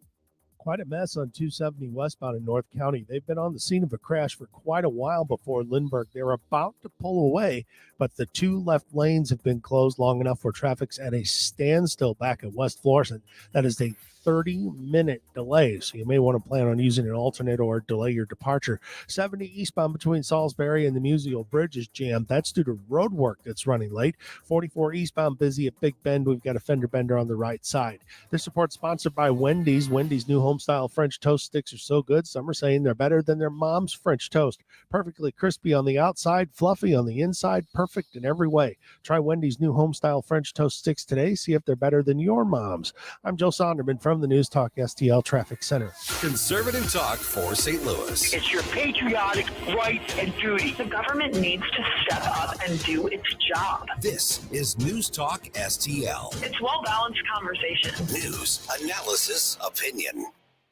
Quite a mess on 270 westbound in North County. They've been on the scene of a crash for quite a while before Lindbergh. They're about to pull away, but the two left lanes have been closed long enough where traffic's at a standstill back at West Florissant. That is a 30-minute delay, so you may want to plan on using an alternate or delay your departure. 70 eastbound between Salisbury and the Musial Bridge is jammed. That's due to road work that's running late. 44 eastbound busy at Big Bend. We've got a fender bender on the right side. This report sponsored by Wendy's. Wendy's new home-style French toast sticks are so good, some are saying they're better than their mom's French toast. Perfectly crispy on the outside, fluffy on the inside, perfect in every way. Try Wendy's new home-style French toast sticks today. See if they're better than your mom's. I'm Joe Sonderman from the News Talk STL Traffic Center. Conservative talk for St. Louis. It's your patriotic right and duty. The government needs to step up and do its job. This is News Talk STL. It's well-balanced conversation. News, analysis, opinion.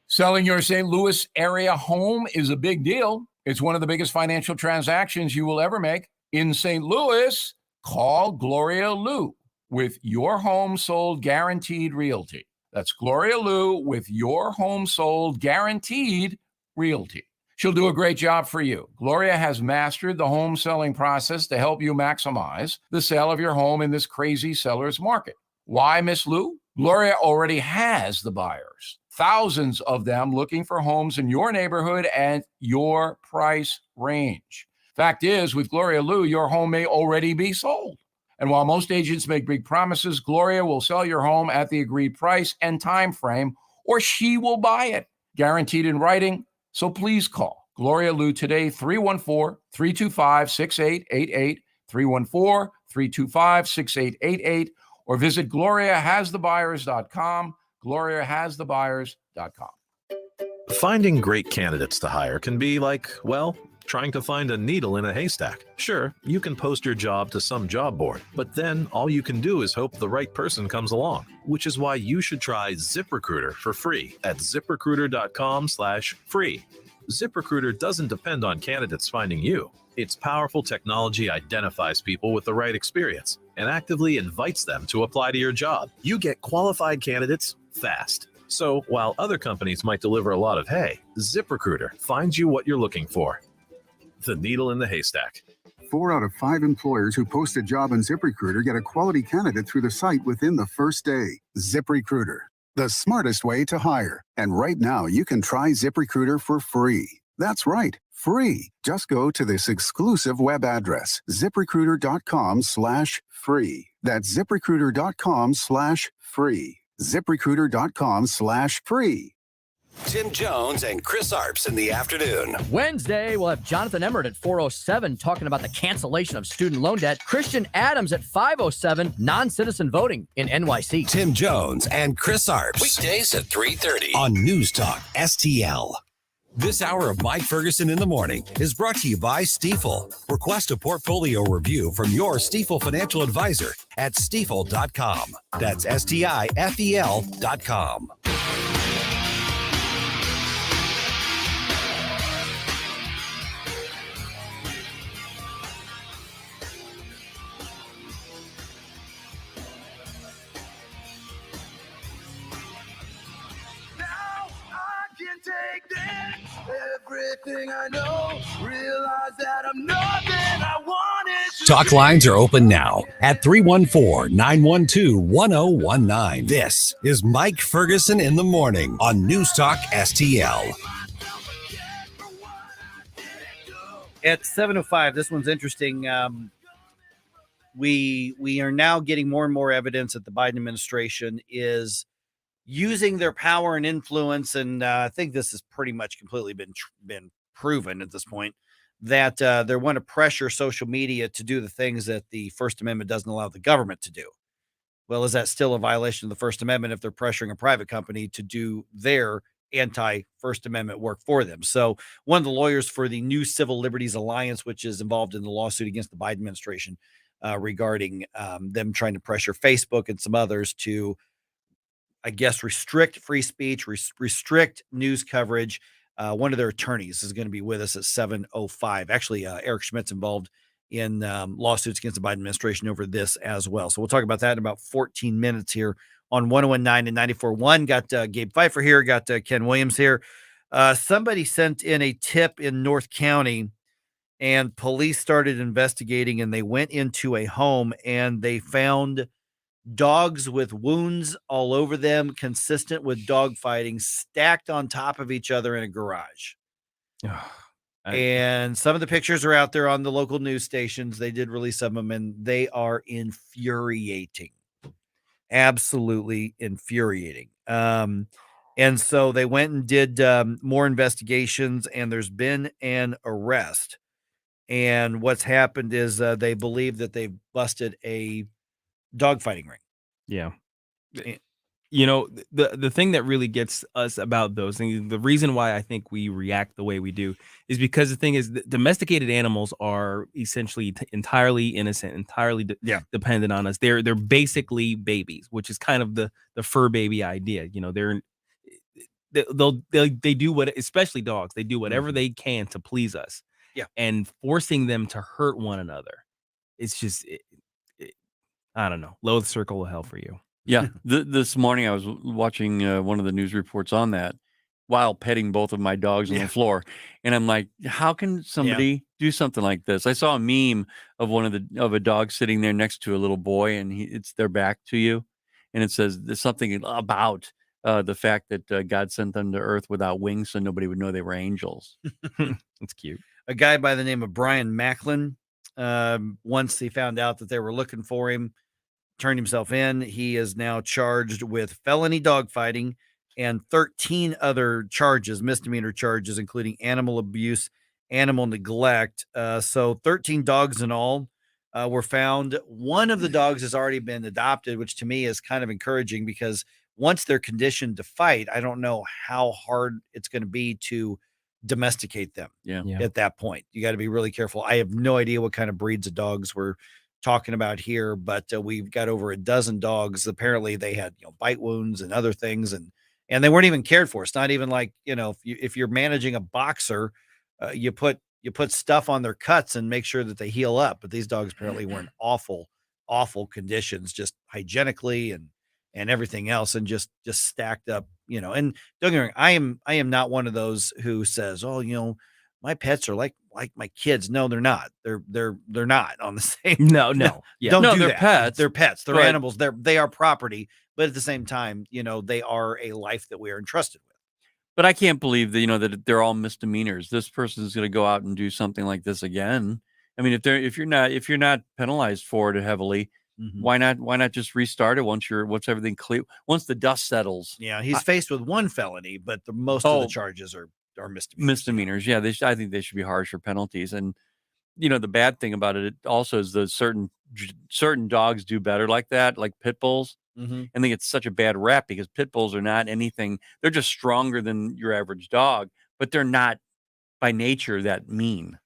Selling your St. Louis area home is a big deal. It's one of the biggest financial transactions you will ever make. In St. Louis, call Gloria Lou with Your Home Sold Guaranteed Realty. That's Gloria Lou with Your Home Sold Guaranteed Realty. She'll do a great job for you. Gloria has mastered the home selling process to help you maximize the sale of your home in this crazy seller's market. Why, Miss Lou? Gloria already has the buyers, thousands of them looking for homes in your neighborhood at your price range. Fact is, with Gloria Lou, your home may already be sold. And while most agents make big promises, Gloria will sell your home at the agreed price and time frame, or she will buy it, guaranteed in writing. So please call Gloria Lou today, 314-325-6888, 314-325-6888, or visit GloriaHasTheBuyers.com, GloriaHasTheBuyers.com. Finding great candidates to hire can be like, well, trying to find a needle in a haystack. Sure, you can post your job to some job board, but then all you can do is hope the right person comes along, which is why you should try ZipRecruiter for free at ZipRecruiter.com/free. ZipRecruiter doesn't depend on candidates finding you. Its powerful technology identifies people with the right experience and actively invites them to apply to your job. You get qualified candidates fast. So while other companies might deliver a lot of hay, ZipRecruiter finds you what you're looking for. The needle in the haystack. 4 out of 5 employers who post a job on ZipRecruiter get a quality candidate through the site within the first day. ZipRecruiter, the smartest way to hire. And right now, you can try ZipRecruiter for free. That's right, free. Just go to this exclusive web address, ZipRecruiter.com/free. That's ZipRecruiter.com/free. ZipRecruiter.com/free. Tim Jones and Chris Arps in the afternoon. Wednesday, we'll have Jonathan Emmert at 4:07 talking about the cancellation of student loan debt. Christian Adams at 5:07, non-citizen voting in NYC. Tim Jones and Chris Arps. Weekdays at 3:30 on News Talk STL. This hour of Mike Ferguson in the Morning is brought to you by Stifel. Request a portfolio review from your Stifel financial advisor at stifel.com. That's STIFEL.com. Take this, everything I know, realize that I'm nothing I wanted to Talk lines are open now at 314-912-1019. This is Mike Ferguson in the Morning on News Talk STL. At 7:05, this one's interesting. We are now getting more and more evidence that the Biden administration is using their power and influence, and I think this has pretty much completely been proven at this point, that they want to pressure social media to do the things that the First Amendment doesn't allow the government to do. Well, is that still a violation of the First Amendment if they're pressuring a private company to do their anti-First Amendment work for them? So one of the lawyers for the New Civil Liberties Alliance, which is involved in the lawsuit against the Biden administration regarding them trying to pressure Facebook and some others to, I guess, restrict free speech, restrict news coverage. One of their attorneys is going to be with us at 7:05. Actually, Eric Schmidt's involved in lawsuits against the Biden administration over this as well. So we'll talk about that in about 14 minutes here on 101.9 and 94.1. Got Gabe Pfeiffer here. Got Ken Williams here. Somebody sent in a tip in North County, and police started investigating, and they went into a home, and they found dogs with wounds all over them, consistent with dog fighting, stacked on top of each other in a garage. And some of the pictures are out there on the local news stations. They did release some of them, and they are infuriating. Absolutely infuriating. And so they went and did more investigations, and there's been an arrest. And what's happened is they believe that they've busted a dogfighting ring. Yeah. You know, the thing that really gets us about those things, the reason why I think we react the way we do is because the thing is that domesticated animals are essentially entirely innocent, entirely dependent on us. They're basically babies, which is kind of the fur baby idea. You know, they do what, especially dogs, they do whatever they can to please us. Yeah. And forcing them to hurt one another, it's just, I don't know, low circle of hell for you. Yeah. This morning I was watching one of the news reports on that while petting both of my dogs on the floor. And I'm like, how can somebody do something like this? I saw a meme of of a dog sitting there next to a little boy, and it's their back to you. And it says there's something about the fact that God sent them to earth without wings so nobody would know they were angels. That's cute. A guy by the name of Brian Macklin, once he found out that they were looking for him, turned himself in. He is now charged with felony dogfighting and 13 other charges, misdemeanor charges, including animal abuse, animal neglect. So 13 dogs in all were found. One of the dogs has already been adopted, which to me is kind of encouraging, because once they're conditioned to fight, I don't know how hard it's going to be to domesticate them. Yeah. At that point, you got to be really careful. I have no idea what kind of breeds of dogs we're talking about here, but we've got over a dozen dogs. Apparently they had, bite wounds and other things, and they weren't even cared for. It's not even like, if you're managing a boxer, you put stuff on their cuts and make sure that they heal up. But these dogs apparently were in awful conditions, just hygienically and everything else, and just stacked up, and don't get me wrong, I am not one of those who says, oh, my pets are like my kids. No, they're not. They're not on the same. No. Yeah. Don't No, do they're that. pets. They're pets. They're But- animals. They are property. But at the same time, they are a life that we are entrusted with. But I can't believe that, that they're all misdemeanors. This person is going to go out and do something like this again. I mean, if you're not penalized for it heavily, why not just restart it once everything clear, once the dust settles? Yeah, he's faced with one felony, but most of the charges are misdemeanors. Misdemeanors. Yeah, I think they should be harsher penalties. And the bad thing about it also is that certain dogs do better like that, like pit bulls. Mm-hmm. And they get such a bad rap because pit bulls are not anything. They're just stronger than your average dog, but they're not by nature that mean.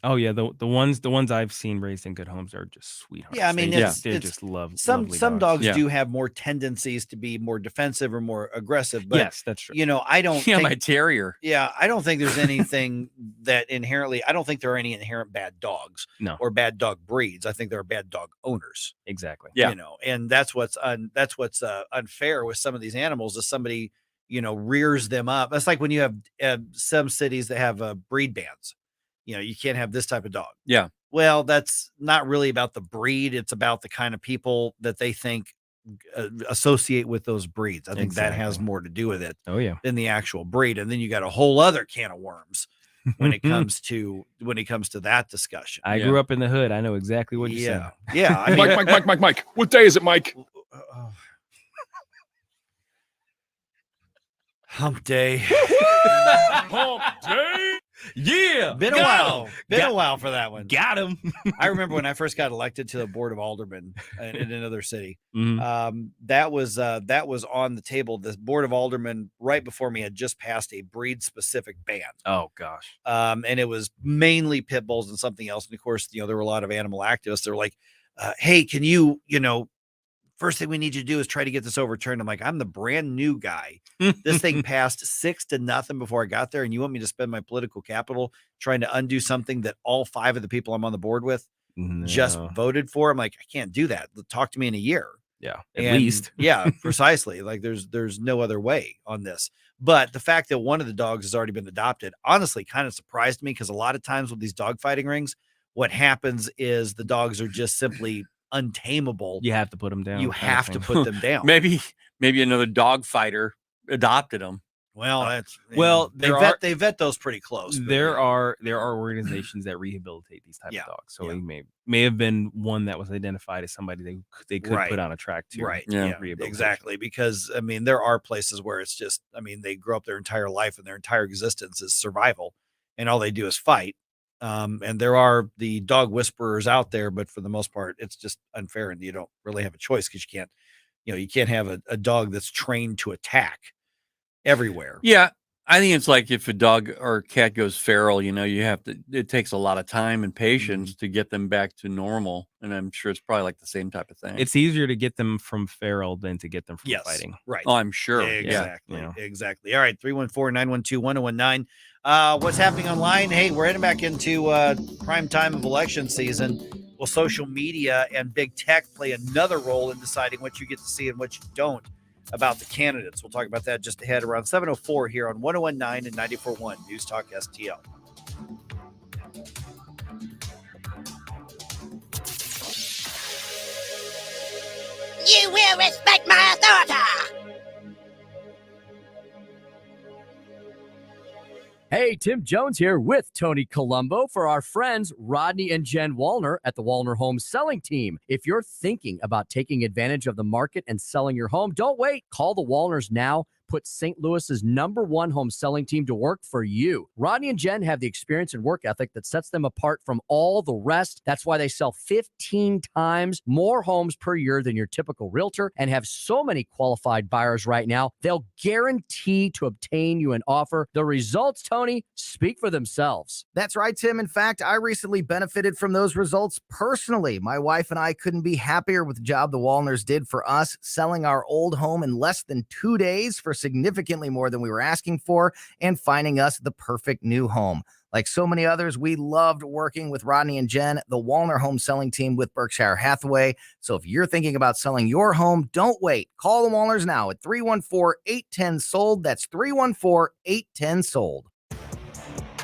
Oh yeah, the ones I've seen raised in good homes are just sweethearts. Yeah, I mean, they it's just love some lovely dogs Yeah. do have more tendencies to be more defensive or more aggressive. But Yes, that's true. I don't. Yeah, think, my terrier. Yeah, I don't think there's anything that inherently. I don't think there are any inherent bad dogs. No. Or bad dog breeds. I think there are bad dog owners. Exactly. Yeah. And that's what's unfair with some of these animals is somebody rears them up. That's like when you have some cities that have breed bans. You can't have this type of dog. Yeah. Well, that's not really about the breed. It's about the kind of people that they think associate with those breeds. I think that has more to do with it. Oh yeah. Than the actual breed. And then you got a whole other can of worms when it comes to that discussion. I grew up in the hood. I know exactly what you're saying. Yeah. I mean, Mike. What day is it, Mike? Hump day. Hump day. Yeah. Been a while. Been a while for that one. Got him. I remember when I first got elected to the board of aldermen in another city. Mhm. That was on the table. The board of aldermen right before me had just passed a breed specific ban. Oh gosh. And it was mainly pit bulls and something else. And of course, there were a lot of animal activists. They were like, "Hey, can you, first thing we need you to do is try to get this overturned." I'm like, I'm the brand new guy. This thing passed 6-0 before I got there. And you want me to spend my political capital trying to undo something that all 5 of the people I'm on the board with just voted for? I'm like, I can't do that. Talk to me in a year. Yeah. And, least. Yeah, precisely. Like there's no other way on this. But the fact that one of the dogs has already been adopted, honestly, kind of surprised me because a lot of times with these dog fighting rings, what happens is the dogs are just simply untamable. You have to put them down. You have to put them down. Maybe another dog fighter adopted them. Well, that's they vet those pretty close. but There are organizations that rehabilitate these type of dogs. So he may have been one that was identified as somebody they could Right. put on a track to. Right. Yeah. rehabilitation. Exactly. Because there are places where it's just, they grow up their entire life and their entire existence is survival and all they do is fight. And there are the dog whisperers out there, but for the most part, it's just unfair and you don't really have a choice because you can't have a dog that's trained to attack everywhere. Yeah. I think it's like if a dog or a cat goes feral, it takes a lot of time and patience to get them back to normal. And I'm sure it's probably like the same type of thing. It's easier to get them from feral than to get them from fighting. Right. Oh, I'm sure. Exactly. Yeah. Exactly. All right. 314-912-1019. What's happening online? Hey, we're heading back into prime time of election season. Will social media and big tech play another role in deciding what you get to see and what you don't about the candidates? We'll talk about that just ahead around 7:04 here on 101.9 and 94.1 News Talk STL. You will respect my authority. Hey, Tim Jones here with Tony Colombo for our friends Rodney and Jen Wallner at the Wallner Home Selling Team. If you're thinking about taking advantage of the market and selling your home, don't wait. Call the Wallners now. put St. Louis's #1 home selling team to work for you. Rodney and Jen have the experience and work ethic that sets them apart from all the rest. That's why they sell 15 times more homes per year than your typical realtor and have so many qualified buyers right now. They'll guarantee to obtain you an offer. The results, Tony, speak for themselves. That's right, Tim. In fact, I recently benefited from those results personally. My wife and I couldn't be happier with the job the Wallners did for us, selling our old home in less than 2 days for significantly more than we were asking for and finding us the perfect new home. Like so many others, we loved working with Rodney and Jen, the Wallner home selling team with Berkshire Hathaway. So if you're thinking about selling your home, don't wait. Call the Wallners now at 314-810-SOLD. That's 314-810-SOLD.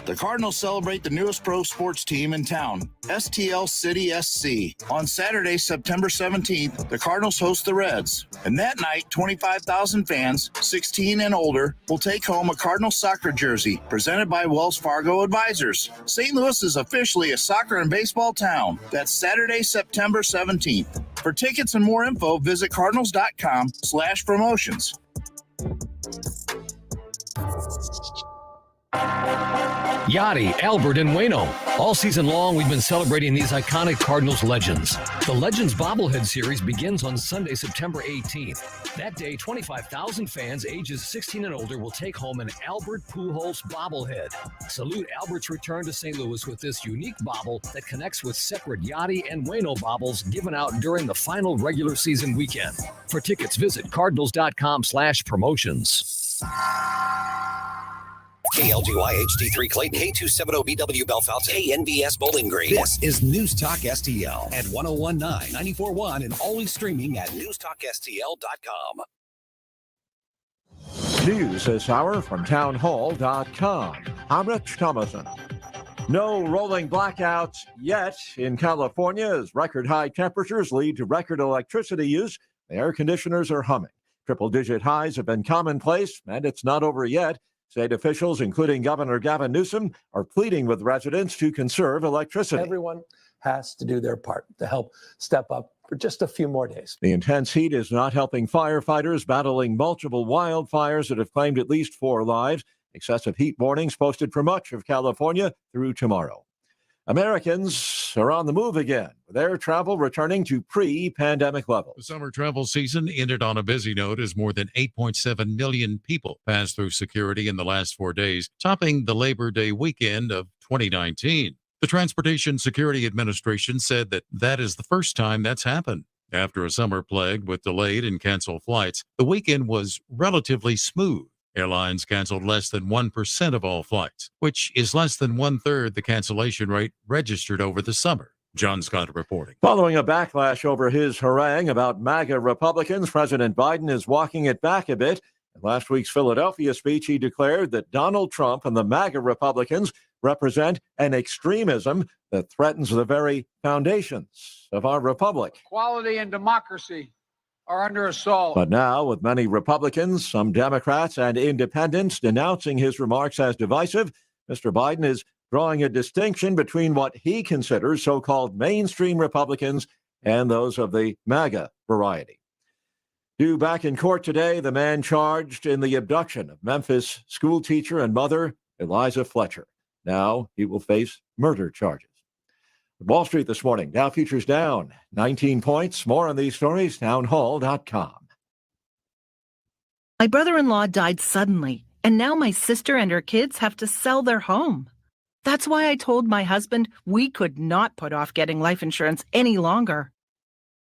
The Cardinals celebrate the newest pro sports team in town, STL City SC. On Saturday, September 17th, the Cardinals host the Reds. And that night, 25,000 fans, 16 and older, will take home a Cardinals soccer jersey presented by Wells Fargo Advisors. St. Louis is officially a soccer and baseball town. That's Saturday, September 17th. For tickets and more info, visit cardinals.com/promotions. Yachty, Albert, and Waino. All season long, we've been celebrating these iconic Cardinals legends. The Legends Bobblehead Series begins on Sunday, September 18th. That day, 25,000 fans ages 16 and older will take home an Albert Pujols bobblehead. Salute Albert's return to St. Louis with this unique bobble that connects with separate Yachty and Waino bobbles given out during the final regular season weekend. For tickets, visit cardinals.com/promotions. KLGY HD3 Clayton, K270BW Belfast, KNBS Bowling Green. This is News Talk STL at 1019, 94.1, and always streaming at NewstalkSTL.com. News this hour from townhall.com. I'm Rich Thomason. No rolling blackouts yet in California as record high temperatures lead to record electricity use. The air conditioners are humming. Triple-digit highs have been commonplace, and it's not over yet. State officials, including Governor Gavin Newsom, are pleading with residents to conserve electricity. Everyone has to do their part to help step up for just a few more days. The intense heat is not helping firefighters battling multiple wildfires that have claimed at least 4 lives. Excessive heat warnings posted for much of California through tomorrow. Americans are on the move again, with air travel returning to pre-pandemic levels. The summer travel season ended on a busy note as more than 8.7 million people passed through security in the last 4 days, topping the Labor Day weekend of 2019. The Transportation Security Administration said that is the first time that's happened. After a summer plagued with delayed and canceled flights, the weekend was relatively smooth. Airlines canceled less than 1% of all flights, which is less than 1/3 the cancellation rate registered over the summer. John Scott reporting. Following a backlash over his harangue about MAGA Republicans, President Biden is walking it back a bit. In last week's Philadelphia speech, he declared that Donald Trump and the MAGA Republicans represent an extremism that threatens the very foundations of our republic. Equality and democracy are under assault. But now, with many Republicans, some Democrats, and independents denouncing his remarks as divisive, Mr. Biden is drawing a distinction between what he considers so-called mainstream Republicans and those of the MAGA variety. Due back in court today, the man charged in the abduction of Memphis school teacher and mother, Eliza Fletcher. Now he will face murder charges. Wall Street this morning, Dow futures down 19 points. More on these stories, townhall.com. My brother-in-law died suddenly, and now my sister and her kids have to sell their home. That's why I told my husband we could not put off getting life insurance any longer.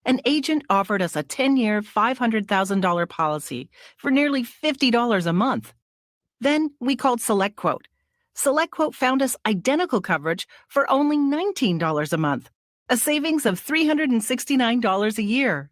An agent offered us a 10-year, $500,000 policy for nearly $50 a month. Then we called SelectQuote. SelectQuote found us identical coverage for only $19 a month, a savings of $369 a year.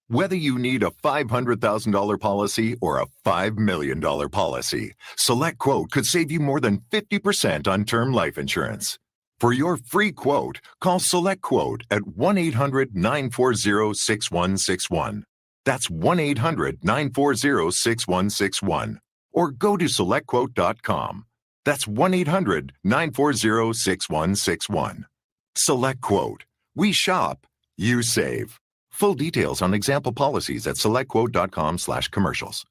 Whether you need a $500,000 policy or a $5 million policy, SelectQuote could save you more than 50% on term life insurance. For your free quote, call SelectQuote at 1-800-940-6161. That's 1-800-940-6161. Or go to SelectQuote.com. That's 1-800-940-6161. SelectQuote. We shop, you save. Full details on example policies at SelectQuote.com/commercials.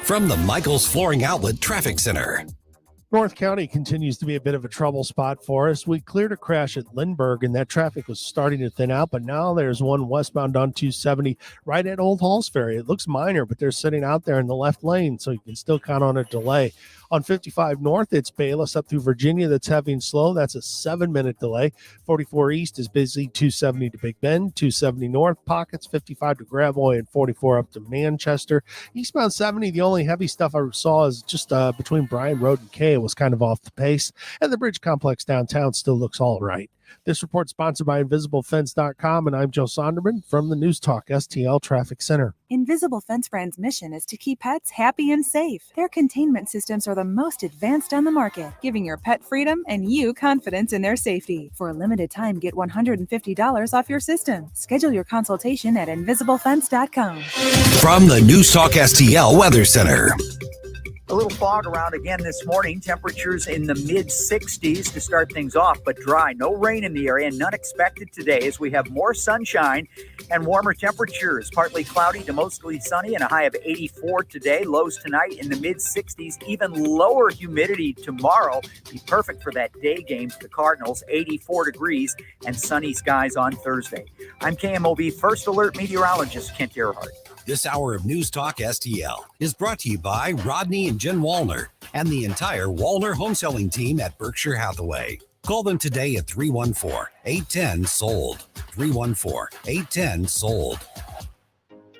From the Michaels Flooring Outlet Traffic Center. North County continues to be a bit of a trouble spot for us. We cleared a crash at Lindbergh, and that traffic was starting to thin out, but now there's one westbound on 270 right at Old Halls Ferry. It looks minor, but they're sitting out there in the left lane, so you can still count on a delay. On 55 North, it's Bayless up through Virginia that's heavy and slow. That's a 7-minute delay. 44 East is busy, 270 to Big Bend, 270 North, pockets, 55 to Gravois, and 44 up to Manchester. Eastbound 70, the only heavy stuff I saw is just between Bryan Road and Kay. It was kind of off the pace, and the bridge complex downtown still looks all right. This report sponsored by InvisibleFence.com, and I'm Joe Sonderman from the News Talk STL Traffic Center. Invisible Fence Brand's mission is to keep pets happy and safe. Their containment systems are the most advanced on the market, giving your pet freedom and you confidence in their safety. For a limited time, get $150 off your system. Schedule your consultation at InvisibleFence.com. From the News Talk STL Weather Center. A little fog around again this morning. Temperatures in the mid-60s to start things off, but dry. No rain in the area, none expected today as we have more sunshine and warmer temperatures. Partly cloudy to mostly sunny and a high of 84 today. Lows tonight in the mid-60s. Even lower humidity tomorrow. Be perfect for that day game for the Cardinals. 84 degrees and sunny skies on Thursday. I'm KMOV First Alert meteorologist Kent Earhart. This hour of News Talk STL is brought to you by Rodney and Jen Wallner and the entire Wallner home selling team at Berkshire Hathaway. Call them today at 314-810-SOLD. 314-810-SOLD.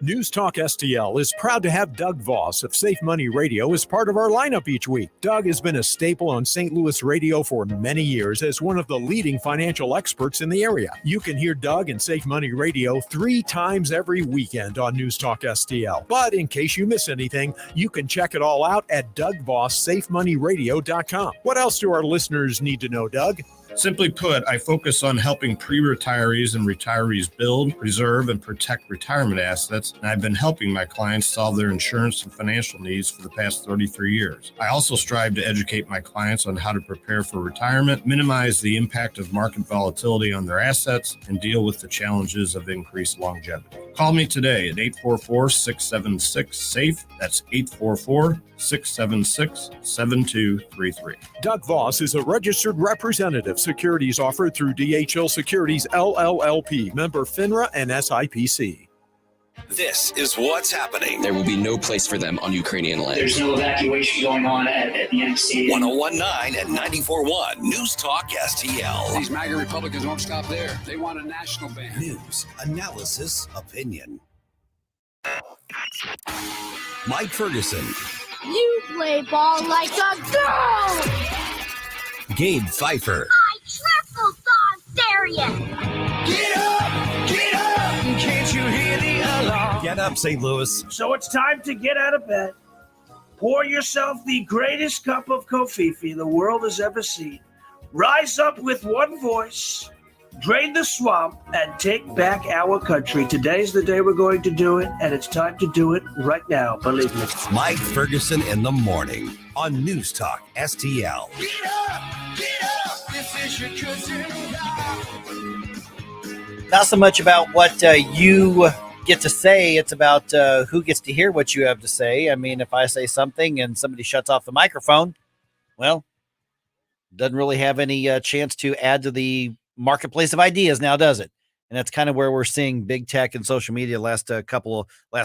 News Talk STL is proud to have Doug Voss of Safe Money Radio as part of our lineup each week. Doug has been a staple on St. Louis radio for many years as one of the leading financial experts in the area. You can hear Doug and Safe Money Radio 3 times every weekend on News Talk STL. But in case you miss anything, you can check it all out at DougVossSafeMoneyRadio.com. What else do our listeners need to know, Doug? Simply put, I focus on helping pre-retirees and retirees build, preserve, and protect retirement assets, and I've been helping my clients solve their insurance and financial needs for the past 33 years. I also strive to educate my clients on how to prepare for retirement, minimize the impact of market volatility on their assets, and deal with the challenges of increased longevity. Call me today at 844-676-SAFE. That's 844-676-7233. Doug Voss is a registered representative. Securities offered through DHL Securities LLLP, member FINRA and SIPC. This is what's happening. There will be no place for them on Ukrainian land. There's no evacuation going on at the NXT. 1019 and 94.1 News Talk STL. These MAGA Republicans won't stop there. They want a national ban. News, analysis, opinion. Mike Ferguson. You play ball like a girl! Gabe Pfeiffer. I triple dog dare you! Get up! Get up! Can't you hear the alarm? Get up, St. Louis. So it's time to get out of bed. Pour yourself the greatest cup of Kofifi the world has ever seen. Rise up with one voice, drain the swamp, and take back our country. Today's the day we're going to do it, and it's time to do it right now, believe me. Mike Ferguson in the morning on News Talk STL. Get up! Get up! This is your cousin. Not so much about what you get to say. It's about who gets to hear what you have to say. I mean, if I say something and somebody shuts off the microphone, well, doesn't really have any chance to add to the marketplace of ideas now, does it? And that's kind of where we're seeing big tech and social media last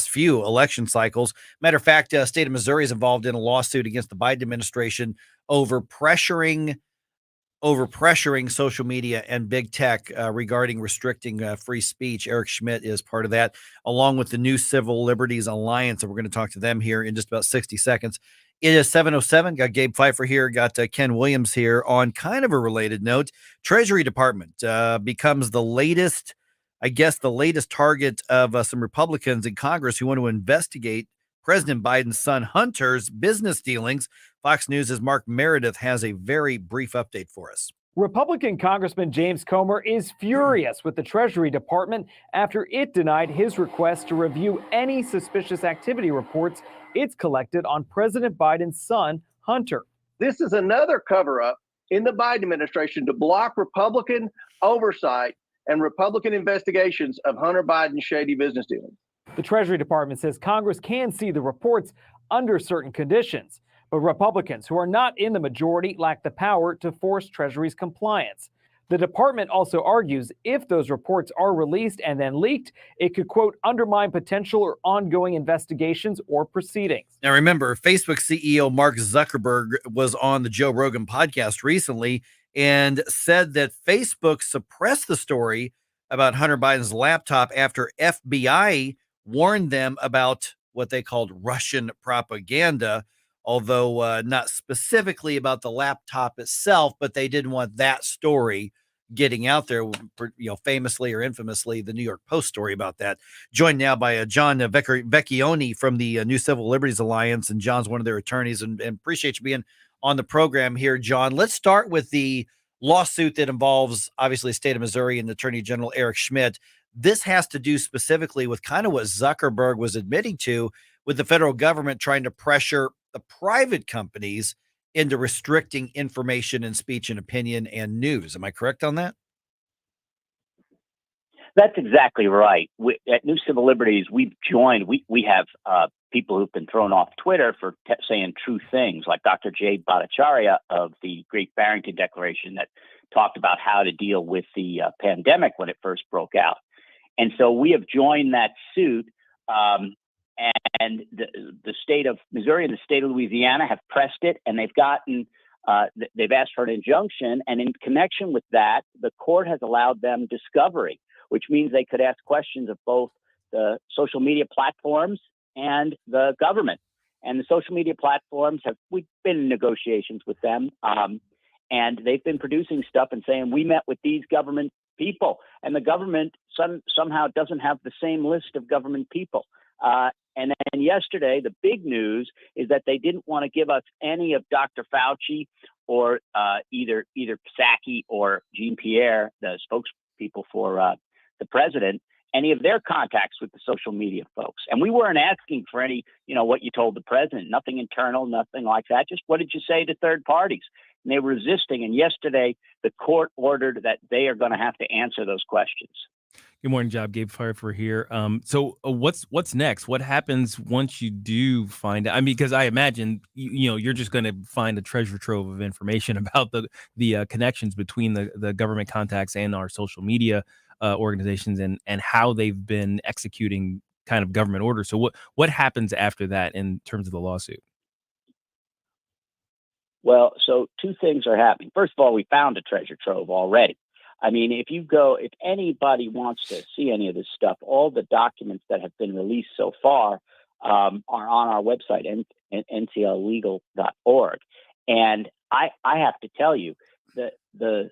few election cycles. Matter of fact, state of Missouri is involved in a lawsuit against the Biden administration over pressuring social media and big tech regarding restricting free speech. Eric Schmidt is part of that, along with the New Civil Liberties Alliance, and we're going to talk to them here in just about 60 seconds. It is 7:07. Got Gabe Pfeiffer here. Got Ken Williams here. On kind of a related note, Treasury Department becomes the latest target of some Republicans in Congress who want to investigate President Biden's son Hunter's business dealings. Fox News' Mark Meredith has a very brief update for us. Republican Congressman James Comer is furious with the Treasury Department after it denied his request to review any suspicious activity reports it's collected on President Biden's son, Hunter. This is another cover-up in the Biden administration to block Republican oversight and Republican investigations of Hunter Biden's shady business dealings. The Treasury Department says Congress can see the reports under certain conditions. But Republicans, who are not in the majority, lack the power to force Treasury's compliance. The department also argues if those reports are released and then leaked, it could, quote, undermine potential or ongoing investigations or proceedings. Now, remember, Facebook CEO Mark Zuckerberg was on the Joe Rogan podcast recently and said that Facebook suppressed the story about Hunter Biden's laptop after FBI warned them about what they called Russian propaganda, although not specifically about the laptop itself, but they didn't want that story getting out there, famously or infamously, the New York Post story about that. Joined now by John Vecchione from the New Civil Liberties Alliance, and John's one of their attorneys, and appreciate you being on the program here, John. Let's start with the lawsuit that involves, obviously, the state of Missouri and Attorney General Eric Schmidt. This has to do specifically with kind of what Zuckerberg was admitting to, with the federal government trying to pressure the private companies into restricting information and speech and opinion and news. Am I correct on that? That's exactly right. At New Civil Liberties, we've joined, we have people who've been thrown off Twitter for saying true things, like Dr. Jay Bhattacharya of the Great Barrington Declaration that talked about how to deal with the pandemic when it first broke out. And so we have joined that suit. And the state of Missouri and the state of Louisiana have pressed it, and they've asked for an injunction. And in connection with that, the court has allowed them discovery, which means they could ask questions of both the social media platforms and the government. And the social media platforms we've been in negotiations with them, and they've been producing stuff and saying, we met with these government people, and the government somehow doesn't have the same list of government people. And then yesterday, the big news is that they didn't want to give us any of Dr. Fauci or either Psaki or Jean-Pierre, the spokespeople for the president, any of their contacts with the social media folks. And we weren't asking for any, what you told the president, nothing internal, nothing like that. Just what did you say to third parties? And they were resisting. And yesterday, the court ordered that they are going to have to answer those questions. Good morning, Job. Gabe Pfeiffer here. So what's next? What happens once you do find out? I mean, because I imagine you're just going to find a treasure trove of information about the connections between the government contacts and our social media organizations and how they've been executing kind of government orders. So what happens after that in terms of the lawsuit? Well, so two things are happening. First of all, we found a treasure trove already. I mean, if anybody wants to see any of this stuff, all the documents that have been released so far are on our website, ncllegal.org. And I have to tell you that the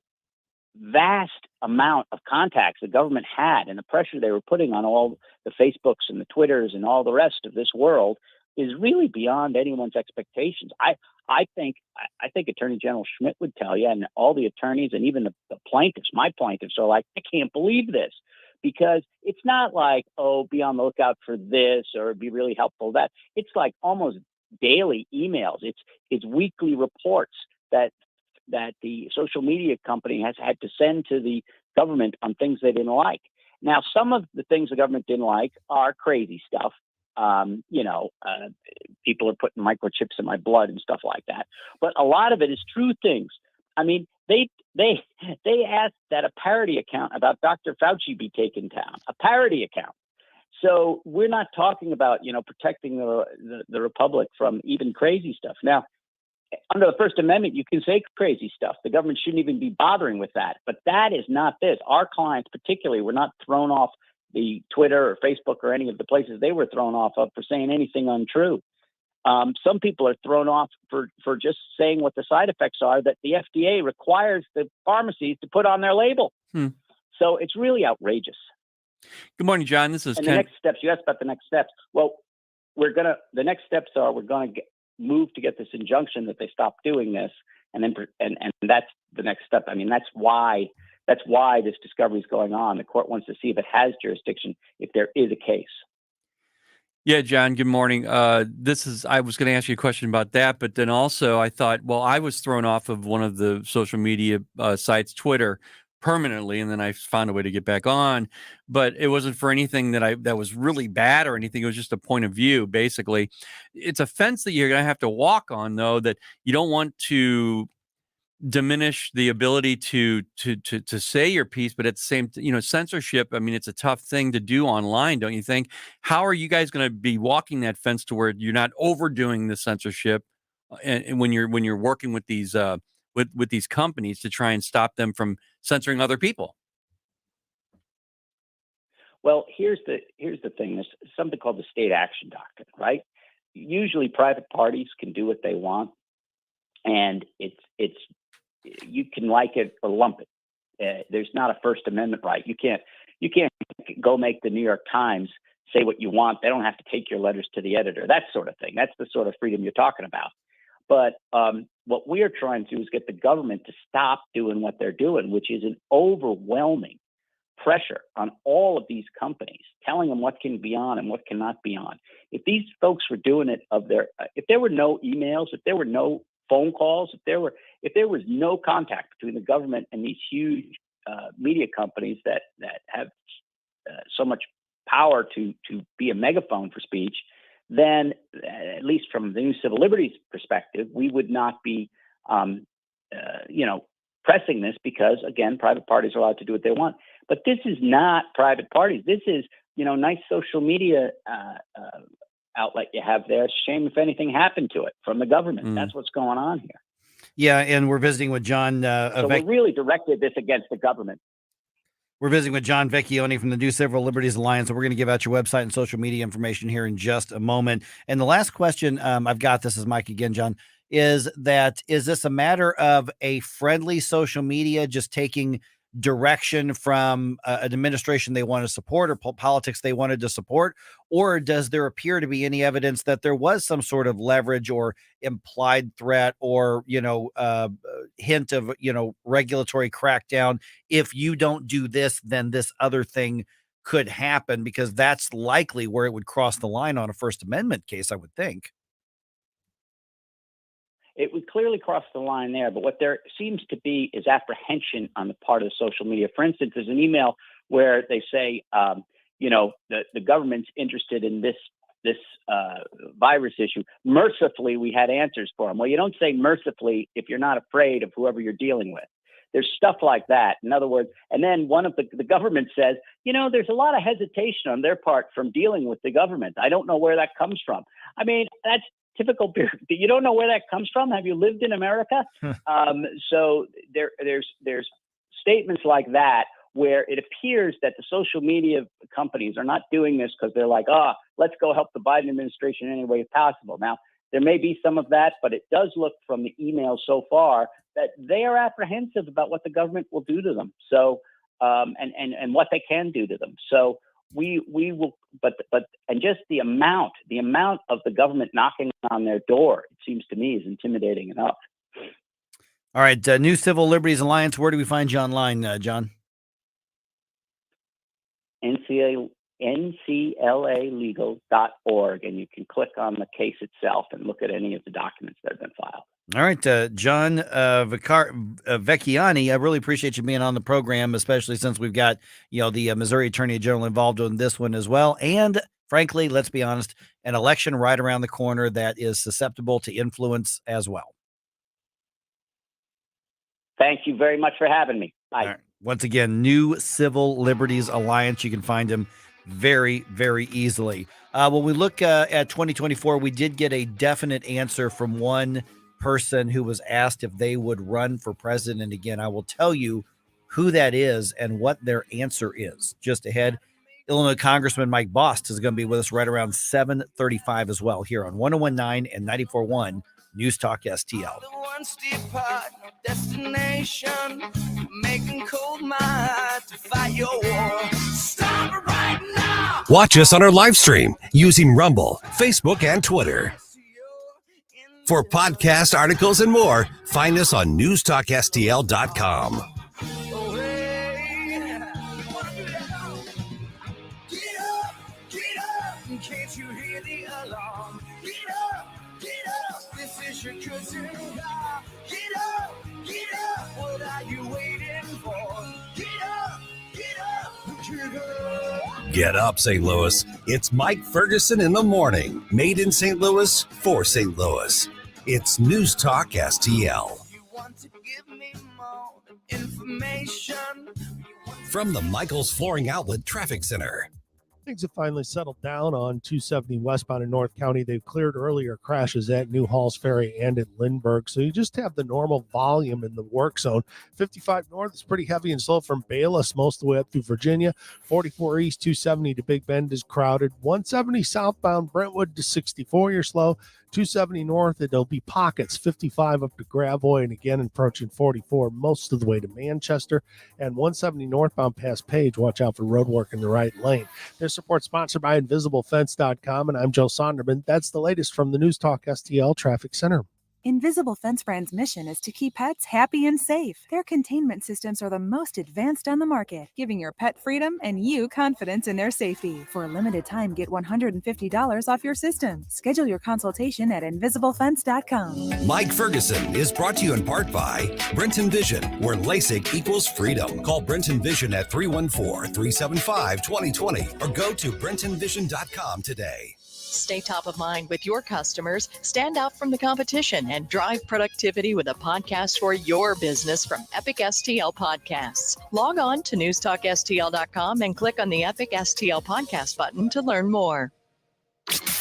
vast amount of contacts the government had and the pressure they were putting on all the Facebooks and the Twitters and all the rest of this world is really beyond anyone's expectations. I think Attorney General Schmidt would tell you, and all the attorneys and even the plaintiffs, my plaintiffs, are like, I can't believe this, because it's not like, be on the lookout for this or be really helpful that. It's like almost daily emails. It's weekly reports that the social media company has had to send to the government on things they didn't like. Now, some of the things the government didn't like are crazy stuff. People are putting microchips in my blood and stuff like that. But a lot of it is true things. I mean, they asked that a parody account about Dr. Fauci be taken down, a parody account. So we're not talking about, protecting the republic from even crazy stuff. Now, under the First Amendment, you can say crazy stuff. The government shouldn't even be bothering with that. But that is not this. Our clients particularly were not thrown off the Twitter or Facebook or any of the places they were thrown off of for saying anything untrue. Some people are thrown off for just saying what the side effects are that the FDA requires the pharmacies to put on their label. So it's really outrageous. Good morning, John. This is Ken. The next steps, you asked about the next steps. Well, the next steps are we're going to move to get this injunction that they stop doing this. And then, and that's the next step. I mean, that's why this discovery is going on. The court wants to see if it has jurisdiction, if there is a case. Yeah, John, good morning. I was going to ask you a question about that, but then also I thought, I was thrown off of one of the social media sites, Twitter, permanently, and then I found a way to get back on. But it wasn't for anything that was really bad or anything. It was just a point of view, basically. It's a fence that you're going to have to walk on, though, that you don't want to diminish the ability to say your piece, but at the same, censorship, I mean, it's a tough thing to do online, don't you think? How are you guys going to be walking that fence to where you're not overdoing the censorship, and when you're working with these with these companies to try and stop them from censoring other people? Well, here's the thing. There's something called the state action doctrine, right? Usually private parties can do what they want, and it's you can like it or lump it. There's not a First Amendment right. You can't go make the New York Times say what you want. They don't have to take your letters to the editor, that sort of thing. That's the sort of freedom you're talking about. But what we are trying to do is get the government to stop doing what they're doing, which is an overwhelming pressure on all of these companies, telling them what can be on and what cannot be on. If these folks were doing it if there were no emails, if there were no phone calls, if there was no contact between the government and these huge media companies that have so much power to be a megaphone for speech, then at least from the new civil liberties perspective, we would not be, pressing this because, again, private parties are allowed to do what they want. But this is not private parties. This is, nice social media outlet you have there. It's a shame if anything happened to it from the government. That's what's going on here. Yeah, and we're visiting with John. So we really directed this against the government. We're visiting with John Vecchione from the New Civil Liberties Alliance, and we're going to give out your website and social media information here in just a moment. And the last question I've got, this is Mike again, John, is this a matter of a friendly social media just taking direction from an administration they want to support or politics they wanted to support, or does there appear to be any evidence that there was some sort of leverage or implied threat or hint of regulatory crackdown? If you don't do this, then this other thing could happen, because that's likely where it would cross the line on a First Amendment case, I would think. It would clearly cross the line there, but what there seems to be is apprehension on the part of the social media. For instance, there's an email where they say, the government's interested in this virus issue. Mercifully, we had answers for them. Well, you don't say mercifully if you're not afraid of whoever you're dealing with. There's stuff like that. In other words, and then one of the government says, there's a lot of hesitation on their part from dealing with the government. I don't know where that comes from. I mean, that's typical. You don't know where that comes from. Have you lived in America? So there's statements like that where it appears that the social media companies are not doing this because they're like, let's go help the Biden administration in any way possible. Now, there may be some of that, but it does look from the emails so far that they are apprehensive about what the government will do to them. So, and what they can do to them. So we will, but just the amount of the government knocking on their door, it seems to me, is intimidating enough. All right. New Civil Liberties Alliance. Where do we find you online, John? NCLAlegal.org, and you can click on the case itself and look at any of the documents that have been filed. All right, John Vecchione, I really appreciate you being on the program, especially since we've got, the Missouri Attorney General involved in this one as well. And frankly, let's be honest, an election right around the corner that is susceptible to influence as well. Thank you very much for having me. Bye. Right. Once again, New Civil Liberties Alliance. You can find him very, very easily. When we look at 2024, we did get a definite answer from one person who was asked if they would run for president again. I will tell you who that is and what their answer is just ahead. Illinois Congressman Mike Bost is going to be with us right around 7:35 as well here on 101.9 and 94.1 News Talk STL. One step part, no destination, making cold my to fight your war. Stop it right now. Watch us on our live stream using Rumble, Facebook, and Twitter. For podcasts, articles, and more, find us on NewstalkSTL.com. Can't you hear the alarm? Get up, this is your cousin. Get up, what are you waiting for? Get up, St. Louis. It's Mike Ferguson in the morning. Made in St. Louis for St. Louis. It's News Talk STL. From the Michaels Flooring Outlet Traffic Center. Things have finally settled down on 270 westbound in North County. They've cleared earlier crashes at New Halls Ferry and at Lindbergh. So you just have the normal volume in the work zone. 55 north is pretty heavy and slow from Bayless most of the way up through Virginia. 44 east, 270 to Big Bend is crowded. 170 southbound Brentwood to 64, you're slow. 270 north, it'll be pockets. 55 up to Gravois and again approaching 44 most of the way to Manchester. And 170 northbound past Page, watch out for road work in the right lane. This report sponsored by InvisibleFence.com, and I'm Joe Sonderman. That's the latest from the News Talk STL Traffic Center. Invisible Fence Brand's mission is to keep pets happy and safe. Their containment systems are the most advanced on the market, giving your pet freedom and you confidence in their safety. For a limited time, get $150 off your system. Schedule your consultation at InvisibleFence.com. Mike Ferguson is brought to you in part by Brenton Vision, where LASIK equals freedom. Call Brenton Vision at 314-375-2020 or go to BrentonVision.com today. Stay top of mind with your customers, stand out from the competition, and drive productivity with a podcast for your business from Epic STL Podcasts. Log on to NewstalkSTL.com and click on the Epic STL Podcast button to learn more.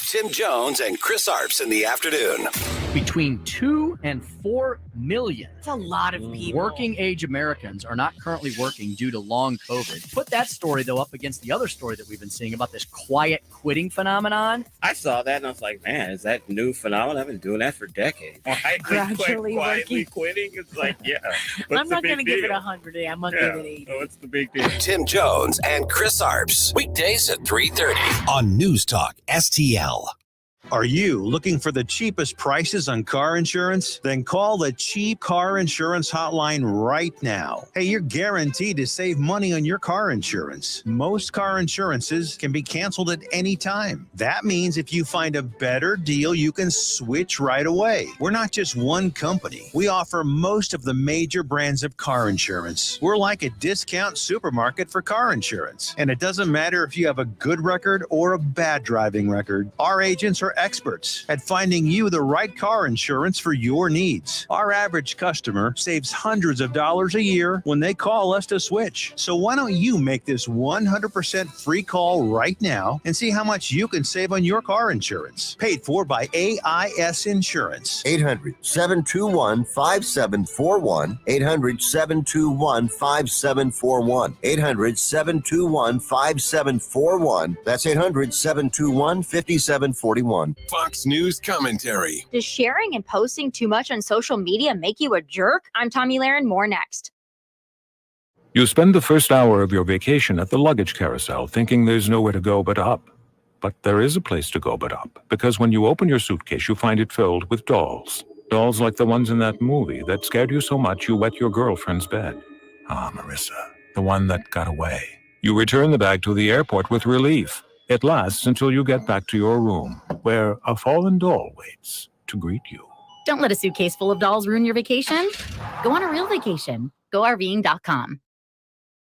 Tim Jones and Chris Arps in the afternoon. Between 2 and 4 million. That's a lot of people. Working age Americans are not currently working due to long COVID. Put that story, though, up against the other story that we've been seeing about this quiet quitting phenomenon. I saw that and I was like, man, is that new phenomenon? I've been doing that for decades. Gradually quietly quitting. It's like, yeah. I'm not going to give it 100. I'm going to give it 80. What's the big deal? Tim Jones and Chris Arps. Weekdays at 3:30 on News Talk STL. Are you looking for the cheapest prices on car insurance? Then call the Cheap Car Insurance Hotline right now. Hey, you're guaranteed to save money on your car insurance. Most car insurances can be canceled at any time. That means if you find a better deal, you can switch right away. We're not just one company. We offer most of the major brands of car insurance. We're like a discount supermarket for car insurance. And it doesn't matter if you have a good record or a bad driving record. Our agents are experts at finding you the right car insurance for your needs. Our average customer saves hundreds of dollars a year when they call us to switch. So why don't you make this 100% free call right now and see how much you can save on your car insurance? Paid for by AIS Insurance. 800-721-5741. 800-721-5741. 800-721-5741. That's 800-721-5741. Fox News commentary. Does sharing and posting too much on social media make you a jerk? I'm Tommy Lahren. More next. You spend the first hour of your vacation at the luggage carousel thinking there's nowhere to go but up. But there is a place to go but up, because when you open your suitcase, you find it filled with dolls. Dolls like the ones in that movie that scared you so much you wet your girlfriend's bed. Ah, Marissa, the one that got away. You return the bag to the airport with relief. It lasts until you get back to your room, where a fallen doll waits to greet you. Don't let a suitcase full of dolls ruin your vacation. Go on a real vacation. GoRVing.com.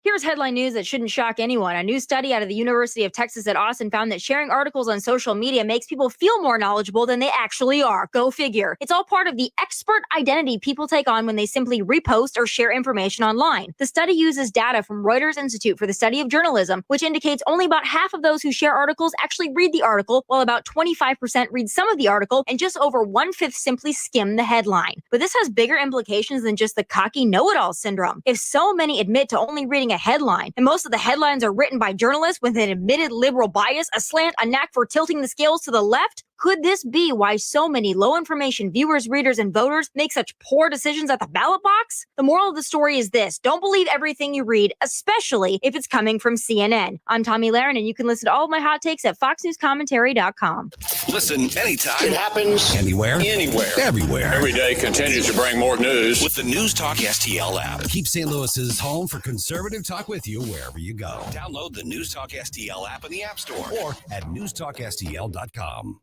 Here's headline news that shouldn't shock anyone. A new study out of the University of Texas at Austin found that sharing articles on social media makes people feel more knowledgeable than they actually are. Go figure. It's all part of the expert identity people take on when they simply repost or share information online. The study uses data from Reuters Institute for the Study of Journalism, which indicates only about half of those who share articles actually read the article, while about 25% read some of the article, and just over 1/5 simply skim the headline. But this has bigger implications than just the cocky know-it-all syndrome. If so many admit to only reading a headline, and most of the headlines are written by journalists with an admitted liberal bias, a slant, a knack for tilting the scales to the left, could this be why so many low-information viewers, readers, and voters make such poor decisions at the ballot box? The moral of the story is this: don't believe everything you read, especially if it's coming from CNN. I'm Tommy Lahren, and you can listen to all of my hot takes at FoxNewsCommentary.com. Listen anytime. It happens Anywhere. Anywhere. Everywhere. Every day continues to bring more news. With the News Talk STL app. Keep St. Louis's home for conservative talk with you wherever you go. Download the News Talk STL app in the App Store or at NewstalkSTL.com.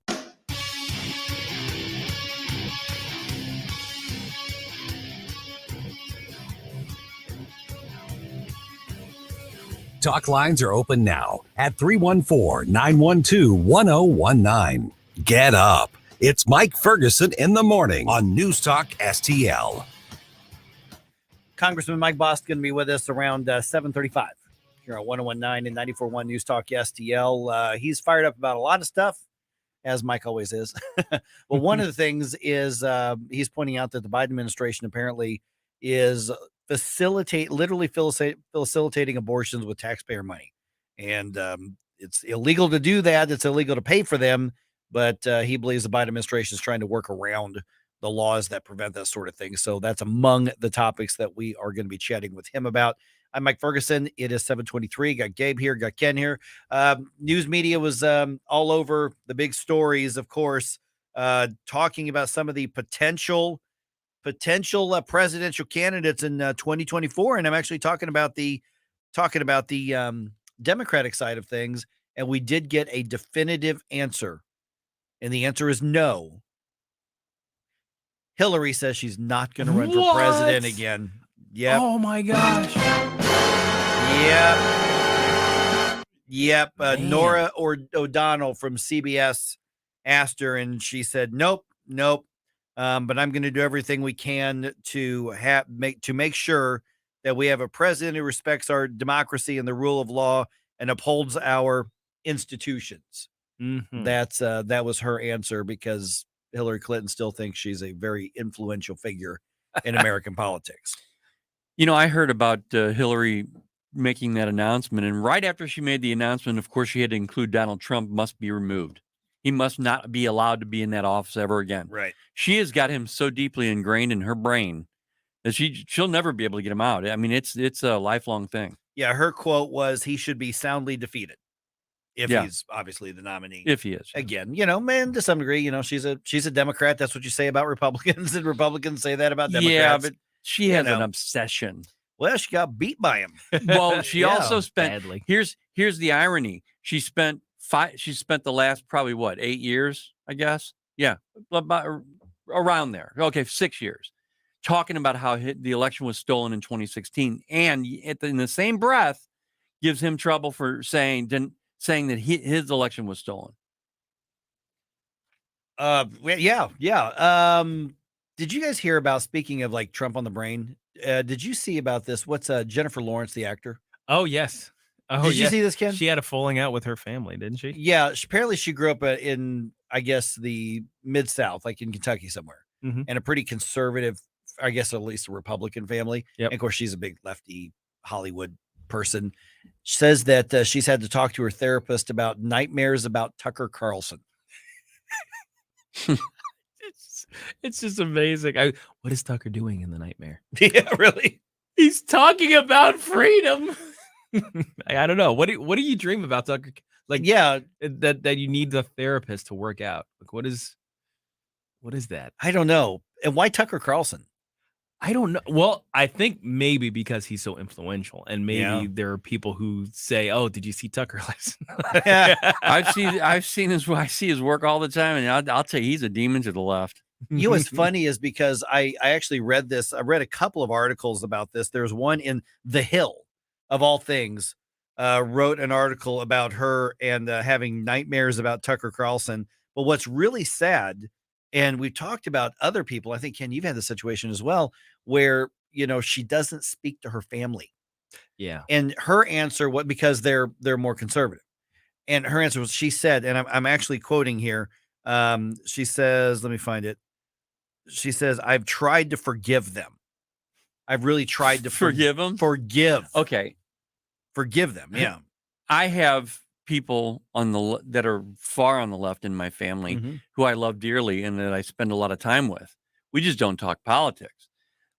Talk lines are open now at 314-912-1019. Get up. It's Mike Ferguson in the morning on News Talk STL. Congressman Mike Bost going to be with us around 7:35 here on 101.9 and 94.1 News Talk STL. He's fired up about a lot of stuff, as Mike always is. But one of the things is he's pointing out that the Biden administration apparently is literally facilitating abortions with taxpayer money. And it's illegal to do that. It's illegal to pay for them. But he believes the Biden administration is trying to work around the laws that prevent that sort of thing. So that's among the topics that we are going to be chatting with him about. I'm Mike Ferguson. It is 7:23. Got Gabe here, got Ken here. News media was all over the big stories, of course, talking about some of the potential presidential candidates in 2024. And I'm actually talking about the Democratic side of things. And we did get a definitive answer. And the answer is no. Hillary says she's not going to run for president again. Yep. Oh my gosh. Yep. Nora O'Donnell from CBS asked her, and she said, nope. But I'm going to do everything we can to make sure that we have a president who respects our democracy and the rule of law and upholds our institutions. Mm-hmm. That was her answer, because Hillary Clinton still thinks she's a very influential figure in American politics. You know, I heard about Hillary making that announcement, and right after she made the announcement, of course, she had to include Donald Trump must be removed. He must not be allowed to be in that office ever again. Right. She has got him so deeply ingrained in her brain that she'll never be able to get him out. I mean, it's a lifelong thing. Yeah, her quote was, he should be soundly defeated if he's obviously the nominee. If he is. Again, man, to some degree, she's a Democrat. That's what you say about Republicans, and Republicans say that about Democrats. Yeah, but she has an obsession. Well, she got beat by him. Well, she also spent badly. Here's the irony. She spent the last probably 8 years, I guess. Yeah, about around there. Okay, 6 years, talking about how the election was stolen in 2016, and in the same breath gives him trouble for saying that his election was stolen. Yeah. Did you guys hear about, speaking of like Trump on the brain? Did you see about this? What's Jennifer Lawrence, the actor? Oh, yes. Oh, Did you see this, Ken? She had a falling out with her family, didn't she? Yeah. Apparently she grew up in, I guess, the Mid-South, like in Kentucky somewhere, Mhm. and a pretty conservative, I guess, at least a Republican family. Yep. And of course, she's a big lefty Hollywood person. She says that she's had to talk to her therapist about nightmares about Tucker Carlson. It's just amazing. What is Tucker doing in the nightmare? Yeah, really? He's talking about freedom. I don't know. What do you dream about, Tucker? Like, yeah, that you need the therapist to work out. Like, what is that? I don't know. And why Tucker Carlson? I don't know. Well, I think maybe because he's so influential, and maybe there are people who say, "Oh, did you see Tucker last night?" Yeah. I see his work all the time, and I'll tell you, he's a demon to the left. You know what's funny is, because I actually read this. I read a couple of articles about this. There's one in The Hill, of all things, wrote an article about her and having nightmares about Tucker Carlson. But what's really sad, and we talked about other people, I think, Ken, you've had the situation as well, where, she doesn't speak to her family. Yeah. And her answer, because they're more conservative. And her answer was, she said, and I'm actually quoting here. She says, let me find it. She says, I've tried to forgive them. I've really tried to forgive them. Okay. Forgive them. Yeah. I have people that are far on the left in my family who I love dearly and that I spend a lot of time with. We just don't talk politics.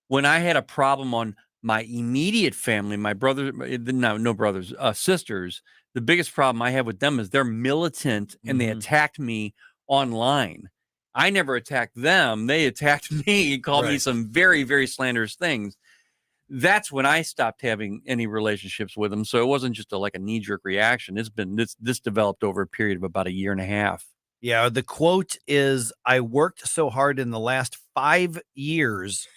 When I had a problem on my immediate family, my brother, no brothers, sisters, the biggest problem I have with them is they're militant and they attacked me online. I never attacked them. They attacked me and called me some very, very slanderous things. That's when I stopped having any relationships with them. So it wasn't just a knee-jerk reaction. It's been this developed over a period of about a year and a half. Yeah, the quote is, I worked so hard in the last 5 years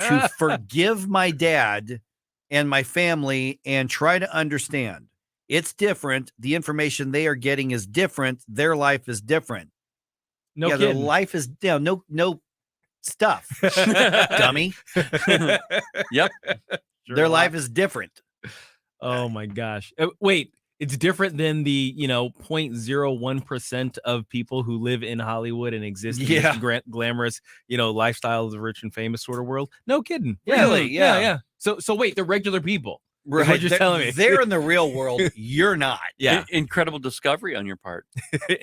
to forgive my dad and my family and try to understand. It's different. The information they are getting is different. Their life is different. No their kidding. life is no stuff, dummy. Yep. Their life is different. Oh my gosh. Wait, it's different than the 0.01% of people who live in Hollywood and exist in this glamorous lifestyle of the rich and famous sort of world. No kidding. Really? Yeah. So wait, they're regular people. Right. What you're telling me. They're in the real world. You're not. Yeah. Incredible discovery on your part.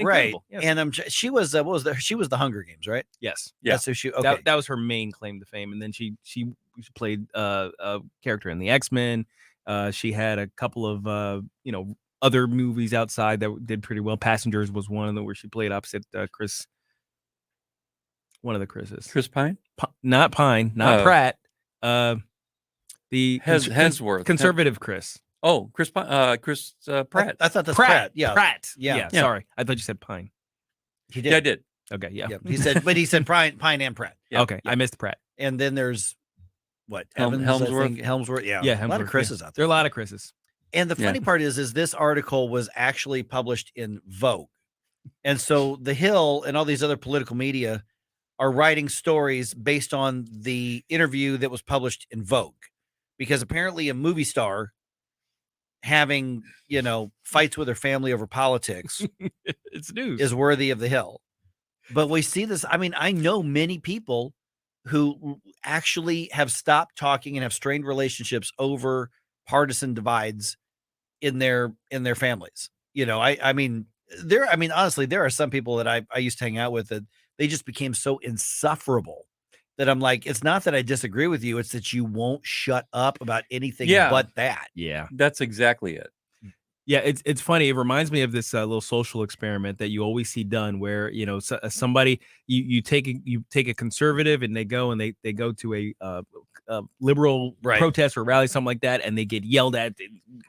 Right. Yes. And she was she was the Hunger Games, right? Yes. Yeah. That's who she. Okay. That was her main claim to fame, and then she played a character in the X-Men. She had a couple of other movies outside that did pretty well. Passengers was one of them where she played opposite Chris. One of the Chris's. Chris Pine? Not Pine, not Pratt. The Hemsworth. Conservative Chris. Oh, Chris Pratt. I thought that's Pratt. Yeah. Pratt. Yeah. Sorry. I thought you said Pine. He did. Yeah, I did. Okay. Yeah. He said Pine and Pratt. Yeah. Okay. I missed Pratt. And then there's what? Helmsworth. Helmsworth. Yeah. Yeah. A lot of Chris's out there. There are a lot of Chris's. And the funny part is this article was actually published in Vogue. And so The Hill and all these other political media are writing stories based on the interview that was published in Vogue. Because apparently a movie star having, fights with her family over politics it's news is worthy of The Hill. But we see this. I mean, I know many people who actually have stopped talking and have strained relationships over partisan divides in their families. Honestly, there are some people that I used to hang out with that they just became so insufferable that I'm like, it's not that I disagree with you. It's that you won't shut up about anything but that. Yeah. That's exactly it. Yeah, it's funny. It reminds me of this little social experiment that you always see done, where somebody you take a conservative and they go to a liberal protest or rally, something like that, and they get yelled at,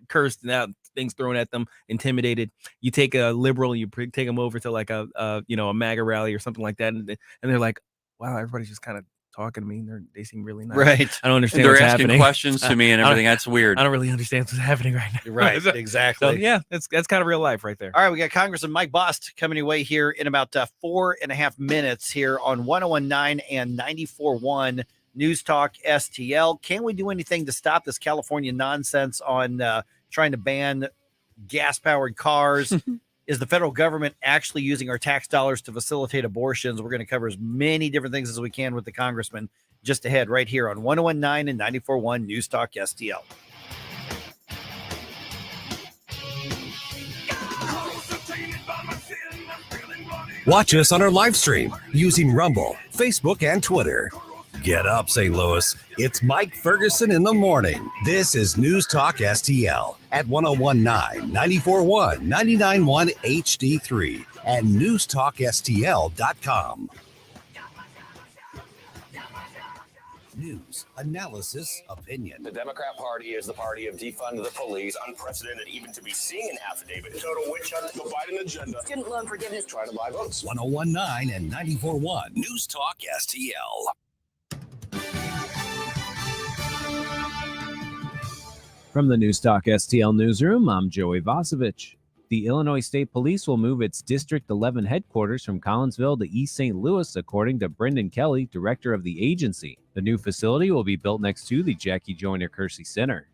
cursed, and out things thrown at them, intimidated. You take a liberal, you take them over to like a MAGA rally or something like that, and they're like, wow, everybody's just kind of talking to me. They seem really nice. Right. I don't understand. They're what's asking happening. questions to me and everything. That's weird. I don't really understand what's happening right now. Right. Exactly. So yeah, that's kind of real life right there. All right, we got Congressman Mike Bost coming your way here in about 4.5 minutes here on 101.9 and 94.1 News Talk STL. Can we do anything to stop this California nonsense on trying to ban gas-powered cars? Is the federal government actually using our tax dollars to facilitate abortions? We're going to cover as many different things as we can with the congressman just ahead right here on 101.9 and 94.1 News Talk STL. Watch us on our live stream using Rumble, Facebook, and Twitter. Get up, St. Louis. It's Mike Ferguson in the morning. This is News Talk STL at 101.9, 94.1, 99.1 HD3 and NewstalkSTL.com. News, analysis, opinion. The Democrat Party is the party of defund the police. Unprecedented even to be seeing an affidavit. Total witch hunt, the Biden agenda. Student loan forgiveness. Try to buy votes. 101.9 and 94.1 News Talk STL. From the Newstalk STL newsroom, I'm Joey Vasevich. The Illinois State Police will move its District 11 headquarters from Collinsville to East St. Louis, according to Brendan Kelly, director of the agency. The new facility will be built next to the Jackie Joyner Kersey Center.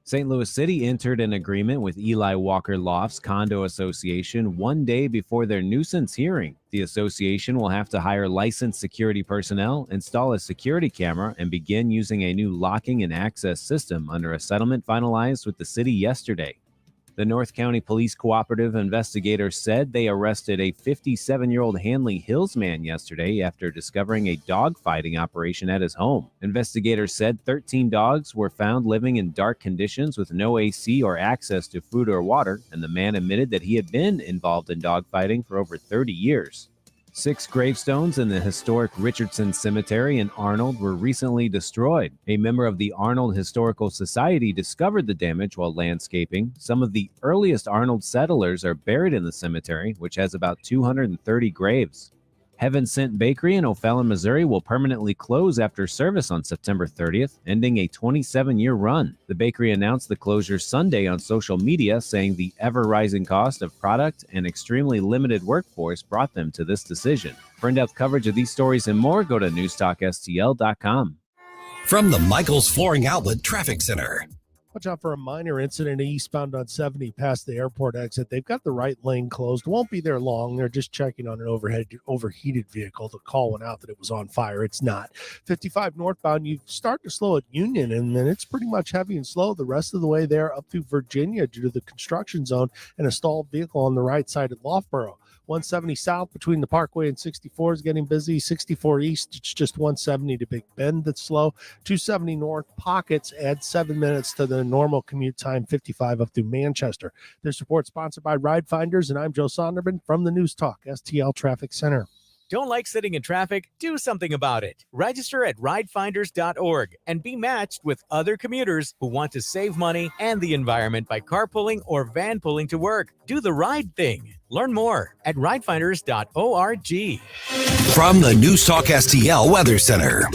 St. Louis City entered an agreement with Eli Walker Lofts Condo Association 1 day before their nuisance hearing. The association will have to hire licensed security personnel, install a security camera, and begin using a new locking and access system under a settlement finalized with the city yesterday. The North County Police Cooperative investigators said they arrested a 57-year-old Hanley Hills man yesterday after discovering a dogfighting operation at his home. Investigators said 13 dogs were found living in dark conditions with no AC or access to food or water, and the man admitted that he had been involved in dogfighting for over 30 years. 6 gravestones in the historic Richardson Cemetery in Arnold were recently destroyed. A member of the Arnold Historical Society discovered the damage while landscaping. Some of the earliest Arnold settlers are buried in the cemetery, which has about 230 graves. Heaven Sent Bakery in O'Fallon, Missouri will permanently close after service on September 30th, ending a 27-year run. The bakery announced the closure Sunday on social media, saying the ever-rising cost of product and extremely limited workforce brought them to this decision. For in-depth coverage of these stories and more, go to NewstalkSTL.com. From the Michaels Flooring Outlet Traffic Center. Watch out for a minor incident eastbound on 70 past the airport exit. They've got the right lane closed. Won't be there long. They're just checking on an overheated vehicle. The call went out that it was on fire. It's not. 55 northbound, you start to slow at Union, and then it's pretty much heavy and slow the rest of the way there up through Virginia due to the construction zone and a stalled vehicle on the right side at Loughborough. 170 south between the Parkway and 64 is getting busy. 64 east, it's just 170 to Big Bend that's slow. 270 north, Pockets add 7 minutes to the normal commute time, 55 up through Manchester. This report sponsored by Ride Finders, and I'm Joe Sonderman from the News Talk STL Traffic Center. Don't like sitting in traffic? Do something about it. Register at ridefinders.org and be matched with other commuters who want to save money and the environment by carpooling or van pulling to work. Do the ride thing. Learn more at ridefinders.org. From the News Talk STL Weather Center.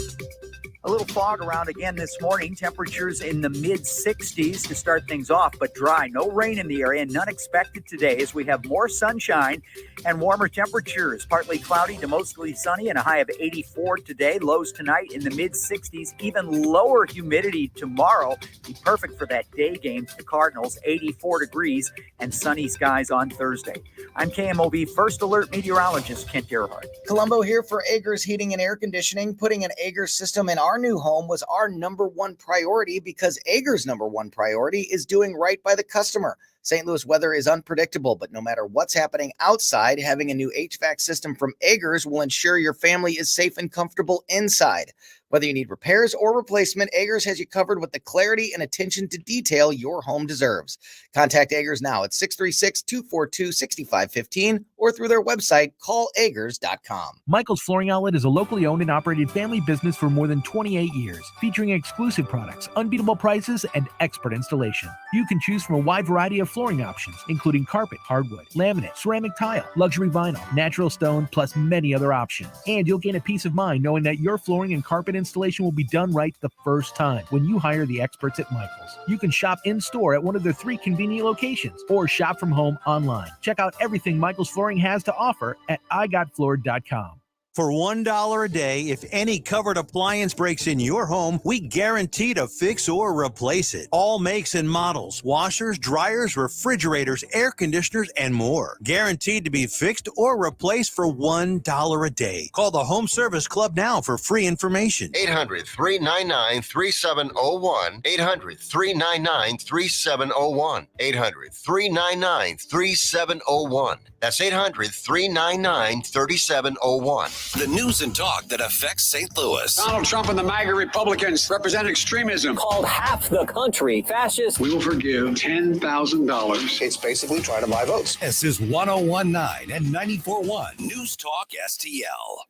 A little fog around again this morning. Temperatures in the mid-60s to start things off, but dry. No rain in the area, none expected today as we have more sunshine and warmer temperatures. Partly cloudy to mostly sunny and a high of 84 today. Lows tonight in the mid-60s. Even lower humidity tomorrow. Be perfect for that day game to the Cardinals. 84 degrees and sunny skies on Thursday. I'm KMOV First Alert meteorologist Kent Gerhardt. Colombo here for Agers Heating and Air Conditioning. Putting an Agers system in our new home was our number one priority because Agers' number one priority is doing right by the customer. St. Louis weather is unpredictable, but no matter what's happening outside, having a new HVAC system from Agers will ensure your family is safe and comfortable inside. Whether you need repairs or replacement, Agers has you covered with the clarity and attention to detail your home deserves. Contact Agers now at 636-242-6515 or through their website, callagers.com. Michael's Flooring Outlet is a locally owned and operated family business for more than 28 years, featuring exclusive products, unbeatable prices, and expert installation. You can choose from a wide variety of flooring options, including carpet, hardwood, laminate, ceramic tile, luxury vinyl, natural stone, plus many other options. And you'll gain a peace of mind knowing that your flooring and carpet installation will be done right the first time when you hire the experts at Michael's. You can shop in-store at one of their 3 convenient locations or shop from home online. Check out everything Michael's Flooring has to offer at igotfloored.com. For $1 a day, if any covered appliance breaks in your home, we guarantee to fix or replace it. All makes and models, washers, dryers, refrigerators, air conditioners, and more. Guaranteed to be fixed or replaced for $1 a day. Call the Home Service Club now for free information. 800-399-3701. 800-399-3701. 800-399-3701. That's 800-399-3701. The news and talk that affects St. Louis. Donald Trump and the MAGA Republicans represent extremism. Called half the country fascist. We will forgive $10,000. It's basically trying to buy votes. This is 1019 and 94.1 News Talk STL.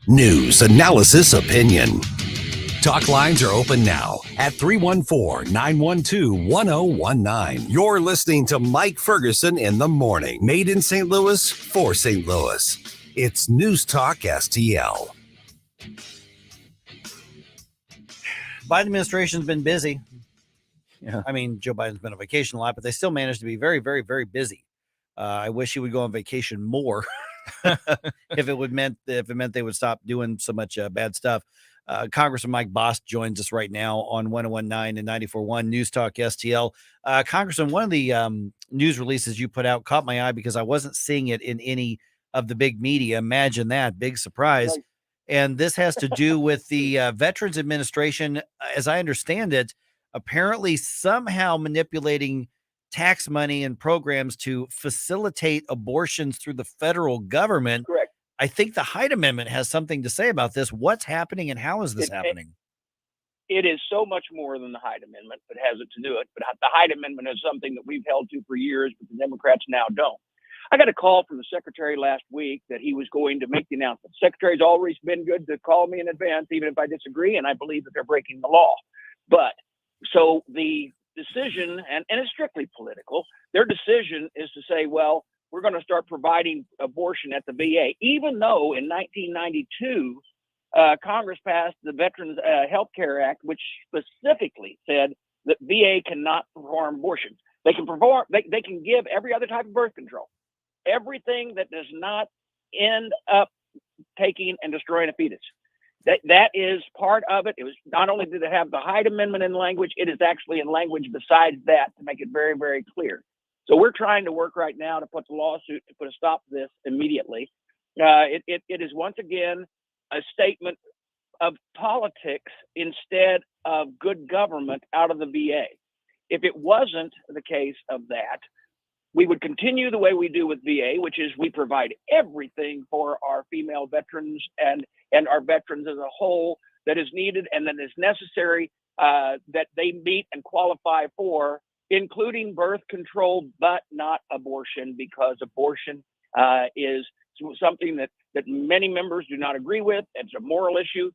News, analysis, opinion. Talk lines are open now at 314-912-1019. You're listening to Mike Ferguson in the morning. Made in St. Louis for St. Louis. It's News Talk STL. Biden administration's been busy. Yeah. I mean, Joe Biden's been on vacation a lot, but they still managed to be very, very, very busy. I wish he would go on vacation more if it meant they would stop doing so much bad stuff. Congressman Mike Bost joins us right now on 1019 and 94.1 News Talk STL. Congressman, one of the news releases you put out caught my eye because I wasn't seeing it in any of the big media. Imagine that, big surprise. Right. And this has to do with the Veterans Administration, as I understand it, apparently somehow manipulating tax money and programs to facilitate abortions through the federal government. Correct. I think the Hyde Amendment has something to say about this. What's happening and how is this happening? It is so much more than the Hyde Amendment that has it to do it. But the Hyde Amendment is something that we've held to for years, but the Democrats now don't. I got a call from the secretary last week that he was going to make the announcement. The secretary's always been good to call me in advance, even if I disagree, and I believe that they're breaking the law. But so the decision, and it's strictly political, their decision is to say, well, we're going to start providing abortion at the VA, even though in 1992, Congress passed the Veterans Health Care Act, which specifically said that VA cannot perform abortions. They can perform, they can give every other type of birth control, everything that does not end up taking and destroying a fetus. That is part of it. It was not only did it have the Hyde Amendment in language, it is actually in language besides that to make it very, very clear. So we're trying to work right now to put the lawsuit to put a stop to this immediately. It is once again a statement of politics instead of good government out of the VA. If it wasn't the case of that, we would continue the way we do with VA, which is we provide everything for our female veterans and our veterans as a whole that is needed and that is necessary, that they meet and qualify for, including birth control, but not abortion, because abortion is something that many members do not agree with. It's a moral issue,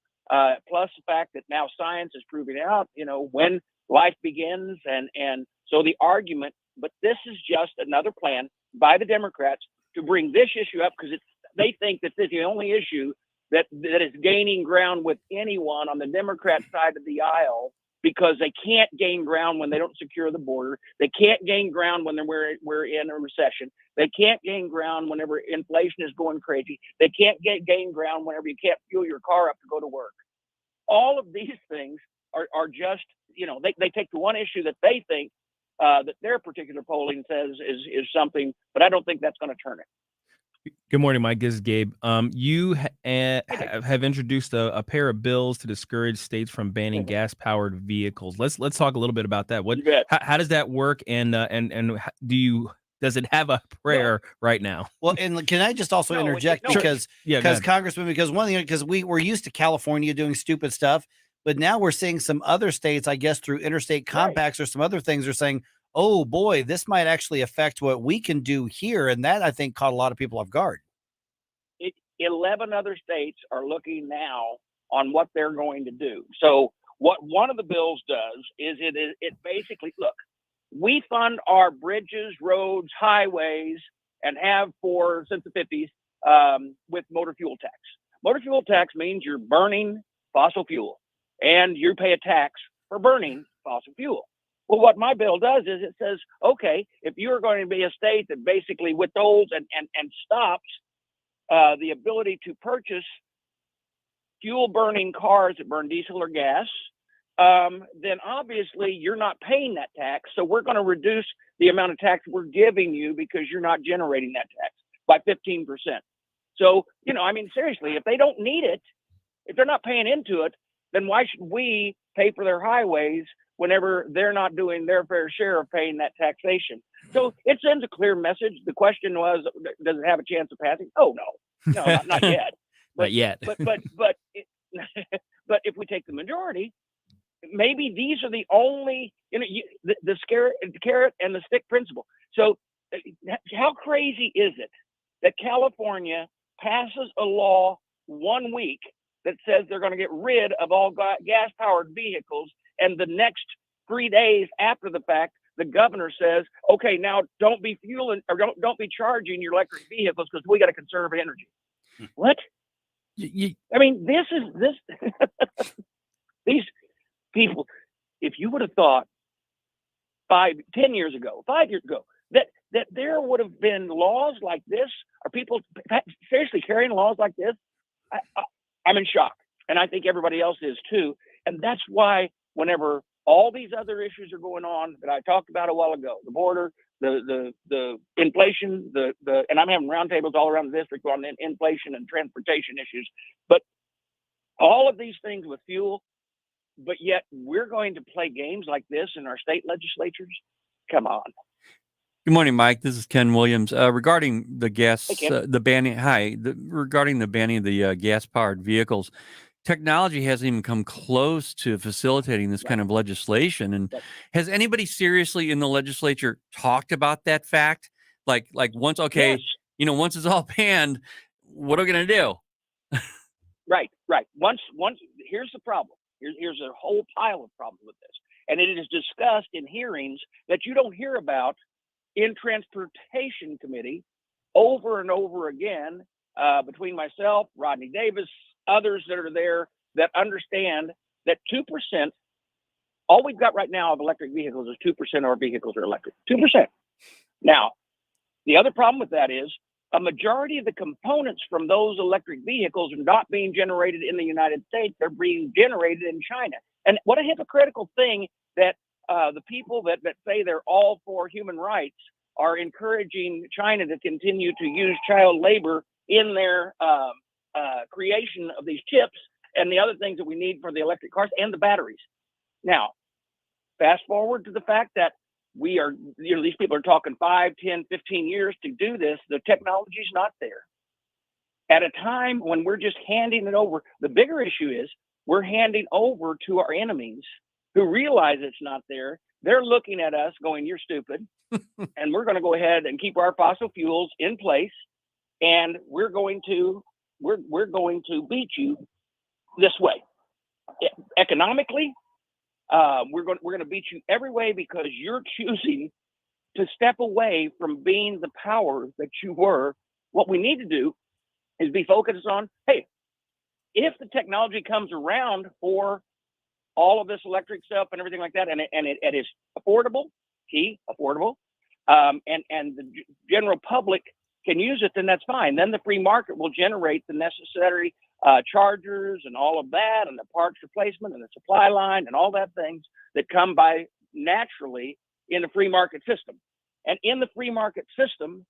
plus the fact that now science is proving out, when life begins. And so the argument, but this is just another plan by the Democrats to bring this issue up because they think that this is the only issue that is gaining ground with anyone on the Democrat side of the aisle, because they can't gain ground when they don't secure the border. They can't gain ground when we're in a recession. They can't gain ground whenever inflation is going crazy. They can't gain ground whenever you can't fuel your car up to go to work. All of these things are just, they take the one issue that they think that their particular polling says is something, but I don't think that's going to turn it. Good morning, Mike. This is Gabe. You have introduced a pair of bills to discourage states from banning gas-powered vehicles. Let's talk a little bit about that. How does that work, and does it have a prayer right now? Well, and can I just also interject because Congressman, because one thing, because we're used to California doing stupid stuff, but now we're seeing some other states, I guess through interstate compacts or some other things, are saying, oh boy, this might actually affect what we can do here. And that, I think, caught a lot of people off guard. 11 other states are looking now on what they're going to do. So what one of the bills does is it basically, look, we fund our bridges, roads, highways, and have since the 50s with motor fuel tax. Motor fuel tax means you're burning fossil fuel and you pay a tax for burning fossil fuel. Well, what my bill does is it says, okay, if you're going to be a state that basically withholds and stops the ability to purchase fuel-burning cars that burn diesel or gas, then obviously you're not paying that tax. So we're going to reduce the amount of tax we're giving you because you're not generating that tax by 15%. So, seriously, if they don't need it, if they're not paying into it, then why should we pay for their highways whenever they're not doing their fair share of paying that taxation? So it sends a clear message. The question was, does it have a chance of passing? Oh, no, not yet. Not yet. But if we take the majority, maybe these are the only, the carrot and the stick principle. So how crazy is it that California passes a law 1 week that says they're going to get rid of all gas-powered vehicles, and the next 3 days after the fact, the governor says, okay, now don't be fueling or don't be charging your electric vehicles because we got to conserve energy. What? These people, if you would have thought 5 years ago that there would have been laws like this, or people seriously carrying laws like this, I'm in shock. And I think everybody else is too. And that's why whenever all these other issues are going on that I talked about a while ago, the border, the inflation, and I'm having roundtables all around the district on inflation and transportation issues, but all of these things with fuel, but yet we're going to play games like this in our state legislatures. Come on. Good morning, Mike. This is Ken Williams. Regarding the gas, regarding the banning of the gas-powered vehicles, technology hasn't even come close to facilitating this kind of legislation. And has anybody seriously in the legislature talked about that fact? Like once, once it's all banned, what are we going to do? Right. Once, here's the problem. Here's a whole pile of problems with this. and it is discussed in hearings that you don't hear about in Transportation Committee over and over again, between myself, Rodney Davis, others that are there that understand that 2%, all we've got right now of electric vehicles is 2% of our vehicles are electric. 2%. Now, the other problem with that is a majority of the components from those electric vehicles are not being generated in the United States. They're being generated in China. And what a hypocritical thing that the people that say they're all for human rights are encouraging China to continue to use child labor in their creation of these chips and the other things that we need for the electric cars and the batteries. Now, fast forward to the fact that we are, these people are talking 5, 10, 15 years to do this. The technology's not there. At a time when we're just handing it over, the bigger issue is we're handing over to our enemies who realize it's not there. They're looking at us going, you're stupid. And we're going to go ahead and keep our fossil fuels in place. And we're going to beat you this way. Economically, we're going to beat you every way because you're choosing to step away from being the power that you were. What we need to do is be focused on, hey, if the technology comes around for all of this electric stuff and everything like that, and it is affordable, and the general public can use it, then that's fine. Then the free market will generate the necessary chargers and all of that, and the parts replacement and the supply line and all that things that come by naturally in the free market system. And in the free market system,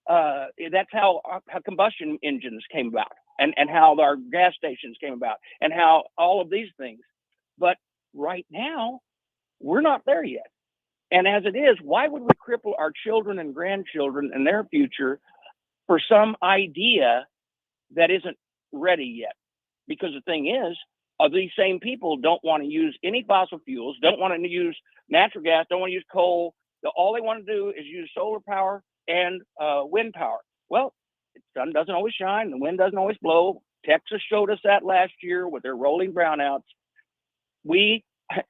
that's how combustion engines came about, and how our gas stations came about, and how all of these things. But right now, we're not there yet. And as it is, why would we cripple our children and grandchildren and their future for some idea that isn't ready yet? Because the thing is, these same people don't want to use any fossil fuels, don't want to use natural gas, don't want to use coal. All they want to do is use solar power and wind power. Well, the sun doesn't always shine, the wind doesn't always blow. Texas showed us that last year with their rolling brownouts.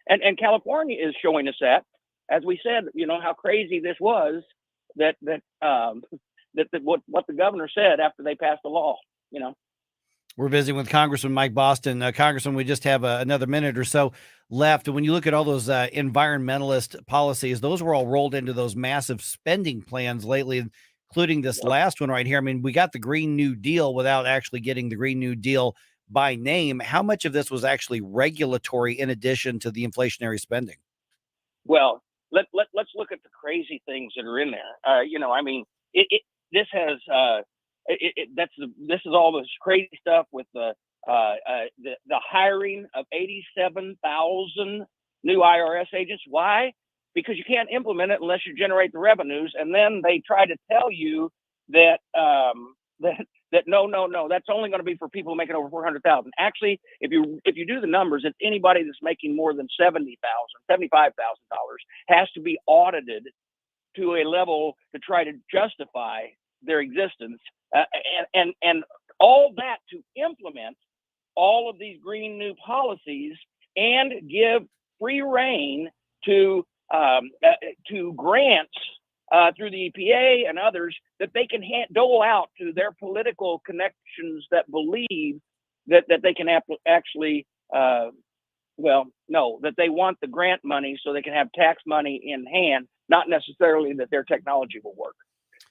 And California is showing us that. As we said, how crazy this was that what the governor said after they passed the law, We're visiting with Congressman Mike Boston. Congressman, we just have another minute or so left. And when you look at all those environmentalist policies, those were all rolled into those massive spending plans lately, including this last one right here. I mean, we got the Green New Deal without actually getting the Green New Deal by name. How much of this was actually regulatory in addition to the inflationary spending? Well, let's look at the crazy things that are in there. This is all this crazy stuff with the hiring of 87,000 new IRS agents. Why? Because you can't implement it unless you generate the revenues, and then they try to tell you that no, that's only going to be for people making over 400,000. Actually, if you do the numbers, it's anybody that's making more than $75,000 has to be audited to a level to try to justify their existence, and all that to implement all of these green new policies and give free rein to grants through the EPA and others that they can dole out to their political connections that believe that they can actually, that they want the grant money so they can have tax money in hand, not necessarily that their technology will work,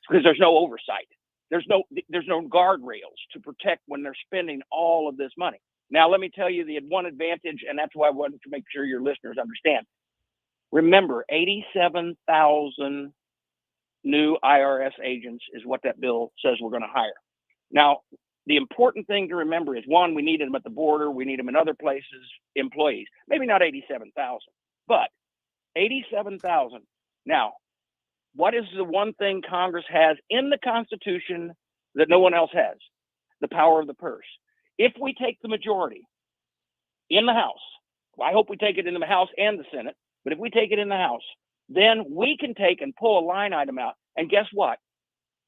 because there's no oversight. There's no guardrails to protect when they're spending all of this money. Now, let me tell you the one advantage, and that's why I wanted to make sure your listeners understand. Remember, 87,000 new IRS agents is what that bill says we're going to hire. Now, the important thing to remember is, one, we need them at the border. We need them in other places, employees. Maybe not 87,000, but 87,000. Now, what is the one thing Congress has in the Constitution that no one else has? The power of the purse. If we take the majority in the House, well, I hope we take it in the House and the Senate, but if we take it in the House, then we can take and pull a line item out. And guess what?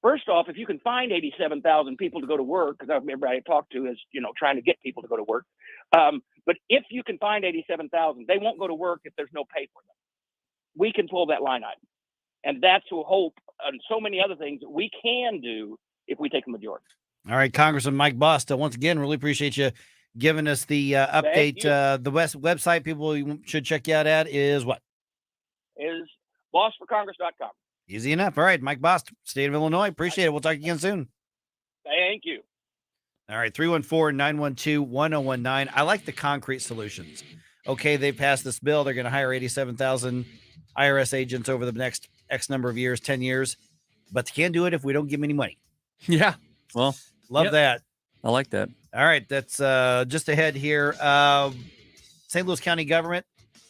First off, if you can find 87,000 people to go to work, because everybody I talk to is, trying to get people to go to work. But if you can find 87,000, they won't go to work if there's no pay for them. We can pull that line item. And that's a hope and so many other things that we can do if we take a majority. All right, Congressman Mike Busta, once again, really appreciate you giving us the update. The website people should check you out at is what? Is bossforcongress.com. Easy enough. All right, Mike Busta, State of Illinois. Appreciate it. We'll talk again soon. Thank you. All right, 314-912-1019. I like the concrete solutions. Okay, they passed this bill. They're going to hire 87,000 IRS agents over the next X number of years, 10 years. But they can't do it if we don't give them any money. Yeah. Well, love that. I like that. All right, that's just ahead here. St. Louis County Government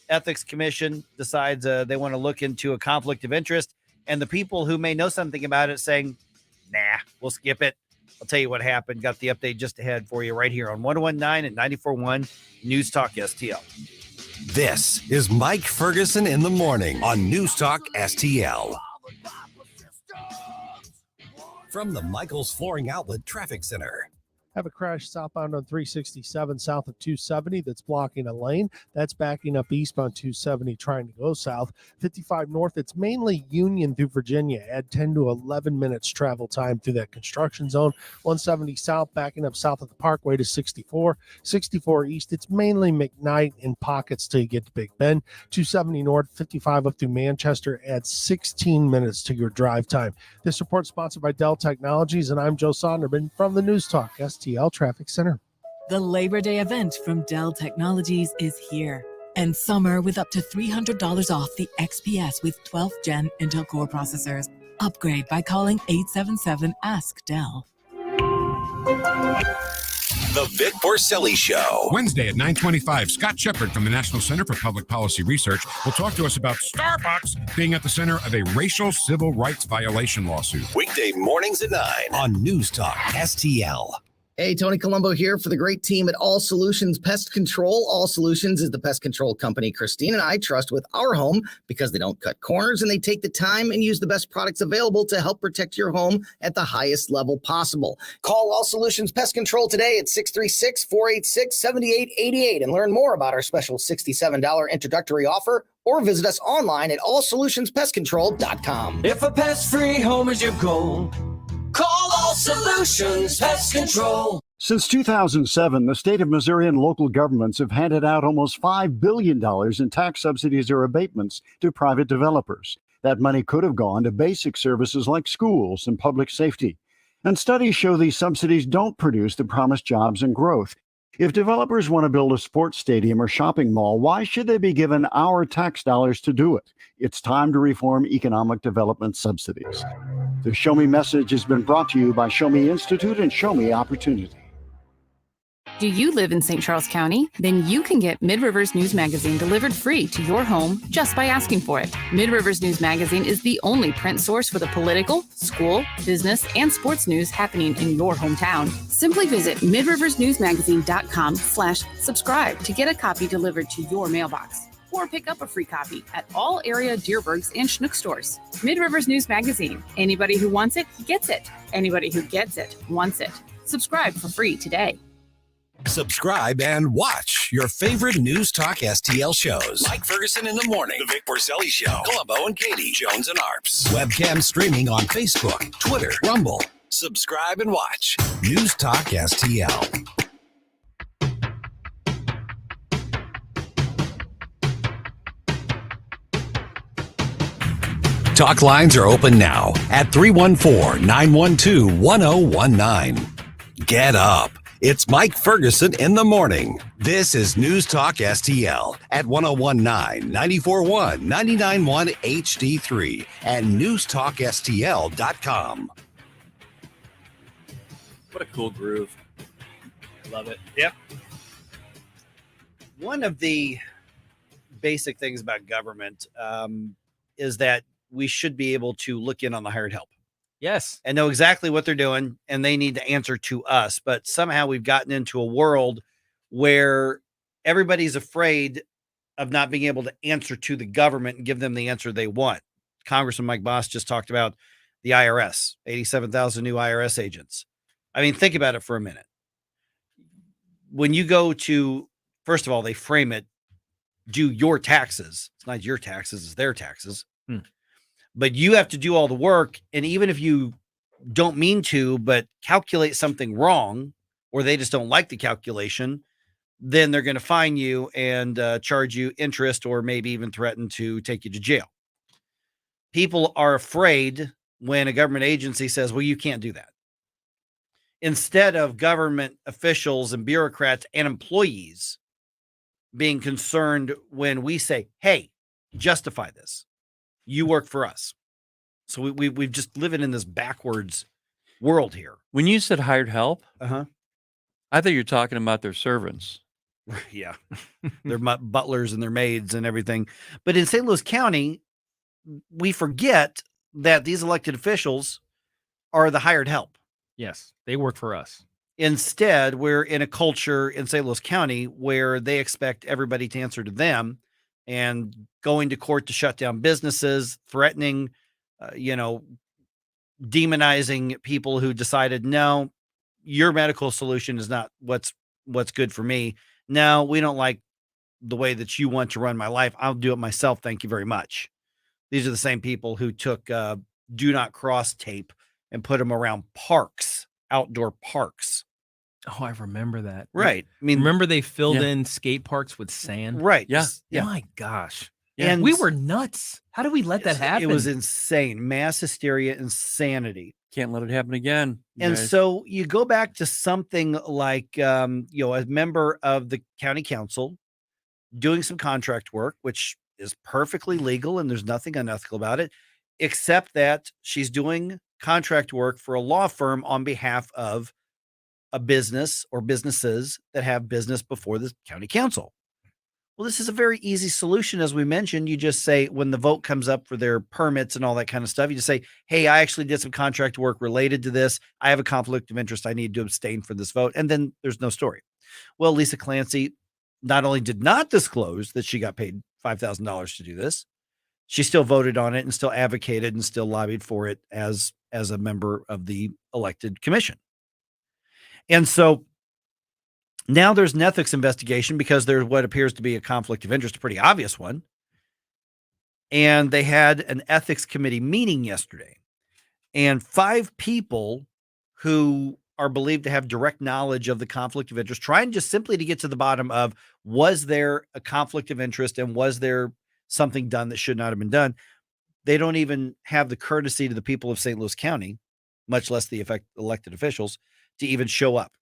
Ethics Commission decides they want to look into a conflict of interest. And the people who may know something about it saying, nah, we'll skip it. I'll tell you what happened. Got the update just ahead for you right here on 101.9 and 94.1 News Talk STL. This is Mike Ferguson in the morning on News Talk STL. From the Michaels Flooring Outlet Traffic Center. Have a crash southbound on 367 south of 270 that's blocking a lane. That's backing up eastbound 270 trying to go south. 55 north, it's mainly Union through Virginia. Add 10 to 11 minutes travel time through that construction zone. 170 south backing up south of the Parkway to 64. 64 east, it's mainly McKnight in pockets till you get to Big Bend. 270 north, 55 up through Manchester. Add 16 minutes to your drive time. This report sponsored by Dell Technologies, and I'm Joe Sonderman from the News Talk STL Traffic Center. The Labor Day event from Dell Technologies is here. And summer with up to $300 off the XPS with 12th Gen Intel Core processors. Upgrade by calling 877-ASK-DELL. The Vic Borselli Show. Wednesday at 9:25, Scott Shepard from the National Center for Public Policy Research will talk to us about Starbucks being at the center of a racial civil rights violation lawsuit. Weekday mornings at 9 on News Talk STL. Hey, Tony Colombo here for the great team at All Solutions Pest Control. All Solutions is the pest control company Christine and I trust with our home because they don't cut corners and they take the time and use the best products available to help protect your home at the highest level possible. Call All Solutions Pest Control today at 636-486-7888 and learn more about our special $67 introductory offer or visit us online at allsolutionspestcontrol.com. If a pest-free home is your goal, call All Solutions Pest Control. Since 2007, the state of Missouri and local governments have handed out almost $5 billion in tax subsidies or abatements to private developers. That money could have gone to basic services like schools and public safety. And studies show these subsidies don't produce the promised jobs and growth. If developers want to build a sports stadium or shopping mall, why should they be given our tax dollars to do it? It's time to reform economic development subsidies. The Show Me message has been brought to you by Show Me Institute and Show Me Opportunity. Do you live in St. Charles County? Then you can get Mid-Rivers News Magazine delivered free to your home just by asking for it. Mid-Rivers News Magazine is the only print source for the political, school, business, and sports news happening in your hometown. Simply visit midriversnewsmagazine.com/subscribe to get a copy delivered to your mailbox. Or pick up a free copy at all area Deerbergs and Schnuck stores. Mid-Rivers News Magazine. Anybody who wants it, gets it. Anybody who gets it, wants it. Subscribe for free today. Subscribe and watch your favorite News Talk STL shows. Mike Ferguson in the morning, The Vic Borselli Show, Colombo and Katie, Jones and Arps. Webcam streaming on Facebook, Twitter, Rumble. Subscribe and watch News Talk STL. Talk lines are open now at 314-912-1019. Get up. It's Mike Ferguson in the morning. This is News Talk STL at 1019, 94.1, 99.1 HD3 and newstalkstl.com. What a cool groove. I love it. Yep. One of the basic things about government is that we should be able to look in on the hired help. Yes. And know exactly what they're doing, and they need to answer to us. But somehow we've gotten into a world where everybody's afraid of not being able to answer to the government and give them the answer they want. Congressman Mike Boss just talked about the IRS, 87,000 new IRS agents. I mean, think about it for a minute. When you go to, first of all, they frame it, do your taxes. It's not your taxes, it's their taxes. But you have to do all the work. And even if you don't mean to, but calculate something wrong, or they just don't like the calculation, then they're going to fine you and charge you interest, or maybe even threaten to take you to jail. People are afraid when a government agency says, well, you can't do that. Instead of government officials and bureaucrats and employees being concerned when we say, hey, justify this. You work for us. So we've just living in this backwards world here. When you said hired help, I thought you were talking about their servants. Yeah. Their butlers and their maids and everything. But in St. Louis County, we forget that these elected officials are the hired help. Yes, they work for us. Instead, we're in a culture in St. Louis County where they expect everybody to answer to them, and going to court to shut down businesses, threatening, demonizing people who decided, no, your medical solution is not what's good for me. No, we don't like the way that you want to run my life. I'll do it myself. Thank you very much. These are the same people who took do not cross tape and put them around parks, outdoor parks. Oh, I remember that. Right. I mean, remember they filled in skate parks with sand? Right. Yeah. Yeah. My gosh. Yeah. And we were nuts. How did we let that happen? It was insane. Mass hysteria, insanity. Can't let it happen again. And so you go back to something like, a member of the county council doing some contract work, which is perfectly legal and there's nothing unethical about it, except that she's doing contract work for a law firm on behalf of a business or businesses that have business before the county council. Well, this is a very easy solution. As we mentioned, you just say, when the vote comes up for their permits and all that kind of stuff, you just say, hey, I actually did some contract work related to this. I have a conflict of interest. I need to abstain from this vote. And then there's no story. Well, Lisa Clancy not only did not disclose that she got paid $5,000 to do this, she still voted on it and still advocated and still lobbied for it as a member of the elected commission. And so now there's an ethics investigation because there's what appears to be a conflict of interest, a pretty obvious one. And they had an ethics committee meeting yesterday, and 5 people who are believed to have direct knowledge of the conflict of interest, trying just simply to get to the bottom of, was there a conflict of interest and was there something done that should not have been done? They don't even have the courtesy to the people of St. Louis County, much less the elected officials, to even show up.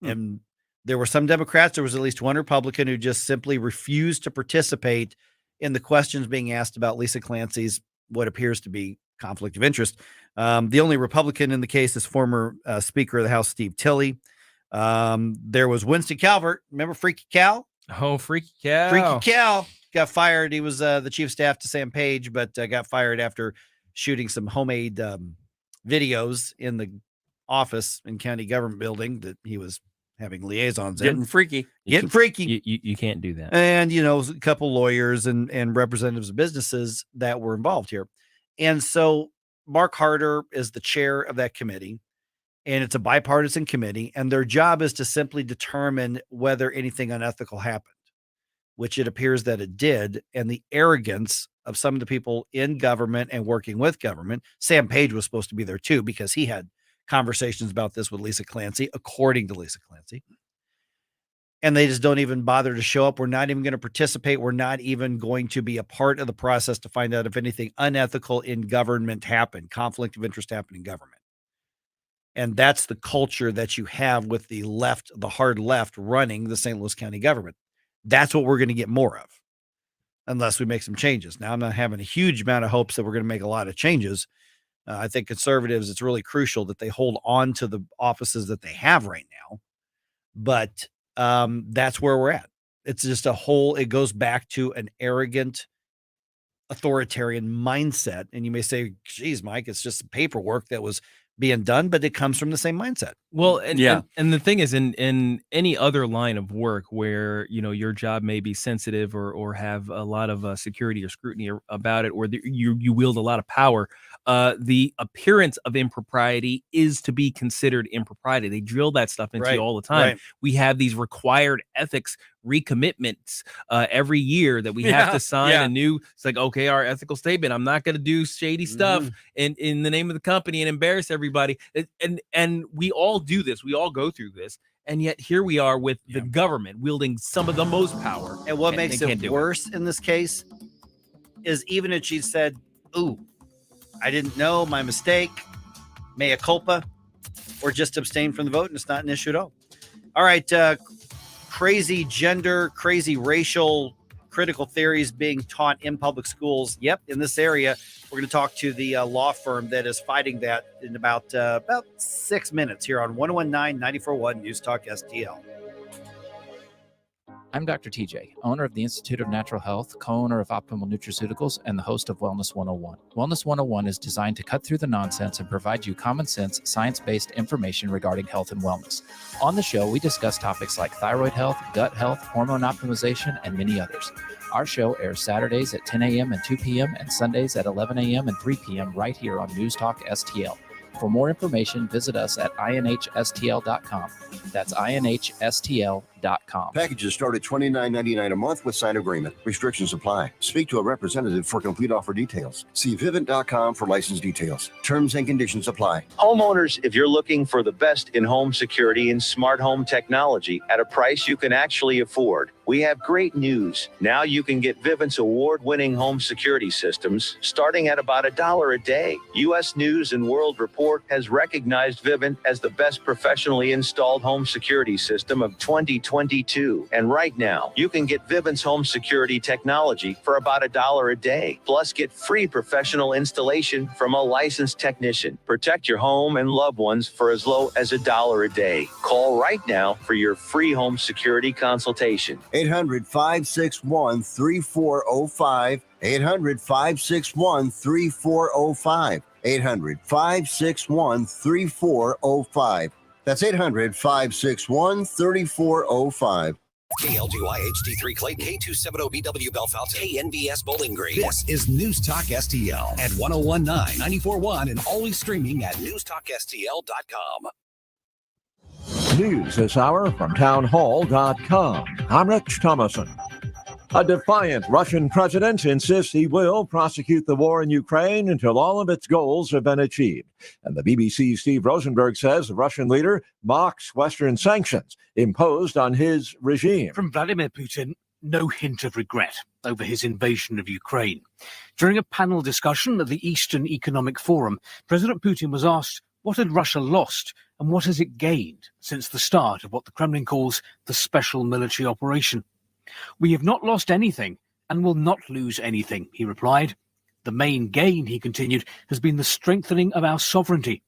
And there were some Democrats, there was at least one Republican who just simply refused to participate in the questions being asked about Lisa Clancy's what appears to be conflict of interest. The only Republican in the case is former Speaker of the House, Steve Tilley. There was Winston Calvert. Remember Freaky Cal? Oh, Freaky Cal. Freaky Cal got fired. He was the chief of staff to Sam Page, but got fired after shooting some homemade videos in the office in county government building that he was having liaisons Getting in. freaky. Getting freaky. You can't do that. And, a couple lawyers and representatives of businesses that were involved here. And so Mark Harder is the chair of that committee, and it's a bipartisan committee, and their job is to simply determine whether anything unethical happened, which it appears that it did. And the arrogance of some of the people in government and working with government, Sam Page was supposed to be there too, because he had conversations about this with Lisa Clancy, according to Lisa Clancy. And they just don't even bother to show up. We're not even going to participate. We're not even going to be a part of the process to find out if anything unethical in government happened, conflict of interest happened in government. And that's the culture that you have with the left, the hard left running the St. Louis County government. That's what we're going to get more of unless we make some changes. Now, I'm not having a huge amount of hopes that we're going to make a lot of changes. I think conservatives, it's really crucial that they hold on to the offices that they have right now. But that's where we're at. It's just it goes back to an arrogant, authoritarian mindset. And you may say, geez, Mike, it's just paperwork that was being done, but it comes from the same mindset. Well, and the thing is, in any other line of work where, your job may be sensitive or have a lot of security or scrutiny about it, or you wield a lot of power, the appearance of impropriety is to be considered impropriety. They drill that stuff into you all the time. We have these required ethics recommitments every year that we have to sign a new. It's like, okay, our ethical statement. I'm not going to do shady stuff in the name of the company and embarrass everybody. And we all do this. We all go through this. And yet here we are with the government wielding some of the most power. And what makes it worse in this case is even if she said, ooh, I didn't know, my mistake, mea culpa, or just abstain from the vote, and it's not an issue at all. All right, crazy gender, crazy racial, critical theories being taught in public schools. Yep, in this area. We're going to talk to the law firm that is fighting that in about 6 minutes here on 1019-94.1 News Talk STL. I'm Dr. TJ, owner of the Institute of Natural Health, co-owner of Optimal Nutraceuticals, and the host of Wellness 101. Wellness 101 is designed to cut through the nonsense and provide you common sense, science-based information regarding health and wellness. On the show, we discuss topics like thyroid health, gut health, hormone optimization, and many others. Our show airs Saturdays at 10 a.m. and 2 p.m. and Sundays at 11 a.m. and 3 p.m. right here on News Talk STL. For more information, visit us at inhstl.com. That's inhstl.com. Packages start at $29.99 a month with sign agreement. Restrictions apply. Speak to a representative for complete offer details. See Vivint.com for license details. Terms and conditions apply. Homeowners, if you're looking for the best in home security and smart home technology at a price you can actually afford, we have great news. Now you can get Vivint's award-winning home security systems starting at about $1 a day. U.S. News and World Report has recognized Vivint as the best professionally installed home security system of 2022. And right now, you can get Vivint's home security technology for about $1 a day. Plus, get free professional installation from a licensed technician. Protect your home and loved ones for as low as $1 a day. Call right now for your free home security consultation. 800-561-3405. 800-561-3405. 800-561-3405. That's 800-561-3405. KLGY HD3 Clay, K270BW Belfast, KNBS Bowling Green. This is News Talk STL at 1019, 94.1, and always streaming at newstalkstl.com. News this hour from townhall.com. I'm Rich Thomason. A defiant Russian president insists he will prosecute the war in Ukraine until all of its goals have been achieved. And the BBC's Steve Rosenberg says the Russian leader mocks Western sanctions imposed on his regime. From Vladimir Putin, no hint of regret over his invasion of Ukraine. During a panel discussion at the Eastern Economic Forum, President Putin was asked, what had Russia lost and what has it gained since the start of what the Kremlin calls the special military operation? We have not lost anything and will not lose anything, he replied. The main gain, he continued, has been the strengthening of our sovereignty.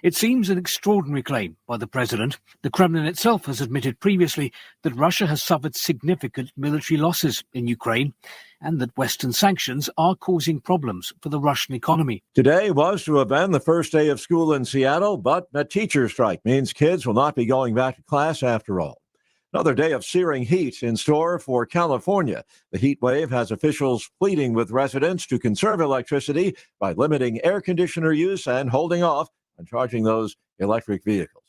It seems an extraordinary claim by the president. The Kremlin itself has admitted previously that Russia has suffered significant military losses in Ukraine and that Western sanctions are causing problems for the Russian economy. Today was to have been the first day of school in Seattle, but a teacher strike means kids will not be going back to class after all. Another day of searing heat in store for California. The heat wave has officials pleading with residents to conserve electricity by limiting air conditioner use and holding off on charging those electric vehicles.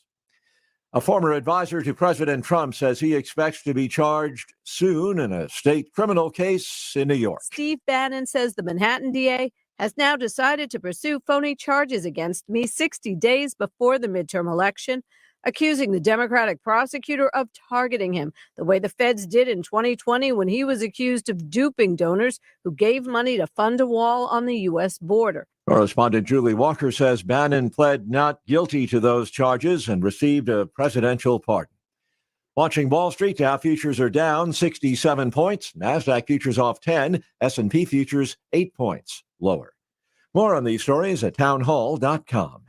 A former advisor to President Trump says he expects to be charged soon in a state criminal case in New York. Steve Bannon says the Manhattan DA has now decided to pursue phony charges against me 60 days before the midterm election, accusing the Democratic prosecutor of targeting him the way the feds did in 2020 when he was accused of duping donors who gave money to fund a wall on the U.S. border. Correspondent Julie Walker says Bannon pled not guilty to those charges and received a presidential pardon. Watching Wall Street, Dow futures are down 67 points. NASDAQ futures off 10. S&P futures 8 points lower. More on these stories at townhall.com.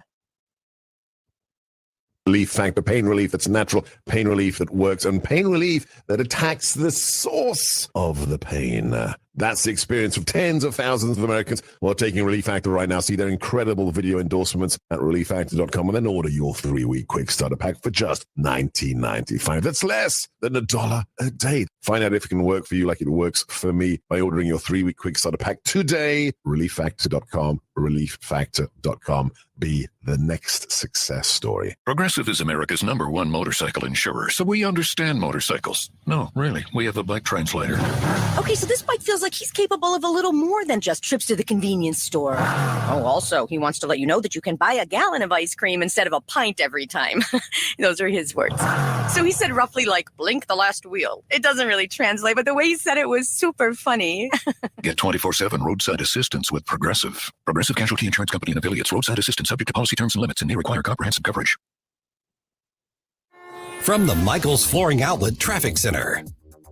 Relief factor, pain relief that's natural, pain relief that works, and pain relief that attacks the source of the pain. That's the experience of tens of thousands of Americans who are taking Relief Factor right now. See their incredible video endorsements at relieffactor.com and then order your 3-week quick starter pack for just $19.95. That's less than $1 a day. Find out if it can work for you like it works for me by ordering your 3-week quick starter pack today. relieffactor.com, relieffactor.com. Be the next success story. Progressive is America's #1 motorcycle insurer, so we understand motorcycles. No, really, we have a bike translator. Okay, so this bike feels like he's capable of a little more than just trips to the convenience store. Oh, also, he wants to let you know that you can buy a gallon of ice cream instead of a pint every time. Those are his words. So he said roughly like, blink the last wheel. It doesn't really translate, but the way he said it was super funny. Get 24/7 roadside assistance with Progressive. Progressive Casualty Insurance Company and affiliates. Roadside assistance subject to policy terms and limits and may require comprehensive coverage. From the Michaels Flooring Outlet Traffic Center.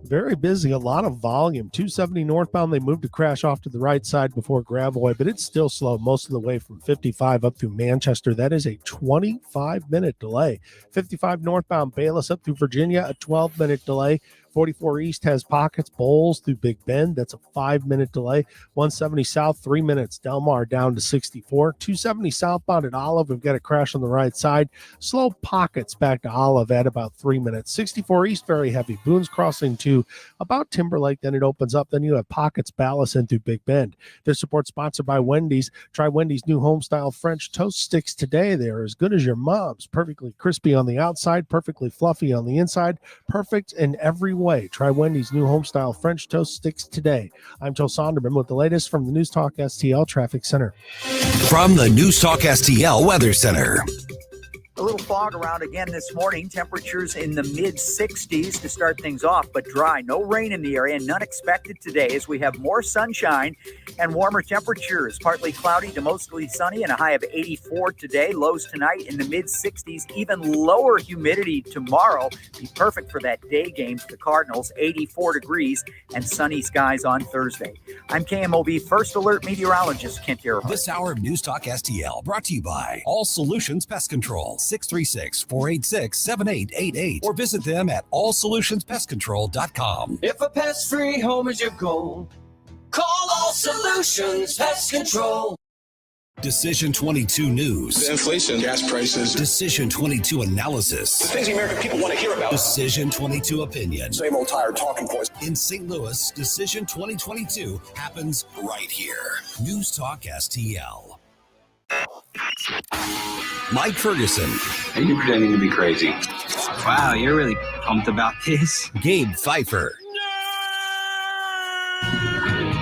Very busy, a lot of volume. 270 northbound, they moved to crash off to the right side before Gravois, but it's still slow most of the way from 55 up through Manchester. That is a 25-minute delay. 55 northbound, Bayless up through Virginia, a 12-minute delay. 44 East has pockets, Bowles through Big Bend. That's a 5-minute delay. 170 South, 3 minutes. Delmar down to 64. 270 southbound at Olive. We've got a crash on the right side. Slow pockets back to Olive at about 3 minutes. 64 East, very heavy. Boone's crossing to about Timberlake. Then it opens up. Then you have pockets, Ballison through Big Bend. This support sponsored by Wendy's. Try Wendy's new home-style French toast sticks today. They're as good as your mom's. Perfectly crispy on the outside, perfectly fluffy on the inside, perfect in every way. Try Wendy's new home-style French toast sticks today. I'm Joe Sonderman with the latest from the Newstalk STL Traffic Center. From the Newstalk STL Weather Center. A little fog around again this morning. Temperatures in the mid-60s to start things off, but dry. No rain in the area and none expected today as we have more sunshine and warmer temperatures. Partly cloudy to mostly sunny and a high of 84 today. Lows tonight in the mid-60s. Even lower humidity tomorrow. Be perfect for that day game for the Cardinals. 84 degrees and sunny skies on Thursday. I'm KMOV First Alert meteorologist Kent Earhart. This hour of Newstalk STL brought to you by All Solutions Pest Control. 636-486-7888 or visit them at allsolutionspestcontrol.com. If a pest-free home is your goal, call All Solutions Pest Control. Decision 22 News. Inflation, gas prices. Decision 22 Analysis. The things the American people want to hear about. Decision 22 Opinion. Same old tired talking points. In St. Louis, Decision 2022 happens right here. Newstalk STL. Mike Ferguson. Are you pretending to be crazy? Wow, you're really pumped about this. Gabe Pfeiffer.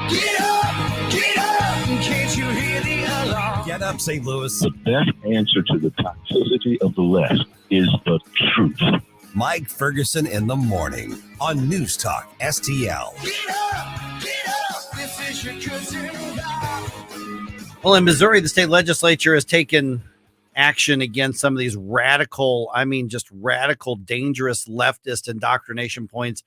Get up! Get up! Can't you hear the alarm? Get up, St. Louis. The best answer to the toxicity of the left is the truth. Mike Ferguson in the morning on Newstalk STL. Get up! Get up! This is your cousin. Well, in Missouri, the state legislature has taken action against some of these radical, dangerous leftist indoctrination points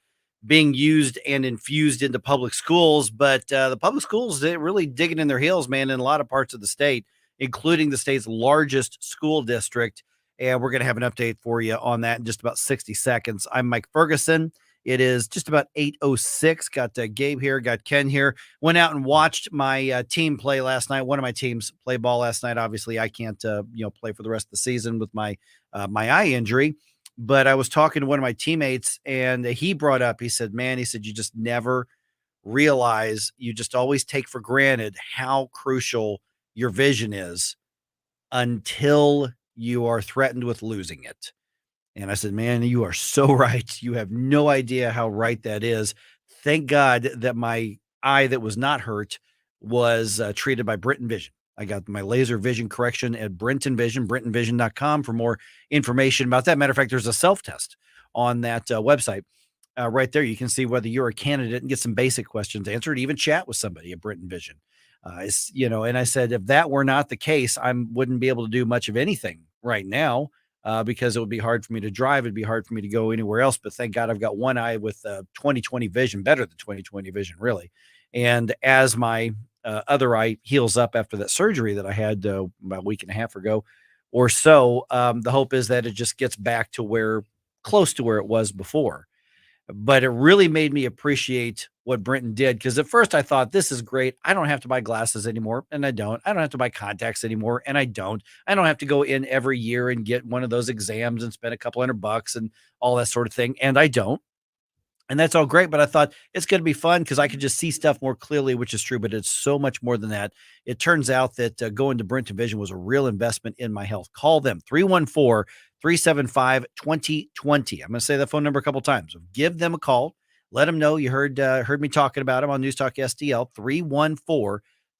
being used and infused into public schools. But the public schools, they're really digging in their heels, man, in a lot of parts of the state, including the state's largest school district. And we're going to have an update for you on that in just about 60 seconds. I'm Mike Ferguson. It is just about 8:06. Got Gabe here, got Ken here. Went out and watched my team play last night. One of my teams play ball last night. Obviously, I can't play for the rest of the season with my eye injury. But I was talking to one of my teammates, and he brought up, he said, you just never realize, you just always take for granted how crucial your vision is until you are threatened with losing it. And I said, man, you are so right. You have no idea how right that is. Thank God that my eye that was not hurt was treated by Brenton Vision. I got my laser vision correction at Brenton Vision, BrentonVision.com for more information about that. Matter of fact, there's a self-test on that website right there. You can see whether you're a candidate and get some basic questions answered, even chat with somebody at Brenton Vision. And I said, if that were not the case, I wouldn't be able to do much of anything right now. Because it would be hard for me to drive. It'd be hard for me to go anywhere else. But thank God I've got one eye with 20/20 vision, better than 20/20 vision, really. And as my other eye heals up after that surgery that I had about a week and a half ago or so, the hope is that it just gets back to close to where it was before. But it really made me appreciate what Brenton did, because at first I thought, this is great. I don't have to buy glasses anymore, and I don't. I don't have to buy contacts anymore, and I don't. I don't have to go in every year and get one of those exams and spend a couple $100 and all that sort of thing, and I don't. And that's all great, but I thought it's going to be fun because I could just see stuff more clearly, which is true, but it's so much more than that. It turns out that going to Brenton Vision was a real investment in my health. Call them, 314-375-2020. I'm going to say that phone number a couple times. Give them a call. Let them know you heard me talking about them on News Talk STL,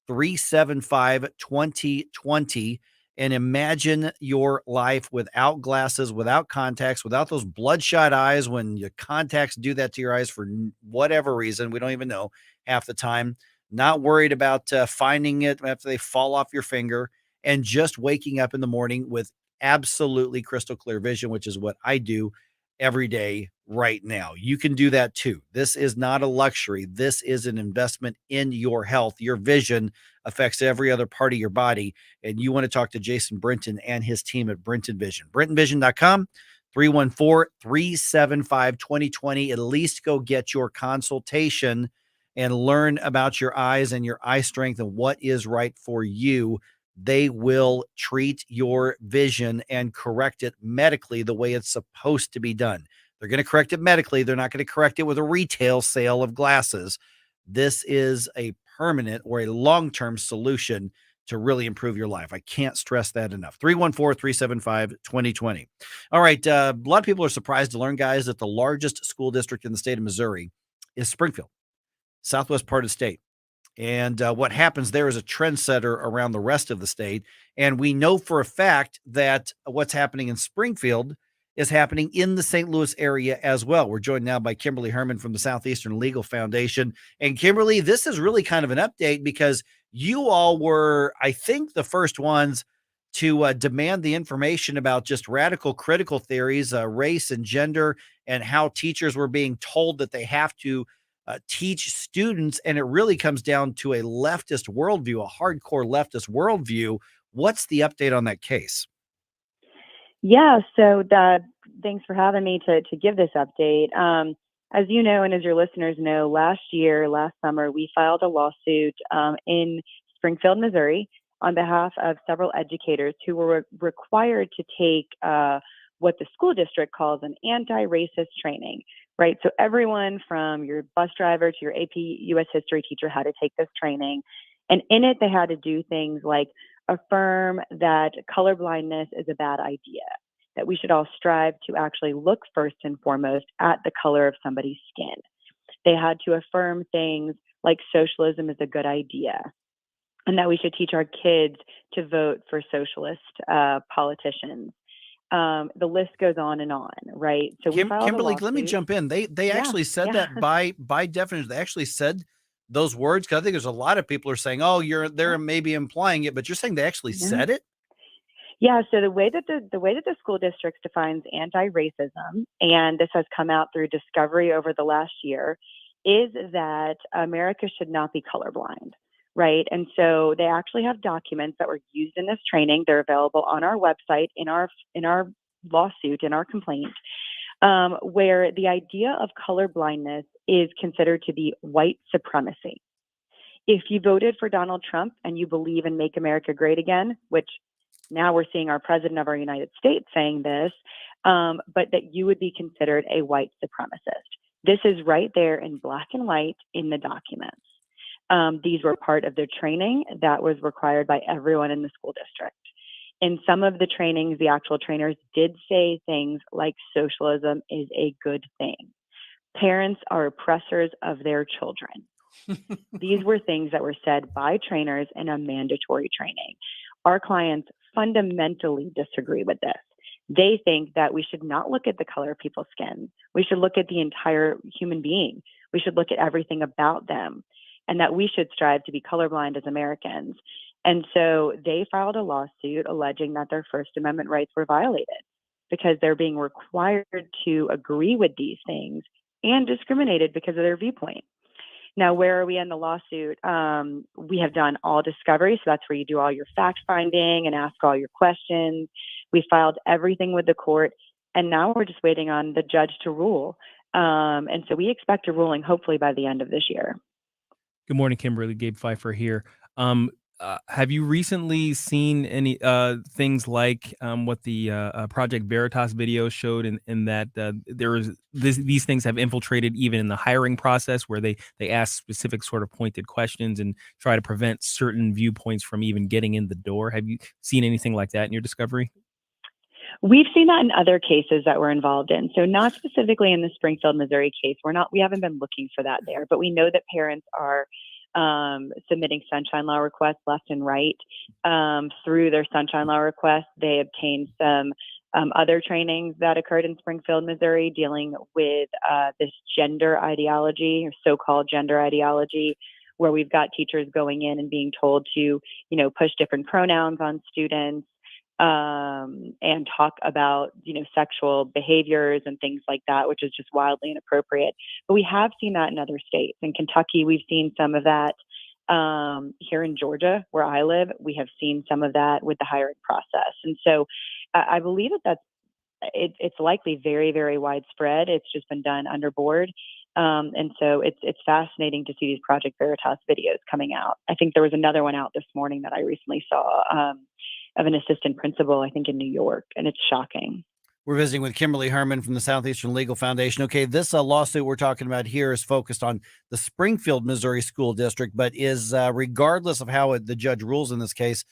314-375-2020. And imagine your life without glasses, without contacts, without those bloodshot eyes when your contacts do that to your eyes for whatever reason. We don't even know half the time. Not worried about finding it after they fall off your finger, and just waking up in the morning with absolutely crystal clear vision, which is what I do every day right now. You can do that too. This is not a luxury. This is an investment in your health. Your vision affects every other part of your body. And you want to talk to Jason Brenton and his team at Brenton Vision. BrentonVision.com, 314-375-2020. At least go get your consultation and learn about your eyes and your eye strength and what is right for you. They will treat your vision and correct it medically the way it's supposed to be done. They're going to correct it medically. They're not going to correct it with a retail sale of glasses. This is a permanent or a long-term solution to really improve your life. I can't stress that enough. 314-375-2020. All right. A lot of people are surprised to learn, guys, that the largest school district in the state of Missouri is Springfield, southwest part of the state. And what happens there is a trendsetter around the rest of the state. And we know for a fact that what's happening in Springfield is happening in the St. Louis area as well. We're joined now by Kimberly Herman from the Southeastern Legal Foundation. And Kimberly, this is really kind of an update because you all were, I think, the first ones to demand the information about just radical critical theories, race and gender, and how teachers were being told that they have to teach students. And it really comes down to a leftist worldview, a hardcore leftist worldview. What's the update on that case? Yeah, so thanks for having me to give this update. As you know, and as your listeners know, last summer, we filed a lawsuit in Springfield, Missouri, on behalf of several educators who were required to take what the school district calls an anti-racist training, right? So everyone from your bus driver to your AP US history teacher had to take this training. And in it, they had to do things like affirm that colorblindness is a bad idea, that we should all strive to actually look first and foremost at the color of somebody's skin. They had to affirm things like socialism is a good idea, and that we should teach our kids to vote for socialist politicians. The list goes on and on, right? So Kimberly, let me jump in. They actually said that by definition. They actually said those words, because I think there's a lot of people are saying, "Oh, they're maybe implying it," but you're saying they actually said it. Yeah. So the way that the school district defines anti-racism, and this has come out through discovery over the last year, is that America should not be colorblind. Right. And so they actually have documents that were used in this training. They're available on our website, in our lawsuit, in our complaint, where the idea of colorblindness is considered to be white supremacy. If you voted for Donald Trump and you believe in Make America Great Again, which now we're seeing our president of our United States saying this, but that you would be considered a white supremacist. This is right there in black and white in the documents. These were part of the training that was required by everyone in the school district. In some of the trainings, the actual trainers did say things like socialism is a good thing. Parents are oppressors of their children. These were things that were said by trainers in a mandatory training. Our clients fundamentally disagree with this. They think that we should not look at the color of people's skin. We should look at the entire human being. We should look at everything about them, and that we should strive to be colorblind as Americans. And so they filed a lawsuit alleging that their First Amendment rights were violated because they're being required to agree with these things and discriminated because of their viewpoint. Now, where are we in the lawsuit? We have done all discovery, so that's where you do all your fact finding and ask all your questions. We filed everything with the court, and now we're just waiting on the judge to rule. And so we expect a ruling hopefully by the end of this year. Good morning, Kimberly. Gabe Pfeiffer here. Have you recently seen any things like what the Project Veritas video showed, in that these things have infiltrated even in the hiring process, where they ask specific sort of pointed questions and try to prevent certain viewpoints from even getting in the door? Have you seen anything like that in your discovery? We've seen that in other cases that we're involved in. So not specifically in the Springfield, Missouri case. We haven't been looking for that there, but we know that parents are submitting sunshine law requests left and right. Through their sunshine law requests, they obtained some other trainings that occurred in Springfield, Missouri, dealing with this gender ideology, or so-called gender ideology, where we've got teachers going in and being told to, push different pronouns on students, and talk about, sexual behaviors and things like that, which is just wildly inappropriate. But we have seen that in other states. In Kentucky, we've seen some of that. Here in Georgia, where I live, we have seen some of that with the hiring process. And so I believe it's likely very, very widespread. It's just been done underboard. And so it's fascinating to see these Project Veritas videos coming out. I think there was another one out this morning that I recently saw, of an assistant principal, I think in New York, and it's shocking. We're visiting with Kimberly Herman from the Southeastern Legal Foundation. Okay, this lawsuit we're talking about here is focused on the Springfield, Missouri School District, but is regardless of how the judge rules in this case,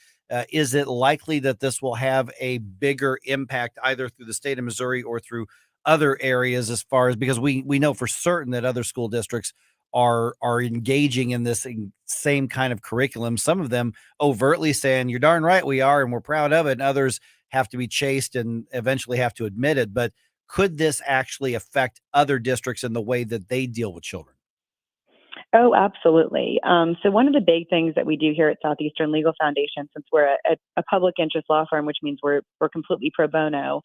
is it likely that this will have a bigger impact either through the state of Missouri or through other areas, as far as, because we know for certain that other school districts are engaging in this same kind of curriculum, some of them overtly saying, "You're darn right we are, and we're proud of it," and others have to be chased and eventually have to admit it. But could this actually affect other districts in the way that they deal with children? Oh, absolutely. So one of the big things that we do here at Southeastern Legal Foundation, since we're a public interest law firm, which means we're completely pro bono,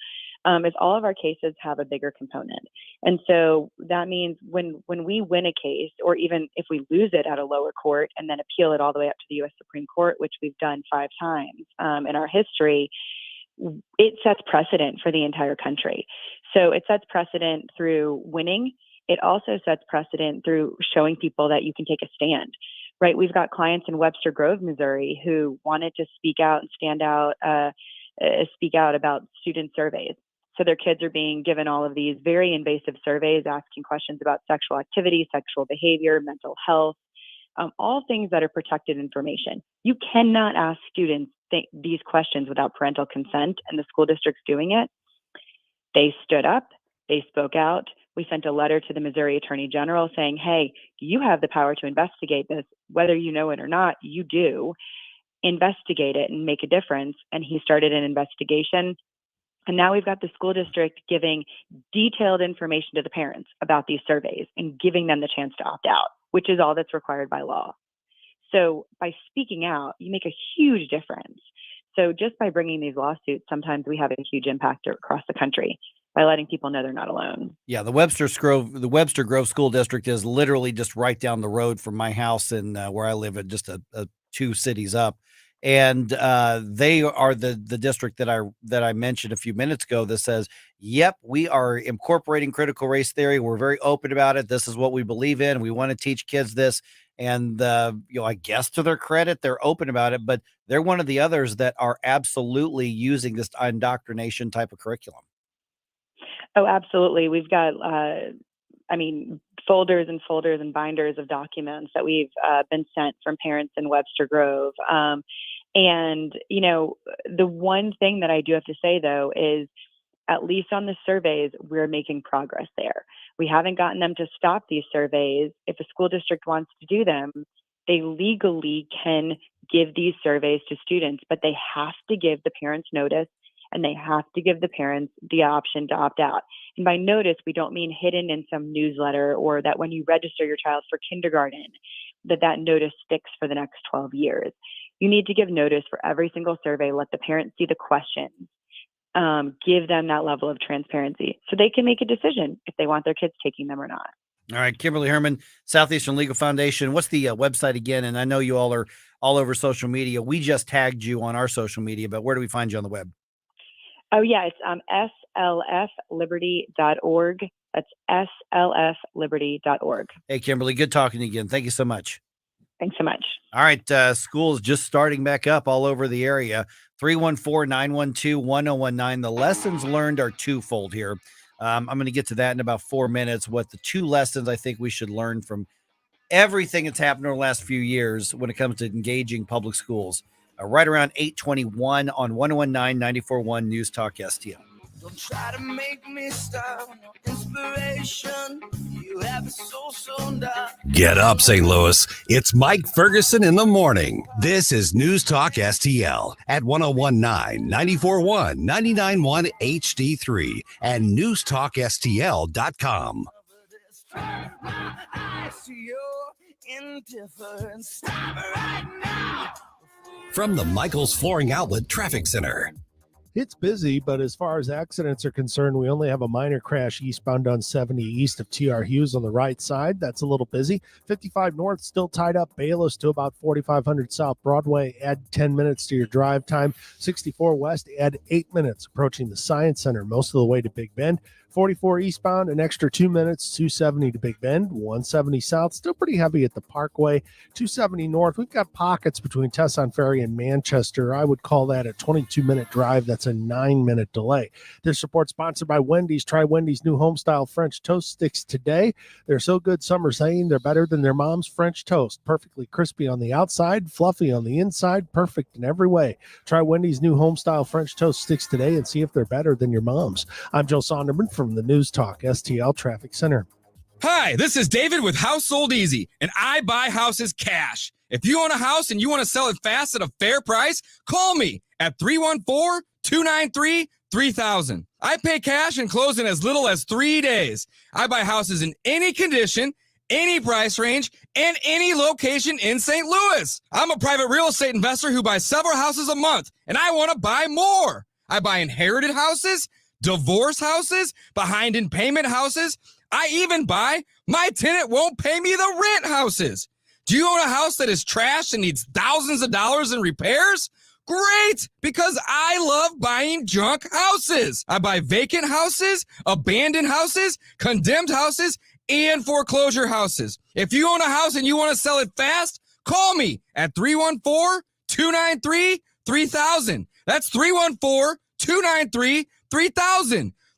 is all of our cases have a bigger component. And so that means when we win a case, or even if we lose it at a lower court and then appeal it all the way up to the U.S. Supreme Court, which we've done 5 times in our history, it sets precedent for the entire country. So it sets precedent through winning. It also sets precedent through showing people that you can take a stand, right? We've got clients in Webster Grove, Missouri, who wanted to speak out and speak out about student surveys. So their kids are being given all of these very invasive surveys asking questions about sexual activity, sexual behavior, mental health, all things that are protected information. You cannot ask students these questions without parental consent, and the school district's doing it. They stood up, they spoke out. We sent a letter to the Missouri Attorney General saying, "Hey, you have the power to investigate this, whether you know it or not, you do. Investigate it and make a difference." And he started an investigation. And now we've got the school district giving detailed information to the parents about these surveys and giving them the chance to opt out, which is all that's required by law. So by speaking out, you make a huge difference. So just by bringing these lawsuits, sometimes we have a huge impact across the country by letting people know they're not alone. Yeah, the Webster Grove School District is literally just right down the road from my house and where I live, at just a 2 cities up. And they are the district that I mentioned a few minutes ago that says, "Yep, we are incorporating critical race theory. We're very open about it. This is what we believe in. We want to teach kids this." And I guess to their credit, they're open about it, but they're one of the others that are absolutely using this indoctrination type of curriculum. Oh, absolutely. We've got, folders and folders and binders of documents that we've been sent from parents in Webster Grove. And the one thing that I do have to say, though, is at least on the surveys, we're making progress there. We haven't gotten them to stop these surveys. If a school district wants to do them, they legally can give these surveys to students, but they have to give the parents notice, and they have to give the parents the option to opt out. And by notice, we don't mean hidden in some newsletter, or that when you register your child for kindergarten, that notice sticks for the next 12 years. You need to give notice for every single survey, let the parents see the questions, give them that level of transparency so they can make a decision if they want their kids taking them or not. All right, Kimberly Herman, Southeastern Legal Foundation. What's the website again? And I know you all are all over social media. We just tagged you on our social media, but where do we find you on the web? Oh, yeah, it's slfliberty.org. That's slfliberty.org. Hey, Kimberly, good talking to you again. Thank you so much. Thanks so much. All right. School's just starting back up all over the area. 314-912-1019. The lessons learned are twofold here. I'm going to get to that in about 4 minutes. What the two lessons I think we should learn from everything that's happened over the last few years when it comes to engaging public schools. Right around 8:21 on 1019 94.1 News Talk STL. Don't try to make me stop. No inspiration. You have it so dark. Get up, St. Louis. It's Mike Ferguson in the morning. This is News Talk STL at 1019 94.1 99.1 HD3 and NewstalkSTL.com. My eyes to your indifference. Stop it right now. From the Michaels Flooring Outlet Traffic Center. It's busy, but as far as accidents are concerned, we only have a minor crash eastbound on 70 east of TR Hughes on the right side. That's a little busy. 55 north still tied up. Bayless to about 4500 South Broadway. Add 10 minutes to your drive time. 64 west, add 8 minutes approaching the Science Center, most of the way to Big Bend. 44 eastbound, an extra 2 minutes, 270 to Big Bend, 170 south, still pretty heavy at the Parkway, 270 north. We've got pockets between Tesson Ferry and Manchester. I would call that a 22-minute drive. That's a 9-minute delay. This report sponsored by Wendy's. Try Wendy's new home-style French toast sticks today. They're so good, some are saying they're better than their mom's French toast. Perfectly crispy on the outside, fluffy on the inside, perfect in every way. Try Wendy's new home-style French toast sticks today and see if they're better than your mom's. I'm Joe Sonderman from the News Talk STL Traffic Center. Hi, this is David with House Sold Easy, and I buy houses cash. If you own a house and you want to sell it fast at a fair price, call me at 314-293-3000. I pay cash and close in as little as 3 days. I buy houses in any condition, any price range, and any location in St. Louis. I'm a private real estate investor who buys several houses a month, and I want to buy more. I buy inherited houses, divorce houses, behind in payment houses. I even buy my tenant won't pay me the rent houses. Do you own a house that is trashed and needs thousands of dollars in repairs? Great, because I love buying junk houses. I buy vacant houses, abandoned houses, condemned houses, and foreclosure houses. If you own a house and you want to sell it fast, call me at 314-293-3000. That's 314-293-3000.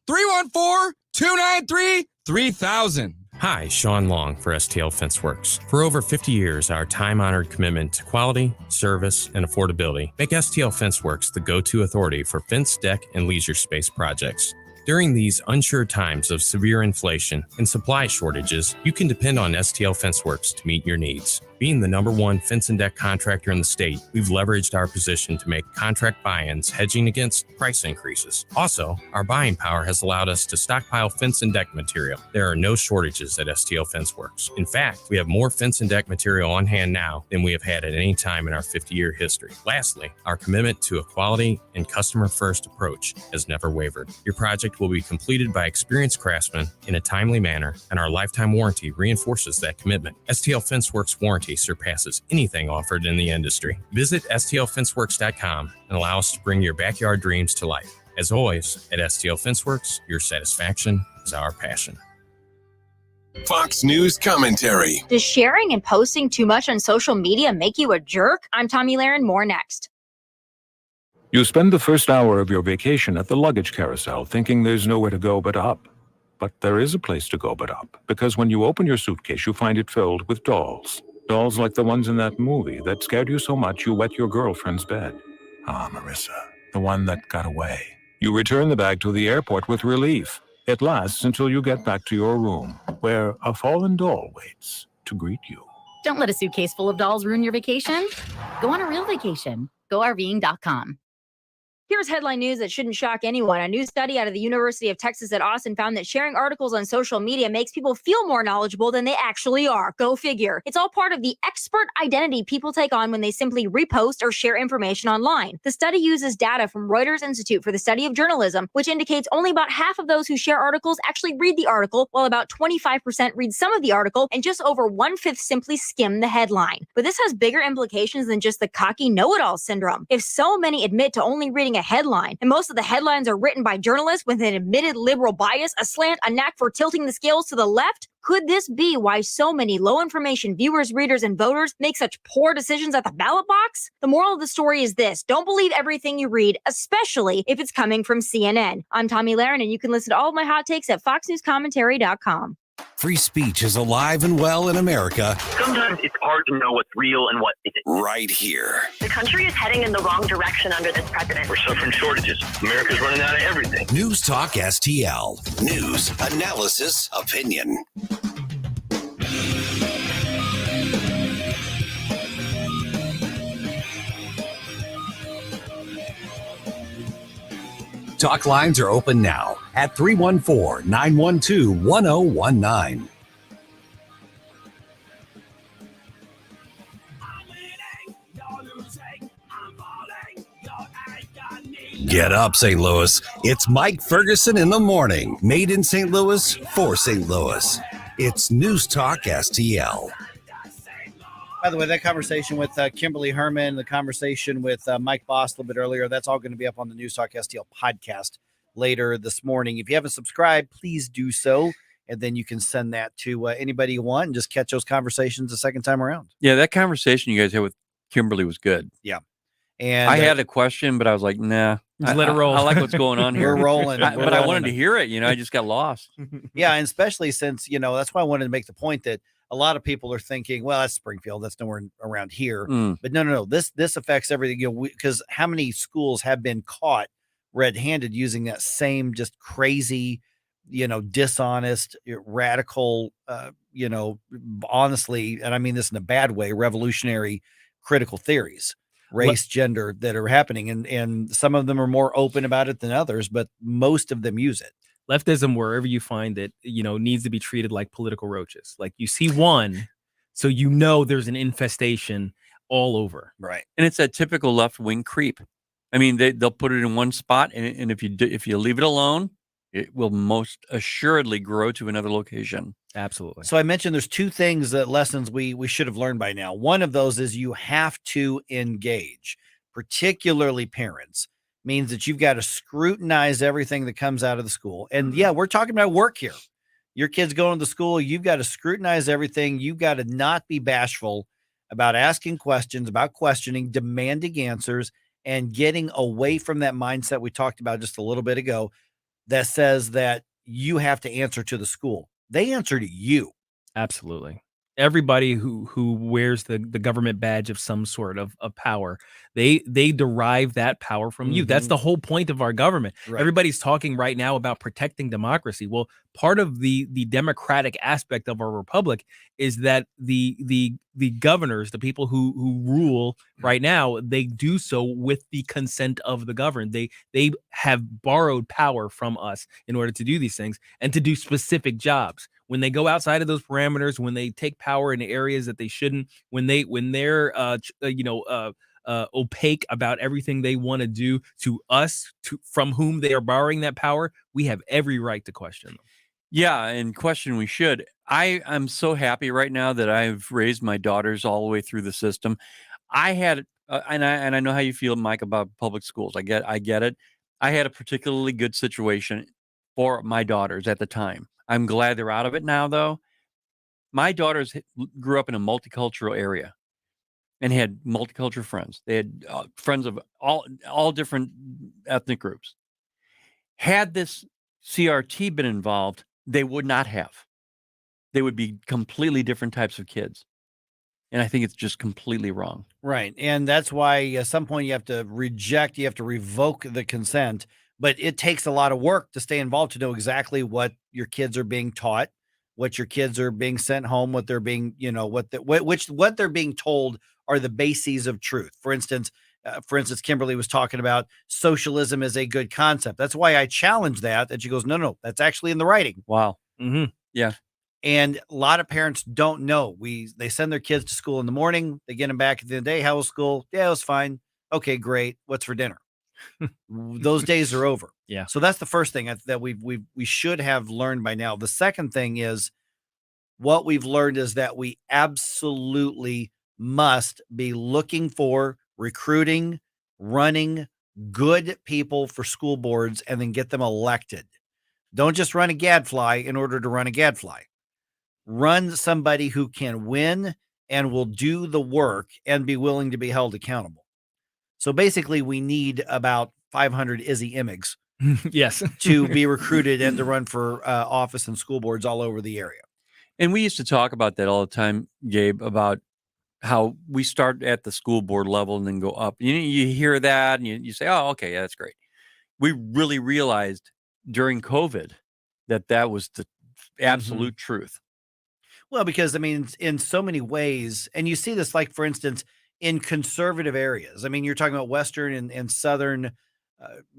314-293-3000. Hi, Sean Long for STL FenceWorks. For over 50 years, our time-honored commitment to quality, service, and affordability make STL FenceWorks the go-to authority for fence, deck, and leisure space projects. During these unsure times of severe inflation and supply shortages, you can depend on STL FenceWorks to meet your needs. Being the #1 fence and deck contractor in the state, we've leveraged our position to make contract buy-ins hedging against price increases. Also, our buying power has allowed us to stockpile fence and deck material. There are no shortages at STL FenceWorks. In fact, we have more fence and deck material on hand now than we have had at any time in our 50-year history. Lastly, our commitment to a quality and customer-first approach has never wavered. Your project will be completed by experienced craftsmen in a timely manner, and our lifetime warranty reinforces that commitment. STL FenceWorks warranty surpasses anything offered in the industry. Visit STLFenceWorks.com and allow us to bring your backyard dreams to life. As always, at STL FenceWorks, your satisfaction is our passion. Fox News commentary. Does sharing and posting too much on social media make you a jerk? I'm Tommy Lahren. More next. You spend the first hour of your vacation at the luggage carousel thinking there's nowhere to go but up. But there is a place to go but up, because when you open your suitcase, you find it filled with dolls. Dolls like the ones in that movie that scared you so much you wet your girlfriend's bed. Ah, Marissa, the one that got away. You return the bag to the airport with relief. It lasts until you get back to your room, where a fallen doll waits to greet you. Don't let a suitcase full of dolls ruin your vacation. Go on a real vacation. GoRVing.com. Here's headline news that shouldn't shock anyone. A new study out of the University of Texas at Austin found that sharing articles on social media makes people feel more knowledgeable than they actually are. Go figure. It's all part of the expert identity people take on when they simply repost or share information online. The study uses data from Reuters Institute for the Study of Journalism, which indicates only about half of those who share articles actually read the article, while about 25% read some of the article, and just over 1/5 simply skim the headline. But this has bigger implications than just the cocky know-it-all syndrome. If so many admit to only reading a headline. And most of the headlines are written by journalists with an admitted liberal bias, a slant, a knack for tilting the scales to the left. Could this be why so many low information viewers, readers, and voters make such poor decisions at the ballot box? The moral of the story is this: don't believe everything you read, especially if it's coming from CNN. I'm Tommy Lahren, and you can listen to all of my hot takes at foxnewscommentary.com. Free speech is alive and well in America. Sometimes it's hard to know what's real and what isn't. Right here. The country is heading in the wrong direction under this president. We're suffering shortages. America's running out of everything. News Talk STL. News, analysis, opinion. Talk lines are open now at 314-912-1019. Get up, St. Louis. It's Mike Ferguson in the morning. Made in St. Louis for St. Louis. It's News Talk STL. By the way, that conversation with Kimberly Herman, the conversation with Mike Boss a little bit earlier, that's all going to be up on the News Talk STL podcast later this morning. If you haven't subscribed, please do so. And then you can send that to anybody you want and just catch those conversations the second time around. Yeah, that conversation you guys had with Kimberly was good. Yeah. And I had a question, but I was like, nah. Just let it roll. I like what's going on here. We're rolling. But I wanted to hear it. I just got lost. Yeah, and especially since, that's why I wanted to make the point that a lot of people are thinking, well, that's Springfield. That's nowhere around here. But no. This affects everything. Because how many schools have been caught red-handed using that same just crazy, dishonest, radical, honestly, and I mean this in a bad way, revolutionary critical theories, race, gender that are happening. And some of them are more open about it than others, but most of them use it. Leftism, wherever you find it, needs to be treated like political roaches. Like you see one, so there's an infestation all over. Right. And it's that typical left-wing creep. I mean, they'll put it in one spot, and if you leave it alone, it will most assuredly grow to another location. Absolutely. So I mentioned there's two lessons we should have learned by now. One of those is you have to engage, particularly parents. Means that you've got to scrutinize everything that comes out of the school. And yeah, we're talking about work here. Your kid's going to the school. You've got to scrutinize everything. You've got to not be bashful about asking questions, about questioning, demanding answers, and getting away from that mindset we talked about just a little bit ago that says that you have to answer to the school. They answer to you. Absolutely. Everybody who wears the government badge of some sort of power, they derive that power from you. That's the whole point of our government. Right. Everybody's talking right now about protecting democracy. Well, part of the democratic aspect of our republic is that the governors, the people who rule right now, they do so with the consent of the governed. They have borrowed power from us in order to do these things and to do specific jobs. When they go outside of those parameters, when they take power in areas that they shouldn't, when they're opaque about everything they want to do to us, from whom they are borrowing that power, we have every right to question them. Yeah, and question we should. I'm so happy right now that I've raised my daughters all the way through the system. I had, and I know how you feel, Mike, about public schools. I get it. I had a particularly good situation for my daughters at the time. I'm glad they're out of it now, though. My daughters grew up in a multicultural area and had multicultural friends. They had friends of all different ethnic groups. Had this CRT been involved, they would not have. They would be completely different types of kids. And I think it's just completely wrong. Right. And that's why at some point you have to revoke the consent. But it takes a lot of work to stay involved to know exactly what your kids are being taught, what your kids are being sent home, what they're being, what they're being told are the bases of truth. For instance, Kimberly was talking about socialism is a good concept. That's why I challenged that she goes, no, that's actually in the writing. Wow. Mm-hmm. Yeah. And a lot of parents don't know. They send their kids to school in the morning. They get them back at the end of the day. How was school? Yeah, it was fine. Okay, great. What's for dinner? Those days are over. Yeah. So that's the first thing that we should have learned by now. The second thing is what we've learned is that we absolutely must be looking for, recruiting, running, good people for school boards and then get them elected. Don't just run a gadfly in order to run a gadfly. Run somebody who can win and will do the work and be willing to be held accountable. So basically, we need about 500 Izzy Immigs yes, to be recruited and to run for office and school boards all over the area. And we used to talk about that all the time, Gabe, about how we start at the school board level and then go up. You hear that and you say, oh, okay, yeah, that's great. We really realized during COVID that was the absolute truth. Well, because I mean, in so many ways, and you see this, like, for instance, in conservative areas. I mean, you're talking about Western and Southern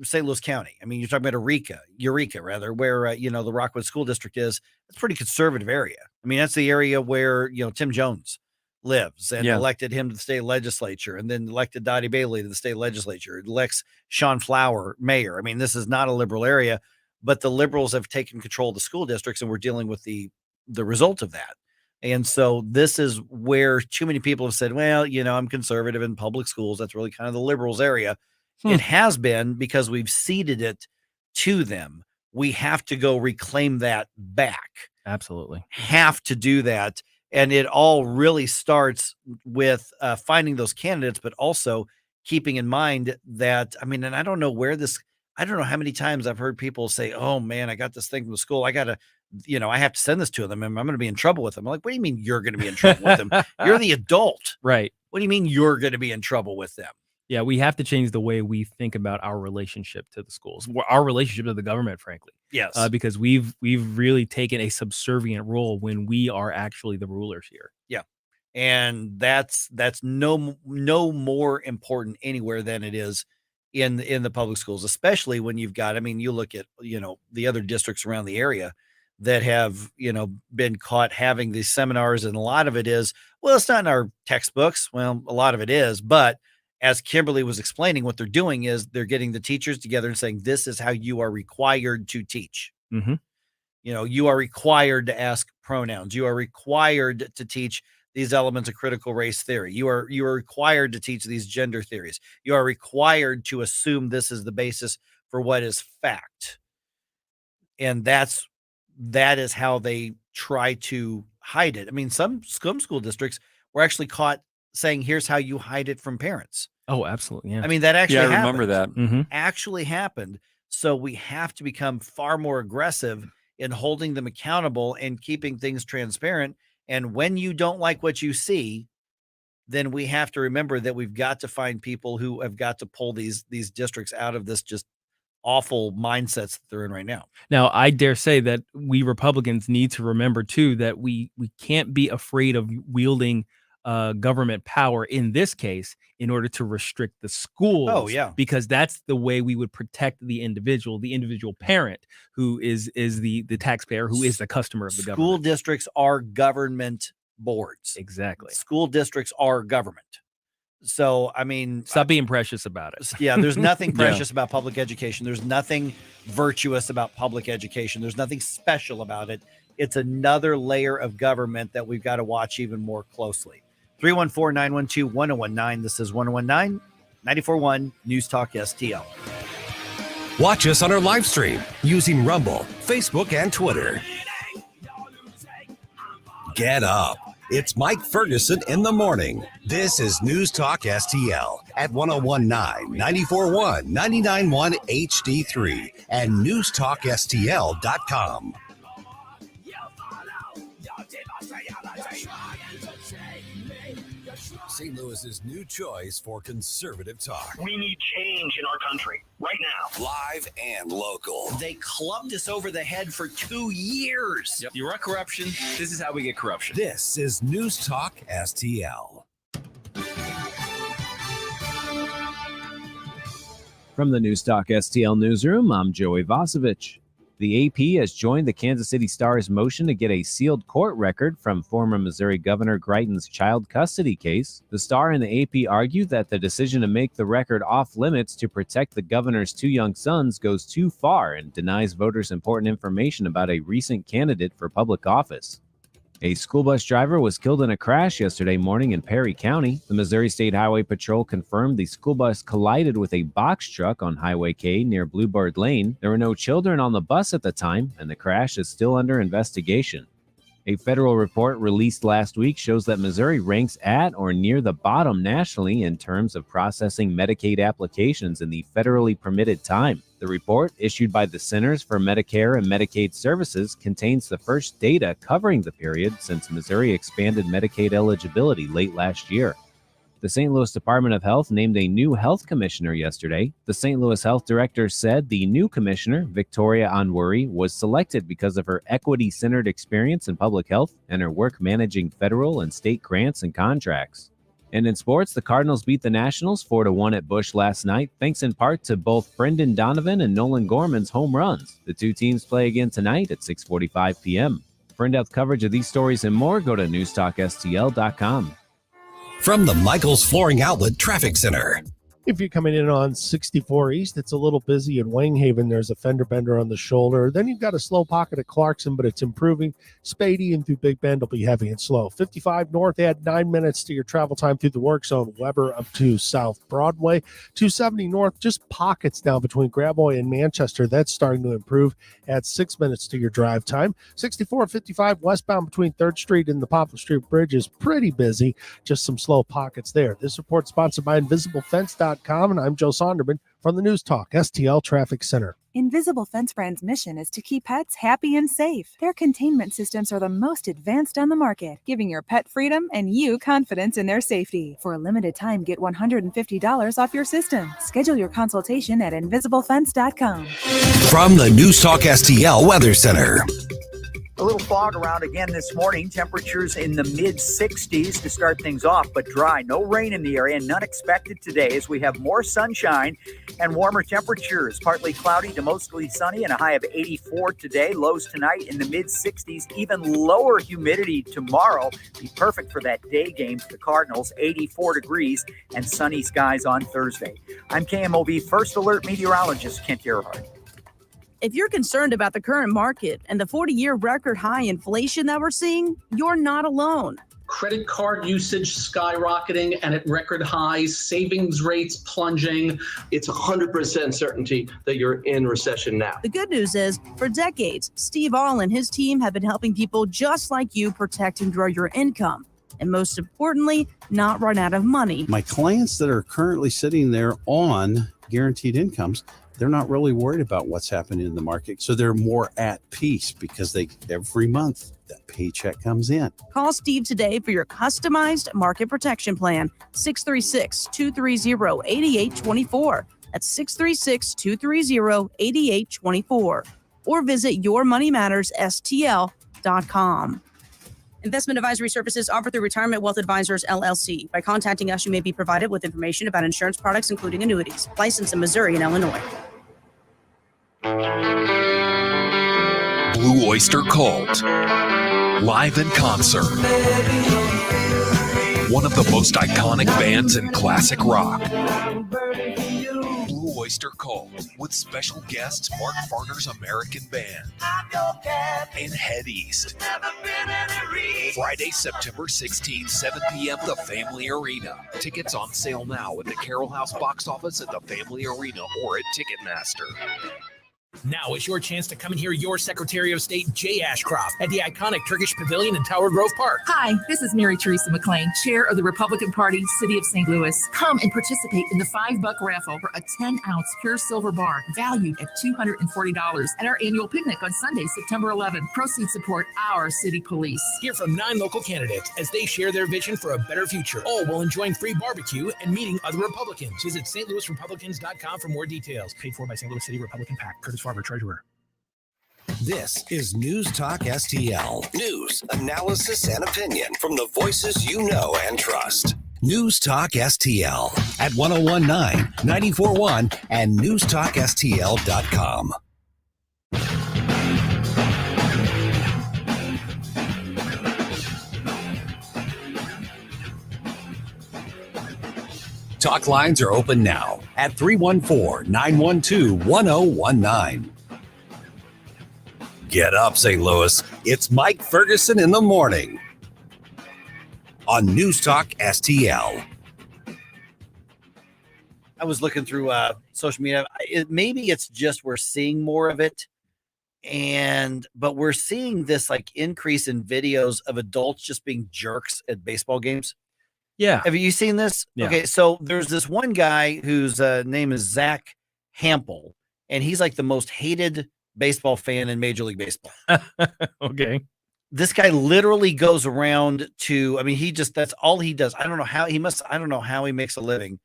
St. Louis County. I mean, you're talking about Eureka, rather, where, the Rockwood School District is. It's a pretty conservative area. I mean, that's the area where, Tim Jones lives and elected him to the state legislature, and then elected Dottie Bailey to the state legislature, elects Sean Flower mayor. I mean, this is not a liberal area, but the liberals have taken control of the school districts, and we're dealing with the result of that. And so this is where too many people have said, well, I'm conservative in public schools. That's really kind of the liberals area. It has been, because we've ceded it to them. We have to go reclaim that back. Absolutely. Have to do that. And it all really starts with finding those candidates, but also keeping in mind that, I mean, and I don't know how many times I've heard people say, oh man, I got this thing from the school. I have to send this to them and I'm going to be in trouble with them. I'm like, what do you mean you're going to be in trouble with them? You're the adult. Right. What do you mean you're going to be in trouble with them? Yeah, we have to change the way we think about our relationship to the schools, our relationship to the government, frankly. Yes. Because we've really taken a subservient role when we are actually the rulers here. Yeah. And that's no more important anywhere than it is in the public schools, especially when you've got, I mean, you look at, the other districts around the area that have, been caught having these seminars. And a lot of it is, well, it's not in our textbooks. Well, a lot of it is, but as Kimberly was explaining, what they're doing is they're getting the teachers together and saying, this is how you are required to teach. Mm-hmm. You are required to ask pronouns. You are required to teach these elements of critical race theory. You are required to teach these gender theories. You are required to assume this is the basis for what is fact. And that is how they try to hide it. I mean, some school districts were actually caught saying, here's how you hide it from parents. Oh, absolutely. Yeah. I mean, that actually happened. I remember that. Mm-hmm. Actually happened. So we have to become far more aggressive in holding them accountable and keeping things transparent. And when you don't like what you see, then we have to remember that we've got to find people who have got to pull these districts out of this just awful mindsets that they're in right now. Now, I dare say that we Republicans need to remember too that we can't be afraid of wielding government power in this case in order to restrict the schools. Oh, yeah. Because that's the way we would protect the individual parent who is the taxpayer, who is the customer of the government. School districts are government boards. Exactly. School districts are government. So, I mean, stop being precious about it. Yeah, there's nothing precious about public education. There's nothing virtuous about public education. There's nothing special about it. It's another layer of government that we've got to watch even more closely. 314-912-1019. This is 1019 94.1 News Talk STL. Watch us on our live stream using Rumble, Facebook, and Twitter. Get up. It's Mike Ferguson in the morning. This is News Talk STL at 1019, 94.1, 99.1 HD3 and NewstalkSTL.com. St. Louis's new choice for conservative talk. We need change in our country right now. Live and local. They clubbed us over the head for 2 years. Yep. You want corruption? This is how we get corruption. This is News Talk STL. From the News Talk STL newsroom, I'm Joey Vasovich. The AP has joined the Kansas City Star's motion to get a sealed court record from former Missouri Governor Greitens' child custody case. The Star and the AP argue that the decision to make the record off limits to protect the governor's two young sons goes too far and denies voters important information about a recent candidate for public office. A school bus driver was killed in a crash yesterday morning in Perry County. The Missouri State Highway Patrol confirmed the school bus collided with a box truck on Highway K near Bluebird Lane. There were no children on the bus at the time, and the crash is still under investigation. A federal report released last week shows that Missouri ranks at or near the bottom nationally in terms of processing Medicaid applications in the federally permitted time. The report, issued by the Centers for Medicare and Medicaid Services, contains the first data covering the period since Missouri expanded Medicaid eligibility late last year. The St. Louis Department of Health named a new health commissioner yesterday. The St. Louis health director said the new commissioner, Victoria Onwuri, was selected because of her equity-centered experience in public health and her work managing federal and state grants and contracts. And in sports, the Cardinals beat the Nationals 4-1 at Busch last night, thanks in part to both Brendan Donovan and Nolan Gorman's home runs. The two teams play again tonight at 6:45 p.m. For in-depth coverage of these stories and more, go to NewstalkSTL.com. From the Michaels Flooring Outlet Traffic Center. If you're coming in on 64 East, it's a little busy in Wanghaven. There's a fender bender on the shoulder. Then you've got a slow pocket at Clarkson, but it's improving. Spady and through Big Bend will be heavy and slow. 55 North, add 9 minutes to your travel time through the work zone. Weber up to South Broadway. 270 North, just pockets down between Gravois and Manchester. That's starting to improve. Add 6 minutes to your drive time. 64-55 westbound between 3rd Street and the Poplar Street Bridge is pretty busy. Just some slow pockets there. This report sponsored by InvisibleFence.com, and I'm Joe Sonderman from the News Talk STL Traffic Center. Invisible Fence Brand's mission is to keep pets happy and safe. Their containment systems are the most advanced on the market, giving your pet freedom and you confidence in their safety. For a limited time, get $150 off your system. Schedule your consultation at InvisibleFence.com. From the News Talk STL Weather Center. A little fog around again this morning. Temperatures in the mid-60s to start things off, but dry. No rain in the area, none expected today as we have more sunshine and warmer temperatures. Partly cloudy to mostly sunny and a high of 84 today. Lows tonight in the mid-60s. Even lower humidity tomorrow. Be perfect for that day game for the Cardinals. 84 degrees and sunny skies on Thursday. I'm KMOV First Alert meteorologist Kent Earhart. If you're concerned about the current market and the 40-year record high inflation that we're seeing, you're not alone. Credit card usage skyrocketing and at record highs, savings rates plunging. It's 100% certainty that you're in recession now. The good news is, for decades, Steve All and his team have been helping people just like you protect and grow your income. And most importantly, not run out of money. My clients that are currently sitting there on guaranteed incomes, they're not really worried about what's happening in the market. So they're more at peace because every month that paycheck comes in. Call Steve today for your customized market protection plan. 636-230-8824. That's 636-230-8824. Or visit yourmoneymattersstl.com. Investment advisory services offered through Retirement Wealth Advisors, LLC. By contacting us, you may be provided with information about insurance products, including annuities. Licensed in Missouri and Illinois. Blue Oyster Cult. Live in concert. One of the most iconic bands in classic rock. Blue Oyster Cult with special guests Mark Farner's American Band and Head East. Friday, September 16th, 7 p.m. The Family Arena. Tickets on sale now at the Carroll House box office at the Family Arena or at Ticketmaster. Now is your chance to come and hear your Secretary of State, Jay Ashcroft, at the iconic Turkish Pavilion in Tower Grove Park. Hi, this is Mary Teresa McClain, Chair of the Republican Party, City of St. Louis. Come and participate in the $5 raffle for a 10-ounce pure silver bar valued at $240 at our annual picnic on Sunday, September 11th. Proceeds support our city police. Hear from 9 local candidates as they share their vision for a better future, all while enjoying free barbecue and meeting other Republicans. Visit stlouisrepublicans.com for more details. Paid for by St. Louis City Republican PAC. Curtis Farber, Treasurer. This is News Talk STL. News, analysis, and opinion from the voices you know and trust. News Talk STL at 1019, 941, and NewstalkSTL.com. Talk lines are open now at 314-912-1019. Get up, St. Louis. It's Mike Ferguson in the morning on News Talk STL. I was looking through social media. Maybe it's just we're seeing more of it, but we're seeing this like increase in videos of adults just being jerks at baseball games. Yeah. Have you seen this? Yeah. Okay, so there's this one guy whose name is Zach Hampel, and he's like the most hated baseball fan in Major League Baseball. Okay. This guy literally goes around to, that's all he does. I don't know how he makes a living,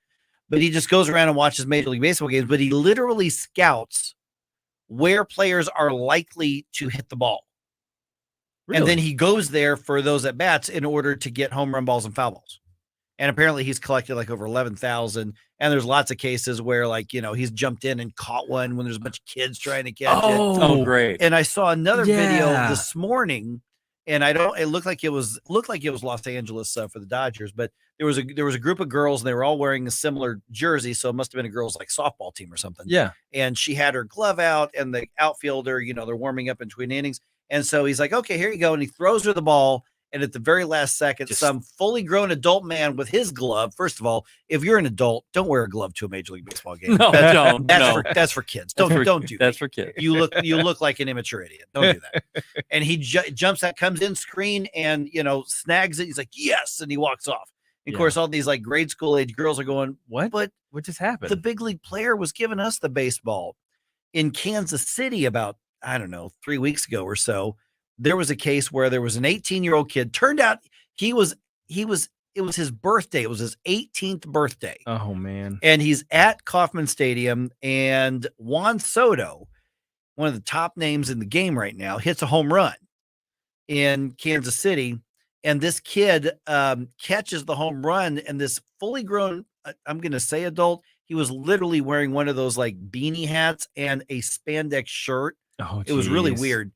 but he just goes around and watches Major League Baseball games, but he literally scouts where players are likely to hit the ball. Really? And then he goes there for those at bats in order to get home run balls and foul balls. And apparently he's collected like over 11,000. And there's lots of cases where he's jumped in and caught one when there's a bunch of kids trying to catch it. Oh, great. And I saw another video this morning, and it looked like it was Los Angeles for the Dodgers, but there was a group of girls and they were all wearing a similar jersey. So it must've been a girls like softball team or something. Yeah. And she had her glove out and the outfielder, they're warming up in between innings. And so he's like, okay, here you go. And he throws her the ball. And at the very last second, some fully grown adult man with his glove. First of all, if you're an adult, don't wear a glove to a Major League Baseball game. No, don't. That's for kids. Don't do That's that. for kids. You look like an immature idiot. Don't do that. And he jumps out, comes in screen, and snags it. He's like, yes, and he walks off. And of course, all these like grade school age girls are going, what? But what just happened? The big league player was giving us the baseball in Kansas City about 3 weeks ago or so. There was a case where there was an 18-year-old kid. Turned out it was his birthday. It was his 18th birthday. Oh, man. And he's at Kauffman Stadium, and Juan Soto, one of the top names in the game right now, hits a home run in Kansas City. And this kid catches the home run, and this fully grown, I'm going to say adult, he was literally wearing one of those like beanie hats and a spandex shirt. Oh, it was really weird.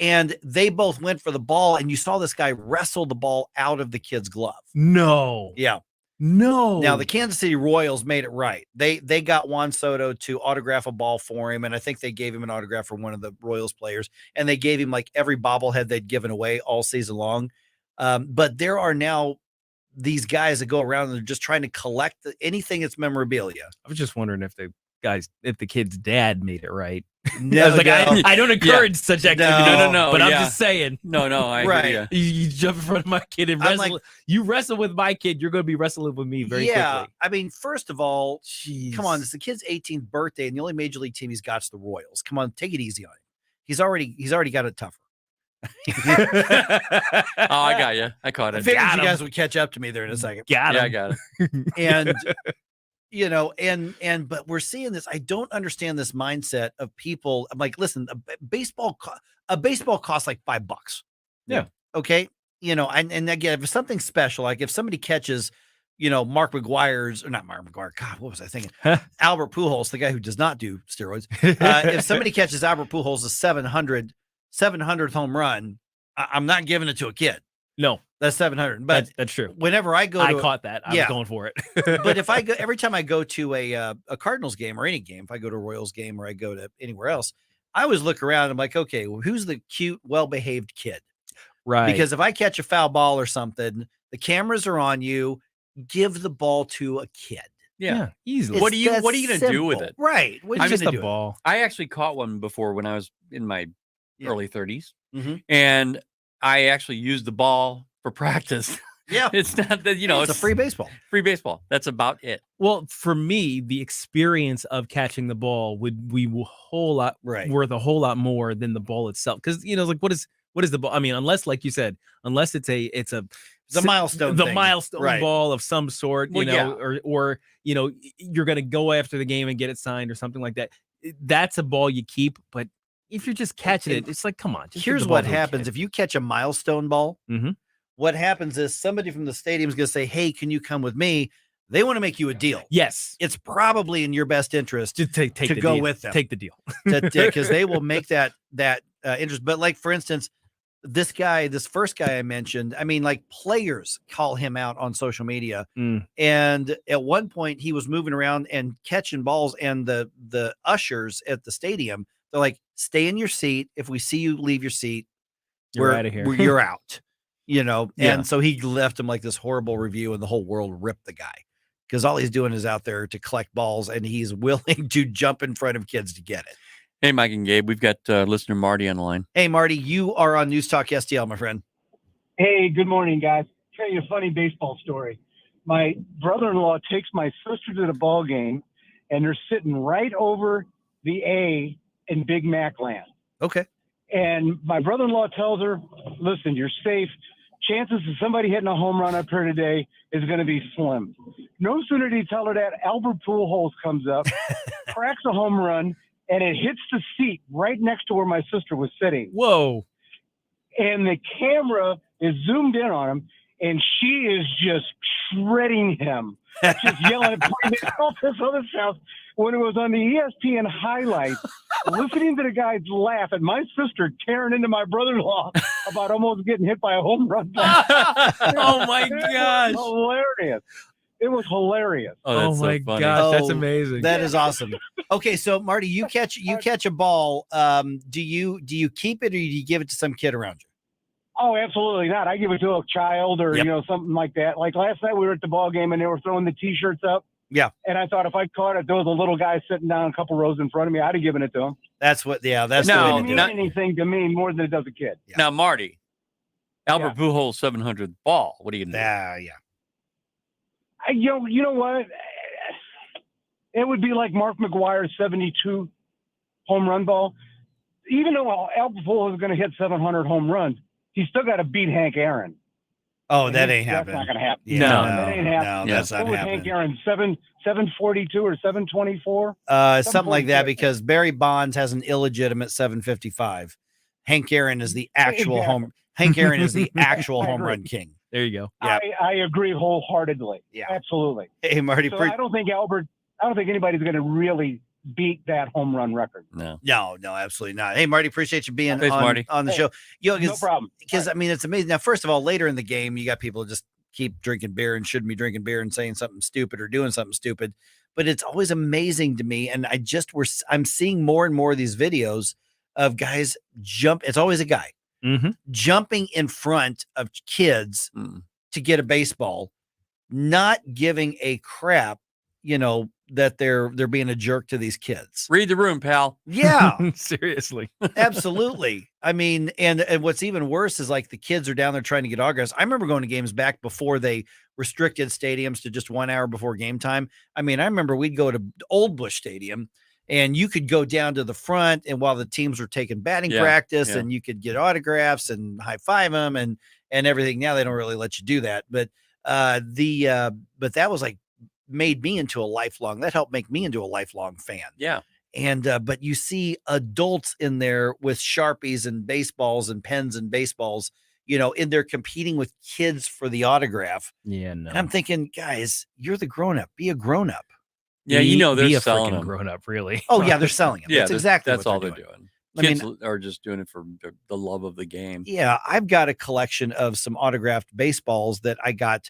And they both went for the ball, and you saw this guy wrestle the ball out of the kid's glove. No. Yeah. No. Now, the Kansas City Royals made it right. They got Juan Soto to autograph a ball for him, and I think they gave him an autograph for one of the Royals players, and they gave him like every bobblehead they'd given away all season long. But there are now these guys that go around and they're just trying to collect anything that's memorabilia. I was just wondering if the kid's dad made it right. No, I was like, I don't encourage such activity. No, but I'm just saying. No, I right. You jump in front of my kid and wrestle. Like, you wrestle with my kid, you're going to be wrestling with me very quickly. First of all, come on, it's the kid's 18th birthday, and the only major league team he's got is the Royals. Come on, take it easy on him. He's already got it tougher. I got you. I caught it. I figured you guys would catch up to me there in a second. I got it. And but we're seeing this. I don't understand this mindset of people. I'm like, listen, a baseball costs like $5. Yeah. Okay. And again, if it's something special, like if somebody catches, Mark McGuire's, or not Mark McGuire. God, what was I thinking? Albert Pujols, the guy who does not do steroids. If somebody catches Albert Pujols' 700th home run, I'm not giving it to a kid. No, that's 700. But that's true. Whenever I go, I caught that. I was going for it. But if I go, every time I go to a Cardinals game or any game, if I go to a Royals game or I go to anywhere else, I always look around. And I'm like, okay, well, who's the cute, well-behaved kid? Right. Because if I catch a foul ball or something, the cameras are on you. Give the ball to a kid. Yeah, easily. What are you going to do with it? Right. What are you going to do? Ball. I actually caught one before when I was in my early 30s, Mm-hmm. I actually used the ball for practice. Yeah. It's not that, it's a free baseball. Free baseball. That's about it. Well, for me, the experience of catching the ball would be worth a whole lot more than the ball itself. Because, like, what is the ball? I mean, unless, like you said, unless it's a milestone milestone ball of some sort, or you're going to go after the game and get it signed or something like that. That's a ball you keep. But if you're just catching it, it's like, come on. Here's what happens. If you catch a milestone ball, what happens is somebody from the stadium is going to say, hey, can you come with me? They want to make you a deal. Yes. It's probably in your best interest to go deal. with them. Take the deal. Because they will make that interest. But like, for instance, this first guy I mentioned, I mean, like, players call him out on social media. And at one point he was moving around and catching balls, and the ushers at the stadium, they're like, stay in your seat. If we see you leave your seat, You're outta here. You're out. Yeah. And so he left him like this horrible review, and the whole world ripped the guy because all he's doing is out there to collect balls, and he's willing to jump in front of kids to get it. Hey, Mike and Gabe, we've got listener Marty on the line. Hey, Marty, you are on News Talk STL, my friend. Hey, good morning, guys. Tell you a funny baseball story. My brother-in-law takes my sister to the ball game, and they're sitting right over the A in Big Mac land. Okay. And my brother-in-law tells her, listen, you're safe. Chances of somebody hitting a home run up here today is going to be slim. No sooner did he tell her that, Albert Pujols comes up, cracks a home run, and it hits the seat right next to where my sister was sitting. Whoa. And the camera is zoomed in on him, and she is just shredding him, just yelling and pointing at all this other stuff. When it was on the ESPN highlights, listening to the guys laugh, and my sister tearing into my brother-in-law about almost getting hit by a home run. Oh, my gosh. It was hilarious. It was hilarious. Oh my gosh, that's amazing. That is awesome. Okay, so Marty, you catch a ball. Do you keep it, or do you give it to some kid around you? Oh, absolutely not. I give it to a child or something like that. Like last night we were at the ball game and they were throwing the T-shirts up. Yeah. And I thought if I caught it, there was a little guy sitting down a couple rows in front of me, I'd have given it to him. That's what. Yeah, that's it the way doesn't to mean do it. anything to me more than it does a kid. Yeah. Now, Marty, Albert Pujols 700th ball. What are you going to do? Yeah. You know what? It would be like Mark McGuire's 72 home run ball. Even though Albert Pujols is going to hit 700 home runs, he's still got to beat Hank Aaron. Oh, And that ain't that's happening. not going to happen. Yeah, that ain't happening. no, that's not What was happening. Hank Aaron 742 or 724? Something like that, because Barry Bonds has an illegitimate 755. Hank Aaron is the actual Exactly. Hank Aaron is the actual I home agree. run king. There you go. Yeah. I agree wholeheartedly. Yeah. Absolutely. Hey, Marty. So I don't think anybody's going to really beat that home run record. No, absolutely not. Hey, Marty, appreciate you being Thanks, Marty. on the Hey, show. no problem. Because I mean, it's amazing. Now, first of all, later in the game, you got people just keep drinking beer and shouldn't be drinking beer and saying something stupid or doing something stupid. But it's always amazing to me, and I'm seeing more and more of these videos of guys jump. It's always a guy jumping in front of kids to get a baseball, not giving a crap, that they're being a jerk to these kids. Read the room, pal. Yeah. Seriously. Absolutely. I mean, and what's even worse is like the kids are down there trying to get autographs. I remember going to games back before they restricted stadiums to just 1 hour before game time. I mean, I remember we'd go to Old Bush Stadium and you could go down to the front, and while the teams were taking batting practice, and you could get autographs and high five them and everything. Now they don't really let you do that, but but that was like made me into a lifelong. That helped make me into a lifelong fan. Yeah. And but you see adults in there with Sharpies and baseballs and pens and baseballs, in there competing with kids for the autograph. Yeah, no. And I'm thinking, guys, you're the grown up. Be a grown up. Yeah, they're be a selling freaking them. grown up, really. Oh yeah, they're selling them. Yeah, That's exactly that's what all they're they're doing. I Kids mean, are just doing it for the love of the game. Yeah, I've got a collection of some autographed baseballs that I got,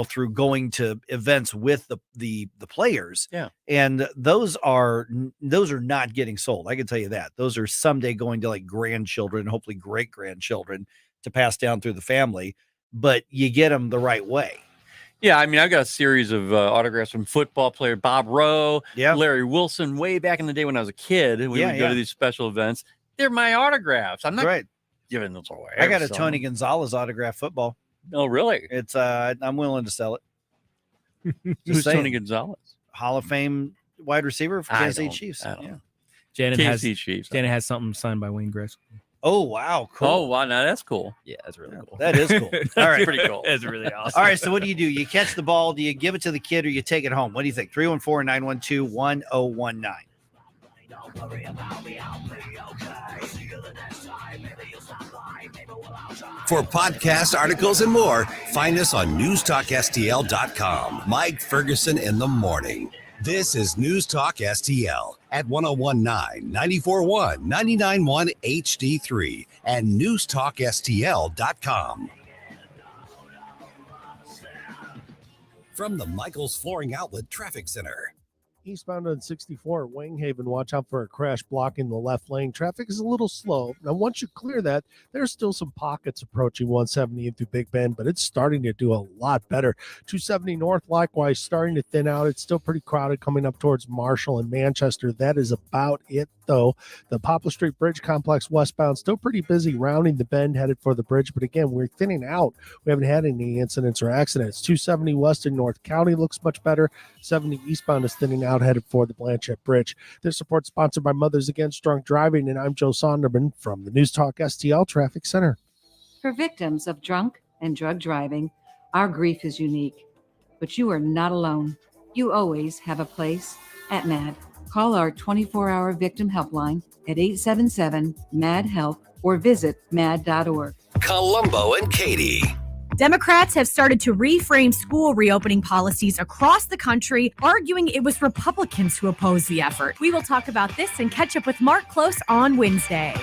through going to events with the players. Yeah. And those are not getting sold. I can tell you that. Those are someday going to like grandchildren, hopefully great grandchildren, to pass down through the family, but you get them the right way. Yeah, I mean, I've got a series of autographs from football player Bob Rowe, Larry Wilson, way back in the day when I was a kid. We would go to these special events. They're my autographs. I'm not giving those away. I got a Tony Gonzalez autographed football. Oh, really? It's I'm willing to sell it. Who's Tony Gonzalez? Hall of Fame wide receiver for Kansas City Chiefs. Janet Chiefs. Janet has something signed by Wayne Gretzky. Oh, wow. Cool. Oh, wow. Now that's cool. Yeah, that's really cool. That is cool. All right. Pretty cool. That's really awesome. All right. So what do? You catch the ball? Do you give it to the kid or you take it home? What do you think? 314-912-1019. For podcast articles and more, find us on NewstalkSTL.com. Mike Ferguson in the morning. This is News Talk STL at 1019, 94.1, 99.1 HD3 and NewstalkSTL.com. From the Michaels Flooring Outlet Traffic Center. Eastbound on 64 at Winghaven, watch out for a crash blocking the left lane. Traffic is a little slow. Now, once you clear that, there's still some pockets approaching 170 into Big Bend, but it's starting to do a lot better. 270 North, likewise, starting to thin out. It's still pretty crowded coming up towards Marshall and Manchester. That is about it, though. The Poplar Street Bridge Complex westbound, still pretty busy, rounding the bend, headed for the bridge. But again, we're thinning out. We haven't had any incidents or accidents. 270 West in North County looks much better. 70 eastbound is thinning out, headed for the Blanchette Bridge. This report sponsored by Mothers Against Drunk Driving, and I'm Joe Sonderman from the News Talk STL Traffic Center. For victims of drunk and drug driving, our grief is unique, but you are not alone. You always have a place at MAD. Call our 24-hour victim helpline at 877-MAD-HELP or visit mad.org. Columbo and Katie. Democrats have started to reframe school reopening policies across the country, arguing it was Republicans who opposed the effort. We will talk about this and catch up with Mark Close on Wednesday.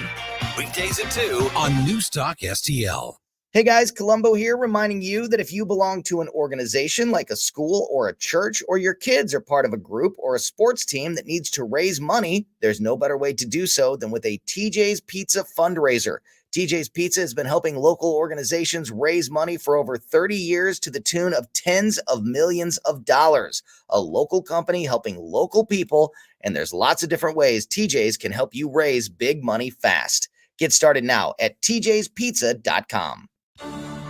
Weekdays at 2 on Newstalk STL. Hey guys, Columbo here, reminding you that if you belong to an organization like a school or a church, or your kids are part of a group or a sports team that needs to raise money, there's no better way to do so than with a TJ's Pizza fundraiser. TJ's Pizza has been helping local organizations raise money for over 30 years to the tune of tens of millions of dollars. A local company helping local people, and there's lots of different ways TJ's can help you raise big money fast. Get started now at tjspizza.com.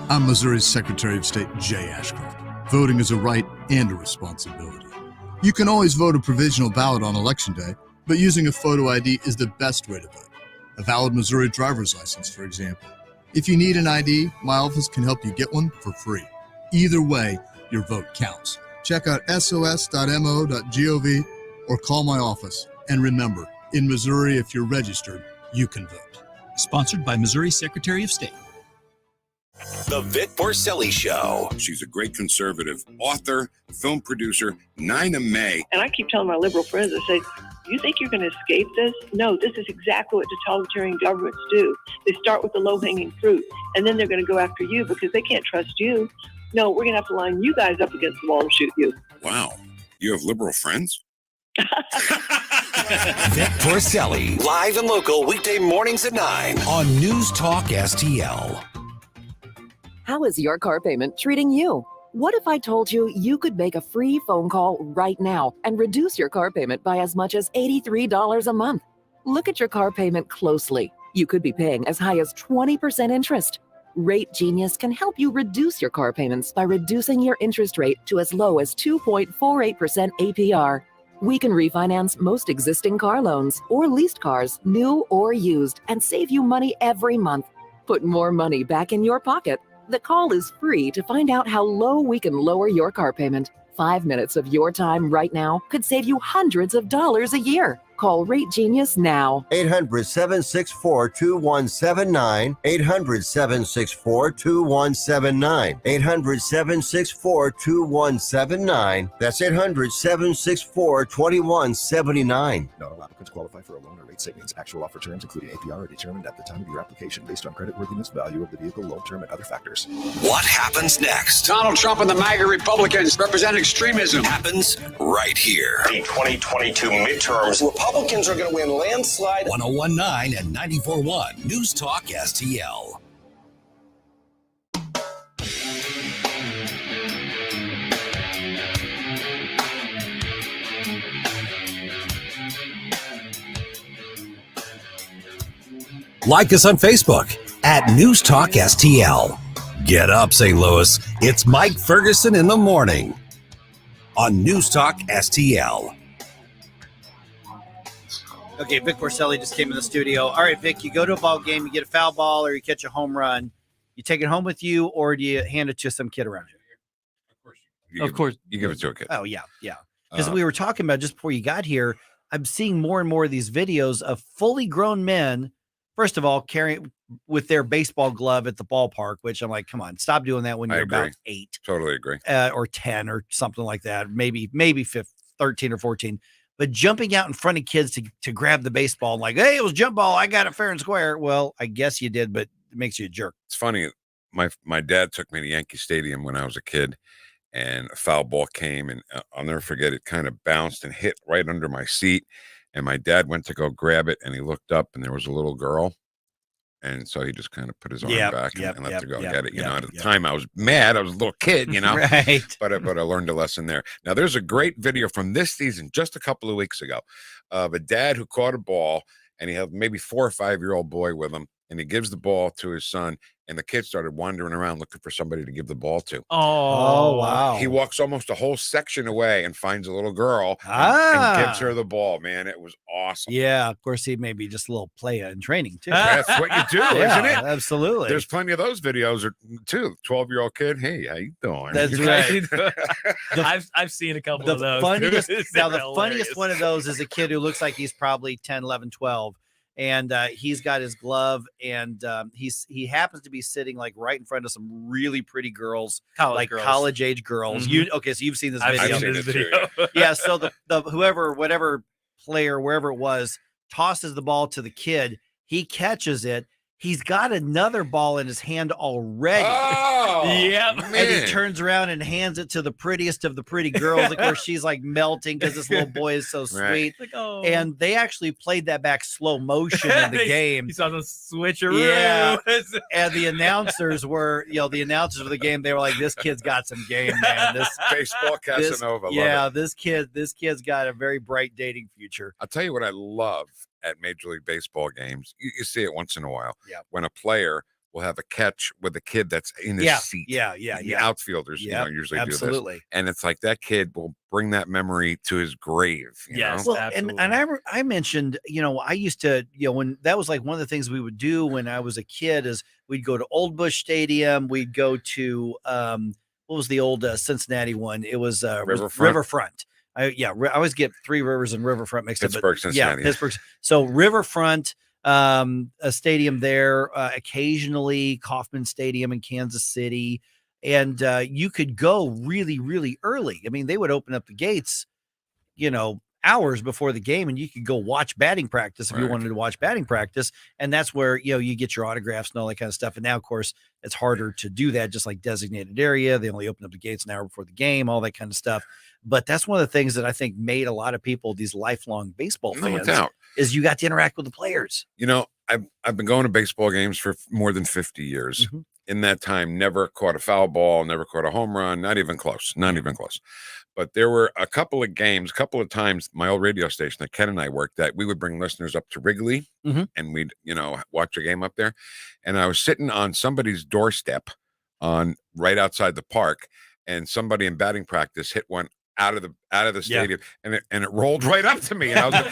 I'm Missouri's Secretary of State Jay Ashcroft. Voting is a right and a responsibility. You can always vote a provisional ballot on Election Day, but using a photo ID is the best way to vote. A valid Missouri driver's license, for example. If you need an ID, my office can help you get one for free. Either way, your vote counts. Check out sos.mo.gov or call my office. And remember, in Missouri, if you're registered, you can vote. Sponsored by Missouri Secretary of State. The Vic Porcelli Show. She's a great conservative, author, film producer, Nina May. And I keep telling my liberal friends, I say, you think you're going to escape this? No, this is exactly what totalitarian governments do. They start with the low-hanging fruit, and then they're going to go after you because they can't trust you. No, we're going to have to line you guys up against the wall and shoot you. Wow. You have liberal friends? Vic Porcelli, live and local weekday mornings at 9 on News Talk STL. How is your car payment treating you? What if I told you you could make a free phone call right now and reduce your car payment by as much as $83 a month? Look at your car payment closely. You could be paying as high as 20% interest. Rate Genius can help you reduce your car payments by reducing your interest rate to as low as 2.48% APR. We can refinance most existing car loans or leased cars, new or used, and save you money every month. Put more money back in your pocket. The call is free to find out how low we can lower your car payment. 5 minutes of your time right now could save you hundreds of dollars a year. Call Rate Genius now. 800-764-2179. 800-764-2179. 800-764-2179. That's 800-764-2179. Not all applicants qualify for a loan or rate savings. Actual offer terms, including APR, are determined at the time of your application based on creditworthiness, value of the vehicle, loan term, and other factors. What happens next? Donald Trump and the MAGA Republicans represent extremism. Happens right here. The 2022 midterms, Republicans are going to win landslide. 101.9 and 94.1 News Talk STL. Like us on Facebook at News Talk STL. Get up, St. Louis. It's Mike Ferguson in the morning on News Talk STL. Okay, Vic Porcelli just came in the studio. All right, Vic, you go to a ball game, you get a foul ball or you catch a home run. You take it home with you or do you hand it to some kid around you? Of course. You give it to a kid. Oh, yeah. Because we were talking about just before you got here, I'm seeing more and more of these videos of fully grown men, first of all, carrying with their baseball glove at the ballpark, which I'm like, come on, stop doing that when you're about 8. Totally agree. Or 10 or something like that. Maybe 13 or 14. But jumping out in front of kids to grab the baseball, like, hey, it was jump ball. I got it fair and square. Well, I guess you did, but it makes you a jerk. It's funny. My dad took me to Yankee Stadium when I was a kid, and a foul ball came, and I'll never forget, it kind of bounced and hit right under my seat. And my dad went to go grab it, and he looked up, and there was a little girl. And so he just kind of put his arm back and let her go get it. You know, at the time I was mad. I was a little kid, you know, right. But I learned a lesson there. Now, there's a great video from this season, just a couple of weeks ago, of a dad who caught a ball, and he had maybe 4 or 5-year-old boy with him, and he gives the ball to his son, and the kid started wandering around looking for somebody to give the ball to. Oh, wow. He walks almost a whole section away and finds a little girl and gives her the ball, man. It was awesome. Yeah, of course, he may be just a little playa in training, too. That's what you do, isn't it? Absolutely. There's plenty of those videos, too. 12-year-old kid, hey, how you doing? That's right. I've seen a couple of those. Funniest one of those is a kid who looks like he's probably 10, 11, 12. And he's got his glove, and he happens to be sitting like right in front of some really pretty girls, college age girls. Mm-hmm. So you've seen this I've video. seen this video. Yeah. So the whatever player, wherever it was, tosses the ball to the kid. He catches it. He's got another ball in his hand already. Oh, yep. And he turns around and hands it to the prettiest of the pretty girls. Of course, she's like melting because this little boy is so sweet. Like, oh. And they actually played that back slow motion in the game. You saw the switcheroo. Yeah. And the announcers were, of the game, they were like, this kid's got some game, man. This baseball Casanova. This kid's got a very bright dating future. I'll tell you what I love at Major League Baseball games. You see it once in a while. Yeah. When a player will have a catch with a kid that's in his seat. The outfielders, usually do this. And it's like that kid will bring that memory to his grave. You know? Well, and I mentioned, I used to, when that was like one of the things we would do when I was a kid is we'd go to Old Bush Stadium. We'd go to, what was the old Cincinnati one? It was Riverfront. I always get Three Rivers and Riverfront mixed up. Cincinnati. Yeah, Pittsburgh. So Riverfront, a stadium there, occasionally Kauffman Stadium in Kansas City. And you could go really, really early. I mean, they would open up the gates, hours before the game, and you could go watch batting practice if you wanted to watch batting practice. And that's where, you get your autographs and all that kind of stuff. And now, of course, it's harder to do that, just like designated area. They only open up the gates an hour before the game, all that kind of stuff. But that's one of the things that I think made a lot of people, these lifelong baseball fans, is you got to interact with the players. I've been going to baseball games for more than 50 years. Mm-hmm. In that time, never caught a foul ball, never caught a home run, not even close. But there were a couple of times, my old radio station that Ken and I worked at, we would bring listeners up to Wrigley and we'd, watch a game up there. And I was sitting on somebody's doorstep right outside the park, and somebody in batting practice hit one out of the stadium, and it rolled right up to me, and I was like,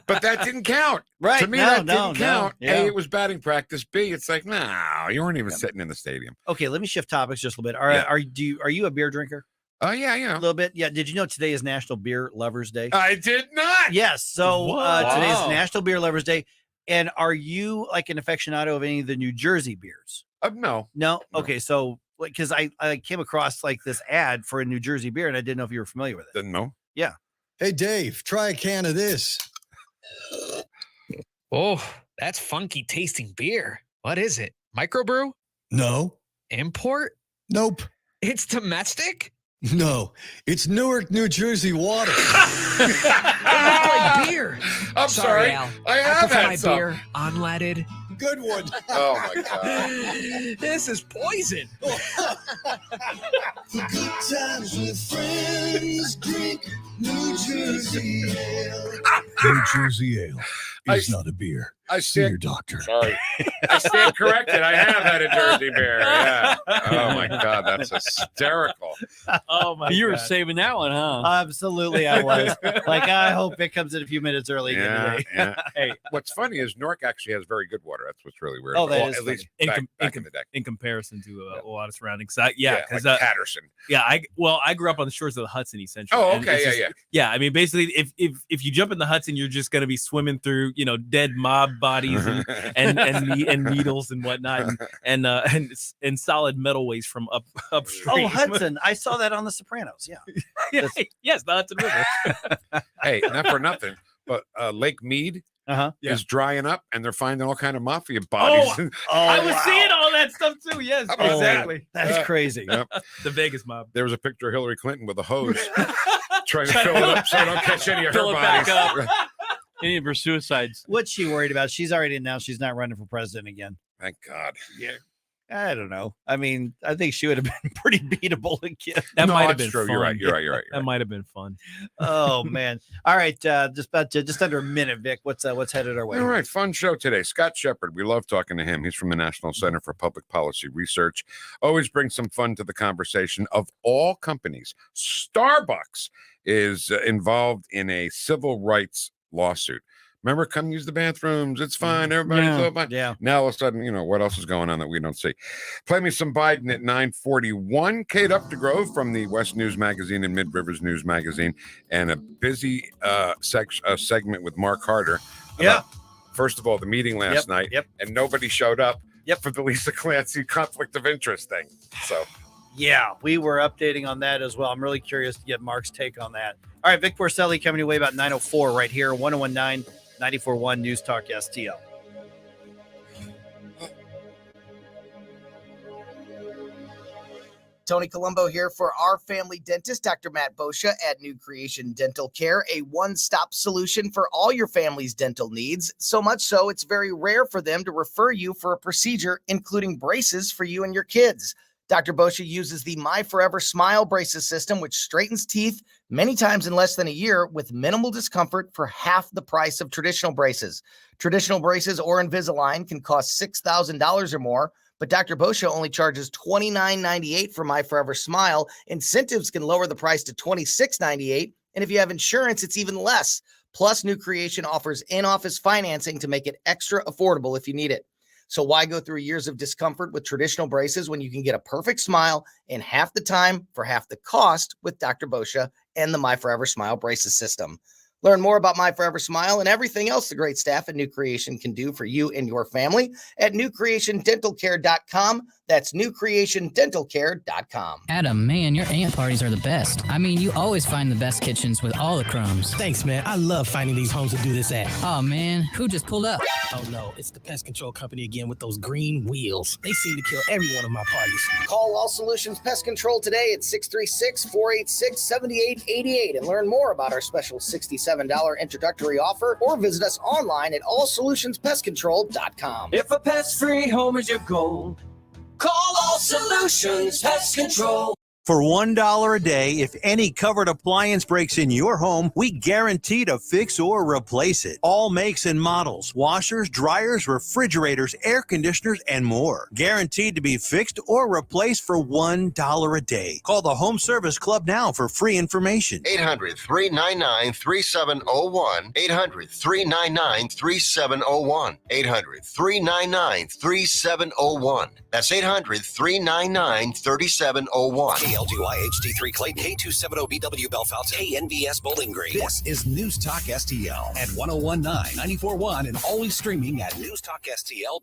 but that didn't count. Right. To me, that didn't count. Yeah. A, it was batting practice. B, it's like, no, you weren't even sitting in the stadium. Okay, let me shift topics just a little bit. Are you a beer drinker? Oh, yeah. A little bit. Yeah. Did you know today is National Beer Lovers Day? I did not. Yes. So today is National Beer Lovers Day. And are you like an aficionado of any of the New Jersey beers? No. Okay. So because I came across like this ad for a New Jersey beer, and I didn't know if you were familiar with it. Didn't know. Yeah. Hey, Dave, try a can of this. Oh, that's funky tasting beer. What is it? Microbrew? No. Import? Nope. It's domestic? No, it's Newark, New Jersey water. Like beer. I'm sorry. Al. I have prefer had my some. beer unleaded. Good one. Oh, my God. This is poison. Good times with friends, drink New Jersey Ale. New Jersey Ale is not a beer. See your doctor. Sorry. I stand corrected. I have had a Jersey beer. Yeah. Oh, my God. That's hysterical. Oh, my You were God. saving that one, huh? Absolutely, I was. Like, I hope it comes in a few minutes early again today. Yeah. Hey, what's funny is Newark actually has very good water. That's what's really weird. Oh, that is at least funny. back in the day. In comparison to a lot of surroundings. Like Patterson. I grew up on the shores of the Hudson, essentially. Oh, and okay. it's just- Yeah. I mean, basically, if you jump in the Hudson, you're just going to be swimming through, dead mob bodies and needles and whatnot, and solid metal waste from upstream. Oh, Hudson. I saw that on The Sopranos. Yeah. Yes, the Hudson River. Hey, not for nothing, but Lake Mead is drying up, and they're finding all kind of mafia bodies. I was seeing all that stuff too. Yes, How about exactly. That's crazy. Yep. The Vegas mob. There was a picture of Hillary Clinton with a hose trying to fill it up so I don't catch any of her Fill it back bodies. up. Any of her suicides. What's she worried about? She's already announced she's not running for president again. Thank God. Yeah. I don't know. I mean, I think she would have been pretty beatable again. That No, might have that's been true. fun. You're right. You're right. That might have been fun. Oh man. All right. Just under a minute, Vic. What's headed our way? All right, fun show today. Scott Shepard, we love talking to him. He's from the National Center for Public Policy Research. Always brings some fun to the conversation. Of all companies, Starbucks is involved in a civil rights lawsuit. Remember, come use the bathrooms. It's fine. Everybody's all fine. Yeah. Now all of a sudden, what else is going on that we don't see? Play me some Biden at 9:41. Kate Updegrove from the West News Magazine and Mid Rivers News Magazine, and a busy segment with Mark Harder. about, first of all, the meeting last night, and nobody showed up for the Lisa Clancy conflict of interest thing. So. Yeah, we were updating on that as well. I'm really curious to get Mark's take on that. All right, Vic Porcelli coming your way about 9:04 right here, 1019 94.1 News Talk STL. Tony Colombo here for our family dentist, Dr. Matt Boscia at New Creation Dental Care, a one-stop solution for all your family's dental needs. So much so, it's very rare for them to refer you for a procedure, including braces for you and your kids. Dr. Boscia uses the My Forever Smile braces system, which straightens teeth many times in less than a year with minimal discomfort for half the price of traditional braces. Traditional braces or Invisalign can cost $6,000 or more, but Dr. Boscia only charges $29.98 for My Forever Smile. Incentives can lower the price to $26.98, and if you have insurance, it's even less. Plus, New Creation offers in-office financing to make it extra affordable if you need it. So why go through years of discomfort with traditional braces when you can get a perfect smile in half the time for half the cost with Dr. Boscia and the My Forever Smile braces system? Learn more about My Forever Smile and everything else the great staff at New Creation can do for you and your family at newcreationdentalcare.com. That's newcreationdentalcare.com. Adam, man, your aunt parties are the best. I mean, you always find the best kitchens with all the crumbs. Thanks, man. I love finding these homes to do this at. Oh, man, who just pulled up? Oh, no, it's the pest control company again with those green wheels. They seem to kill every one of my parties. Call All Solutions Pest Control today at 636-486-7888 and learn more about our special $67 introductory offer, or visit us online at allsolutionspestcontrol.com. If a pest-free home is your goal, call All Solutions Pest Control. For $1 a day, if any covered appliance breaks in your home, we guarantee to fix or replace it. All makes and models, washers, dryers, refrigerators, air conditioners, and more. Guaranteed to be fixed or replaced for $1 a day. Call the Home Service Club now for free information. 800-399-3701. 800-399-3701. 800-399-3701. That's 800-399-3701. KLGY HD3 Clayton, K270BW Belfast, KNVS Bowling Green. This is News Talk STL at 1019 94.1 and always streaming at newstalkstl.com.